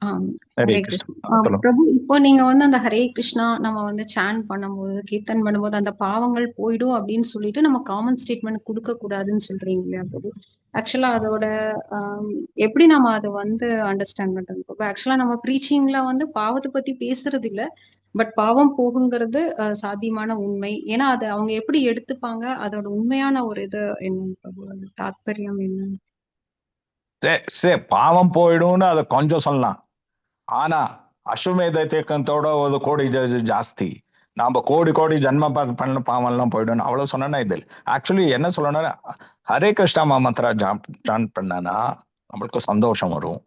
ஹரே ஹரே கிருஷ்ணா. கிருஷ்ணா பிரபு. இப்போ நீங்க வந்து அந்த ஹரே கிருஷ்ணா நம்ம வந்து சாண்ட் பண்ணும்போது, கீர்த்தன் பண்ணும்போது அந்த பாவங்கள் போயிடும் அப்படின்னு சொல்லிட்டு நம்ம காமன் ஸ்டேட்மெண்ட் கொடுக்க கூடாதுன்னு சொல்றீங்க இல்லையா பிரபு? ஆக்சுவலா அதோட எப்படி நம்ம அதை வந்து அண்டர்ஸ்டாண்ட் பண்றது பிரபு? ஆக்சுவலா நம்ம ப்ரீச்சிங்ல வந்து பாவத்தை பத்தி பேசுறது இல்ல, பட் பாவம் போகுங்கிறது சாத்தியமான உண்மை. ஏன்னா அது அவங்க எப்படி எடுத்துப்பாங்க, அதோட உண்மையான ஒரு இது என்ன பிரபு, அது தாத்பரியம் என்ன? சரி பாவம் போயிடும்னு அதை கொஞ்சம் சொல்லலாம். ஆனா அஸ்வமேத தீர்க்கத்தோட ஒரு கோடி ஜாஸ்தி நாம கோடி ஜன்ம பண்ண பாவம் எல்லாம் போயிடும் அவ்வளவு சொன்னா. இது ஆக்சுவலி என்ன சொல்லணும்னா ஹரே கிருஷ்ணா மாமந்திரா ஜான் பண்ணனா நம்மளுக்கு சந்தோஷம் வரும்,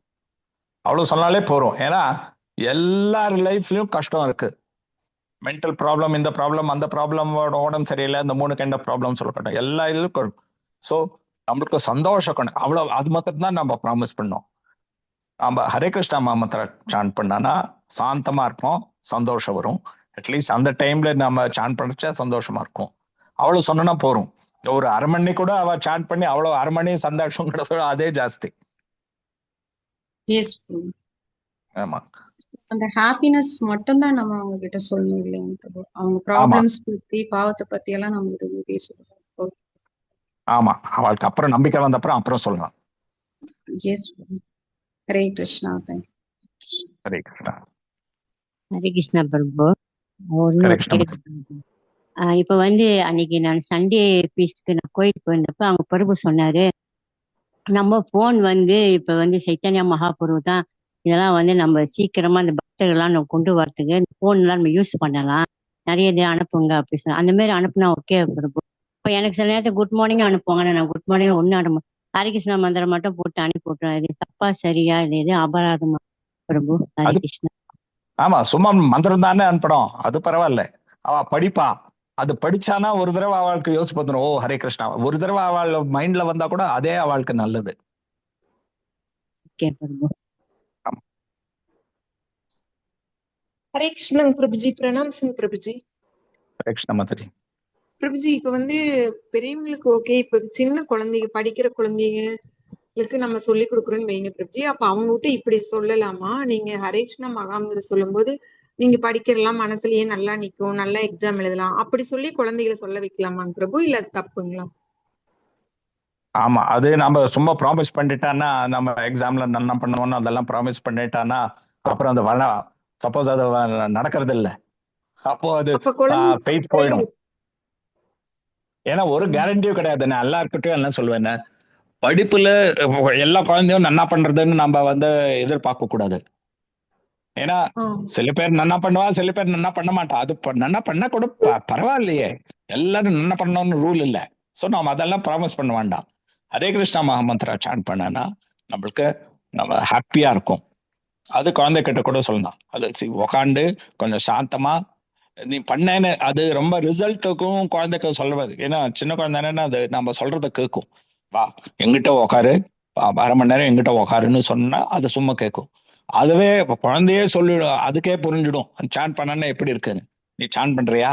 அவ்வளவு சொன்னாலே போறோம். ஏன்னா எல்லார் லைஃப்லயும் கஷ்டம் இருக்கு. மென்டல் ப்ராப்ளம், இந்த ப்ராப்ளம், அந்த ப்ராப்ளம், உடம்பு சரியில்லை, இந்த 3 கைண்ட் ஆஃப் ப்ராப்ளம் சொல்லப்பட்டோம், எல்லா இதுக்கும் இருக்கும். ஸோ நம்மளுக்கு சந்தோஷம் அவ்வளவு, அது மாத்திரம் தான் நம்ம ப்ராமிஸ் பண்ணோம். நம்ம ஹரே கிருஷ்ணா மாமந்திரா சாண்ட் பண்ணானா சாந்தமா இருக்கும், சந்தோஷம் வரும். அட்லீஸ்ட் அந்த டைம்ல நம்ம சாண்ட் பண்ணிச்சா சந்தோஷமா இருக்கும். அவ்வளவு சொன்னா போறோம். ஒரு 1/2 மணி கூட அவ சாண்ட் பண்ணி அவ்வளவு 1/2 மணி சந்தோஷம் கிடைச்சோ அதே ஜாஸ்தி. ஆமா, அந்த ஹாப்பினஸ் மட்டும் தான் நம்ம அவங்க கிட்ட சொல்லணும் இல்லையா? அவங்க ப்ராப்ளம்ஸ் பத்தி பாவத்தை பத்தி எல்லாம் நம்ம எதுவும் பேசணும். ஆமா, அவளுக்கு அப்புறம் நம்பிக்கை வந்த அப்புறம் சொல்லலாம். எஸ். ஹரே கிருஷ்ணா. ஹரே கிருஷ்ணா. ஹரே கிருஷ்ணா பிரபு. இப்ப வந்து அன்னைக்கு நான் சண்டே பீஸ்க்கு நான் கோயிலுக்கு போயிருந்தப்ப அவங்க பிரபு சொன்னாரு, நம்ம போன் வந்து இப்ப வந்து சைத்தன்யா மகாபுரு தான் இதெல்லாம் வந்து நம்ம சீக்கிரமா அந்த பக்தர்கள்லாம் நம்ம கொண்டு வரதுக்கு இந்த போன்லாம் நம்ம யூஸ் பண்ணலாம், நிறைய இது அனுப்புங்க அப்படி சொன்ன. அந்த மாதிரி அனுப்புனா ஓகே பிரபு. இப்போ எனக்கு சில நேரத்தில் குட் மார்னிங் அனுப்புவாங்க, நான் குட் மார்னிங் ஒன்னு அனுப்ப ஹரே கிருஷ்ணா மந்திரம் மட்டும் போட்டு அனுப்பி விட்டுறேன். இது தப்பா சரியா இல்லை இது அபராதமா பிரபு? ஹரே கிருஷ்ணா. ஆமா, சும்மா மந்திரம் தானே அனுப்பணும், அது பரவாயில்ல. அவ படிப்பா, அது படிச்சானா ஒரு தடவை அவளுக்கு யோசிச்சு பார்த்துடும், ஓ ஹரே கிருஷ்ணா. ஒரு தடவை அவள் மைண்ட்ல வந்தா கூட அதே அவளுக்கு நல்லது. ஹரே கிருஷ்ணா பிரபுஜி. பிரணாம் சிங் பிரபுஜி. ஹரே கிருஷ்ணா மாதாஜி. பிரபுஜி இப்ப வந்து பெரியவங்களுக்கு ஓகே, இப்ப சின்ன குழந்தைங்க படிக்கிற குழந்தைங்களுக்கு நம்ம சொல்லி கொடுக்குறோம்னு வைங்க பிரபுஜி, அப்ப அவங்க கிட்ட இப்படி சொல்லலாமா? நீங்க ஹரே கிருஷ்ணா மகாமந்திரம் சொல்லும் போது நீங்க படிக்கிறதெல்லாம் மனசுலயே நல்லா நிக்கும், நல்லா எக்ஸாம் எழுதலாம் அப்படி சொல்லி குழந்தைகளை சொல்ல வைக்கலாமாங்க பிரபு, இல்ல அது தப்புங்களா? ஆமா, அது நம்ம சும்மா ப்ராமிஸ் பண்ணிட்டான்னா, நம்ம எக்ஸாம்ல நல்லா பண்ணுவோம்னு அதெல்லாம் ப்ராமிஸ் பண்ணிட்டான்னா அப்புறம் அது சப்போஸ் அது நடக்கிறது இல்லை, அப்போ அது அப்ப குழந்தை ஃபெய்த் போயிடும். ஏன்னா ஒரு கேரண்டியும் கிடையாது. நான் எல்லாருக்கிட்டையும் என்ன சொல்லுவேன், படிப்புல எல்லா குழந்தையும் நன்னா பண்றதுன்னு நம்ம எதிர்பார்க்க கூடாது. ஏன்னா சில பேர் நன்னா பண்ணுவா, சில பேர் நன்னா பண்ண மாட்டா. அது நன்னா பண்ணா கூட பரவாயில்லையே, எல்லாரும் நன்னா பண்ணணும்னு ரூல் இல்லை. ஸோ நாம அதெல்லாம் ப்ராமிஸ் பண்ண வேண்டாம். ஹரே கிருஷ்ணா மகாமந்திரா சாண்ட் பண்ணனா நம்மளுக்கு நம்ம ஹாப்பியா இருக்கும். அது குழந்தைகிட்ட கூட சொல்லலாம். அது உக்காண்டு கொஞ்சம் சாந்தமா நீ பண்ணேன்னு அது ரொம்ப ரிசல்ட்டுக்கும் குழந்தைக்கும் சொல்றது. ஏன்னா சின்ன குழந்தைன்னா அது நம்ம சொல்றத கேட்கும். வா எங்கிட்ட உக்காரு, 1/2 மணி நேரம் எங்கிட்ட உக்காருன்னு சொன்னா அது சும்மா கேட்கும். அதுவே குழந்தையே சொல்லிடும், அதுக்கே புரிஞ்சிடும் சான் பண்ணா எப்படி இருக்குன்னு. நீ சான் பண்றியா?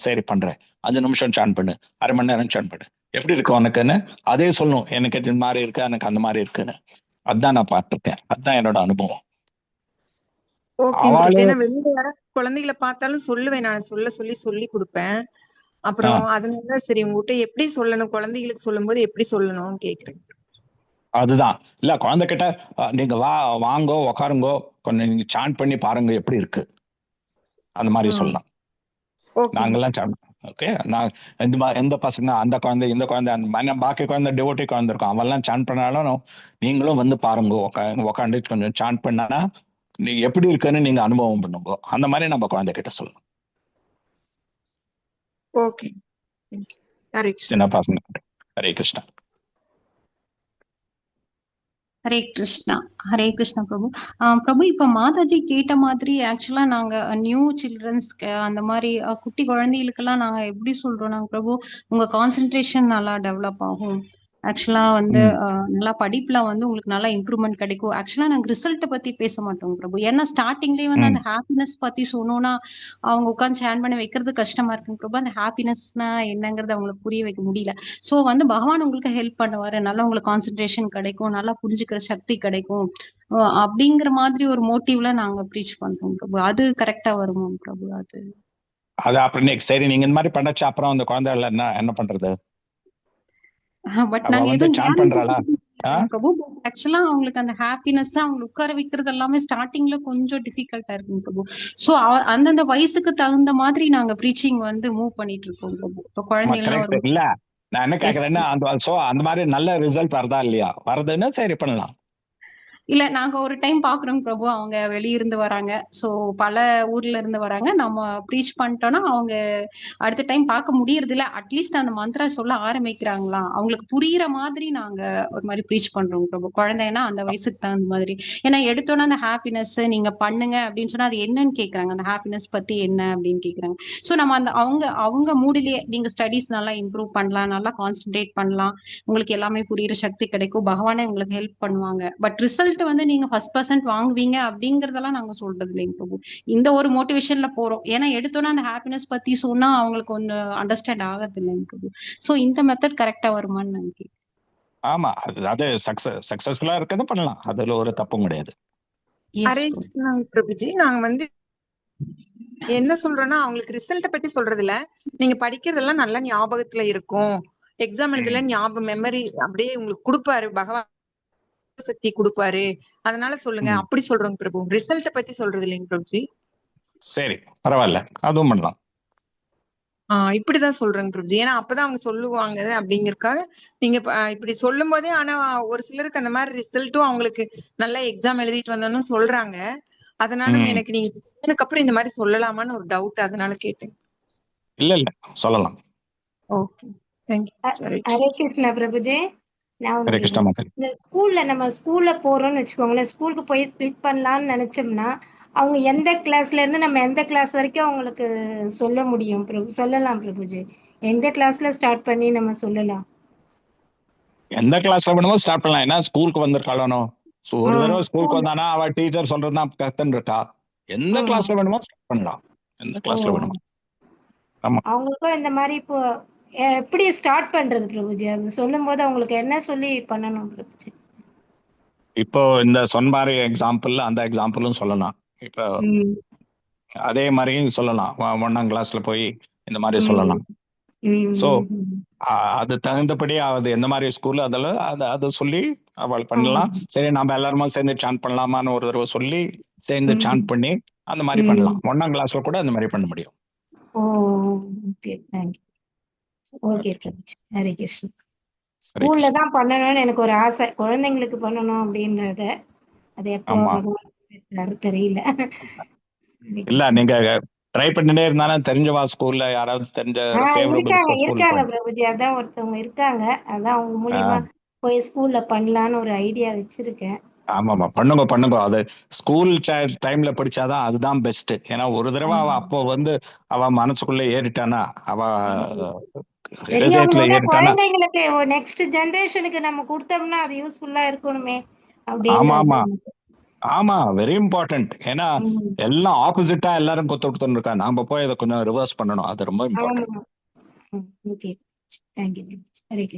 சரி பண்றேன். 5 நிமிஷம் சான் பண்ணு, 1/2 மணி நேரம் சான் பண்ணு, எப்படி இருக்கு உனக்குன்னு அதே சொல்லும். எனக்கு இந்த மாதிரி இருக்கு, எனக்கு அந்த மாதிரி இருக்குன்னு. அதுதான் நான் பார்த்திருக்கேன், அதுதான் என்னோட அனுபவம். ஓகே அவளே ஏன்னா வெளியில வர குழந்தைகளை பார்த்தாலும் சொல்லுவேன், நான் சொல்லி கொடுப்பேன். அப்புறம் அதனால சரி உங்ககிட்ட எப்படி சொல்லணும், குழந்தைகளுக்கு சொல்லும் போது எப்படி சொல்லணும்னு கேக்குறேன். அதுதான் இல்ல, குழந்தைகிட்ட நீங்க வாங்கோ உக்காருங்கோ, கொஞ்சம் நீங்க சாண்ட் பண்ணி பாருங்க எப்படி இருக்கு, அந்த மாதிரி சொல்லலாம். நாங்கெல்லாம் சாண்ட் ஓகே. நான் எந்த பசங்க அந்த குழந்தை இந்த குழந்தை அந்த பாக்கி குழந்தை டிவோட்டி குழந்தை இருக்கும், அவெல்லாம் சாண்ட் பண்ணாலும் நீங்களும் வந்து பாருங்க, உக்காந்து கொஞ்சம் சாண்ட் பண்ணா நீங்க எப்படி இருக்குன்னு நீங்க அனுபவம் பண்ணுங்க. அந்த மாதிரி நம்ம குழந்தைகிட்ட சொல்லலாம். ஓகே, சின்ன பசங்க. ஹரே கிருஷ்ணா. ஹரே கிருஷ்ணா. ஹரே கிருஷ்ணா பிரபு. பிரபு இப்ப மாதாஜி கேட்ட மாதிரி ஆக்சுவலா நாங்க நியூ சில்ட்ரன்ஸ்க்கு அந்த மாதிரி குட்டி குழந்தைகளுக்கெல்லாம் நாங்க எப்படி சொல்றோம் பிரபு, உங்க கான்சென்ட்ரேஷன் நல்லா டெவலப் ஆகும், ஆக்சுவலா நல்லா படிப்புல உங்களுக்கு நல்லா இம்ப்ரூவ்மெண்ட் கிடைக்கும். ஆக்சுவலா நாங்க ரிசல்ட் பத்தி பேச மாட்டோம் பிரபு. ஏன்னா ஸ்டார்டிங்லயே அந்த ஹாப்பினஸ் பத்தி சொன்னோம்னா அவங்க உட்காந்து ஷேர் பண்ண வைக்கிறது கஷ்டமா இருக்குங்க பிரபு. அந்த ஹாப்பினஸ்னா என்னங்கறது அவங்களுக்கு புரிய வைக்க முடியல. சோ பகவான் உங்களுக்கு ஹெல்ப் பண்ணுவாரு, நல்லா உங்களுக்கு கான்சென்ட்ரேஷன் கிடைக்கும், நல்லா புரிஞ்சுக்கிற சக்தி கிடைக்கும் அப்படிங்கிற மாதிரி ஒரு மோட்டிவ்ல நாங்க ப்ரீச் பண்றோம் பிரபு. அது கரெக்டா வருமா பிரபு? அது அப்புறம் சரி நீங்க இந்த மாதிரி பண்ணச்சு அப்புறம் அந்த குழந்தைகள் என்ன பண்றது? பட் நாங்க சாண்ட் பண்றாளா? பிரபு ஆக்சுவலா அவங்களுக்கு அந்த ஹாப்பினஸ் அவங்களுக்கு உட்கார வைக்கிறது எல்லாமே ஸ்டார்டிங்ல கொஞ்சம் டிஃபிகல்ட்டா இருக்குங்க பிரபு. சோ அந்தந்த வயசுக்கு தகுந்த மாதிரி நாங்க ப்ரீச்சிங் மூவ் பண்ணிட்டு இருக்கோம் பிரபு. இப்ப குழந்தைகள் இல்ல நான் என்ன கேக்குறேன்னா அந்த மாதிரி நல்ல ரிசல்ட் வருதா இல்லையா? வருதுன்னா சரி பண்ணலாம். இல்ல நாங்க ஒரு டைம் பாக்குறோம் பிரபு, அவங்க வெளியிருந்து வராங்க, சோ பல ஊர்ல இருந்து வராங்க, நம்ம ப்ரீச் பண்ணிட்டோம்னா அவங்க அடுத்த டைம் பார்க்க முடியறது இல்ல. அட்லீஸ்ட் அந்த மந்திரா சொல்ல ஆரம்பிக்கிறாங்களா, அவங்களுக்கு புரியுற மாதிரி நாங்க ஒரு மாதிரி ப்ரீச் பண்றோம் பிரபு. குழந்தைன்னா அந்த வயசுக்கு தகுந்த மாதிரி. ஏன்னா எடுத்தோன்னா அந்த ஹாப்பினஸ் நீங்க பண்ணுங்க அப்படின்னு சொன்னா அது என்னன்னு கேக்குறாங்க, அந்த ஹாப்பினஸ் பத்தி என்ன அப்படின்னு கேக்குறாங்க. சோ நம்ம அவங்க மூடிலேயே நீங்க ஸ்டடீஸ் நல்லா இம்ப்ரூவ் பண்ணலாம், நல்லா கான்சென்ட்ரேட் பண்ணலாம், உங்களுக்கு எல்லாமே புரியுற சக்தி கிடைக்கும், பகவானே உங்களுக்கு ஹெல்ப் பண்ணுவாங்க. பட் ரிசல்ட் நீங்க 1% வாங்குவீங்க அப்படிங்கறதெல்லாம் நாங்க சொல்றது இல்லைங்க பிரபு. இந்த ஒரு மோட்டிவேஷன்ல போறோம். ஏன்னா எடுத்தோன்னா அந்த ஹாப்பினஸ் பத்தி சொன்னா அவங்களுக்கு ஒண்ணு அண்டர்ஸ்டாண்ட் ஆகிறது இல்லைங்க பிரபு. சோ இந்த மெத்தட் கரெக்டா வருமான்னு நினைக்கிறேன். ஆமா, அது சக்சஸ்ஃபுல்லா இருக்கிறது பண்ணலாம், அதுல ஒரு தப்பும் கிடையாது. ஹரே கிருஷ்ணா பிரபுஜி. நாங்க என்ன சொல்றோம்னா அவங்களுக்கு ரிசல்ட்ட பத்தி சொல்றது இல்ல, நீங்க படிக்கிறதெல்லாம் நல்லா ஞாபகத்துல இருக்கும், எக்ஸாம் எழுதல ஞாபகம் மெமரி அப்படியே உங்களுக்கு கொடுப்பாரு, பகவான் சக்தி கொடுப்பாரு, அதனால சொல்லுங்க அப்படி சொல்றோங்க பிரபு. ரிசல்ட்ட பத்தி சொல்றது இல்லைங்க பிரபுஜி. சரி பரவாயில்ல, அதுவும் பண்ணலாம். இப்படிதான் சொல்றேங்க பிரபுஜி. ஏன்னா அப்பதான் அவங்க சொல்லுவாங்க அப்படிங்கறதுக்காக நீங்க இப்படி சொல்லும் போதே. ஆனா ஒரு சிலருக்கு அந்த மாதிரி ரிசல்ட்டும் அவங்களுக்கு நல்லா எக்ஸாம் எழுதிட்டு வந்தோம்னு சொல்றாங்க. அதனால எனக்கு நீங்க அதுக்கப்புறம் இந்த மாதிரி சொல்லலாமான்னு ஒரு டவுட், அதனால கேட்டேன். இல்ல சொல்லலாம். Okay, thank you. ஹரே கிருஷ்ணா பிரபுஜி. நான் இந்த நம்ம ஸ்கூல்ல போறோம்னு வச்சுக்கோங்களேன், ஸ்கூலுக்கு போய் ஸ்பிளிட் பண்ணலாம்னு நினைச்சோம்னா அவங்க எந்த கிளாஸ்ல இருந்து நம்ம எந்த கிளாஸ் வரைக்கும் அவங்களுக்கு சொல்ல முடியும் சொல்லலாம் பிரபுஜி? எந்த கிளாஸ்ல ஸ்டார்ட் பண்ணி நம்ம சொல்லலாம்? எந்த கிளாஸ்ல வேணுமோ ஸ்டார்ட் பண்ணலாம். ஏன்னா ஸ்கூலுக்கு வந்திருக்காளோ, ஒரு தடவை ஸ்கூலுக்கு வந்தானா அவ டீச்சர் சொல்றதுதான் கத்துன்னு இருக்கா. எந்த கிளாஸ்ல வேணுமோ ஸ்டார்ட் பண்ணலாம், எந்த கிளாஸ்ல வேணுமோ. ஆமா, அவங்களுக்கும் இந்த மாதிரி இப்போ எப்படி ஸ்டார்ட் பண்றது பிரபுஜி? அது சொல்லும் போது அவங்களுக்கு என்ன சொல்லி பண்ணணும் பிரபுஜி? இப்போ இந்த சொன்ன மாதிரி எக்ஸாம்பிள் அந்த எக்ஸாம்பிளும் சொல்லலாம். இப்போ அதே மாதிரியும் சொல்லலாம். 1ஆம் கிளாஸ்ல போய் இந்த மாதிரி ம் சொல்லலாம். ம் ஸோ ம் ம். அது தகுந்தபடி அது எந்த மாதிரி ஸ்கூல் அதெல்லாம் அதை சொல்லி அவள் ஆ. பண்ணலாம். சரி நம்ம எல்லாருமா சேர்ந்து சாண்ட் பண்ணலாமான்னு ஒரு தடவை சொல்லி சேர்ந்து ம் சாண்ட் பண்ணி அந்த மாதிரி ம். பண்ணலாம். 1ஆம் கிளாஸ்ல கூட அந்த மாதிரி பண்ண முடியும். Oh okay thank you. Okay Prabhuji, Hare Krishna. Hare ஸ்கூல்ல கிருஷ்ணா. தான் பண்ணணும்னு எனக்கு ஒரு ஆசை, குழந்தைங்களுக்கு பண்ணணும் அப்படின்றத. அது எப்போ ஆமா, பகவான் பேசுறாரு தெரியல. ஹரே இல்ல கிருஷ்ணா. நீங்க ட்ரை பண்ணிட்டே இருந்தாலும் தெரிஞ்சவா ஸ்கூல்ல யாராவது தெரிஞ்ச ஃபேவரபிள் இருக்காங்க ஸ்கூல் இருக்காங்க பண்ணு. பிரபுஜி, அதான் ஒருத்தவங்க இருக்காங்க. அதான் அவங்க மூலியமா போய் ஸ்கூல்ல பண்ணலான்னு ஒரு ஐடியா வச்சிருக்கேன். ஆமாமா, பண்ணுங்க பண்ணுங்க. அது ஸ்கூல் டைம்ல படிச்சாதான் அதுதான் பெஸ்ட். ஏன்னா ஒரு தடவை அவ அப்போ அவ மனசுக்குள்ள ஏறிட்டானா, அவ ஹிருதயத்துல பெரியவங்களோட ஏறிட்டானா. குழந்தைங்களுக்கு நெக்ஸ்ட் ஜெனரேஷனுக்கு நம்ம கொடுத்தோம்னா அது யூஸ்ஃபுல்லா இருக்கணுமே ஆமா அப்படின்றது. ஆமா ஆமா, வெரி இம்பார்ட்டன்ட். ஏன்னா ம். எல்லாம் ஆப்போசிட்டா எல்லாரும் கொத்து இருக்கா. நாம போய் அதை கொஞ்சம் ரிவர்ஸ் பண்ணணும். அது ரொம்ப ஆமா. Important. Okay, thank you. Hare Krishna.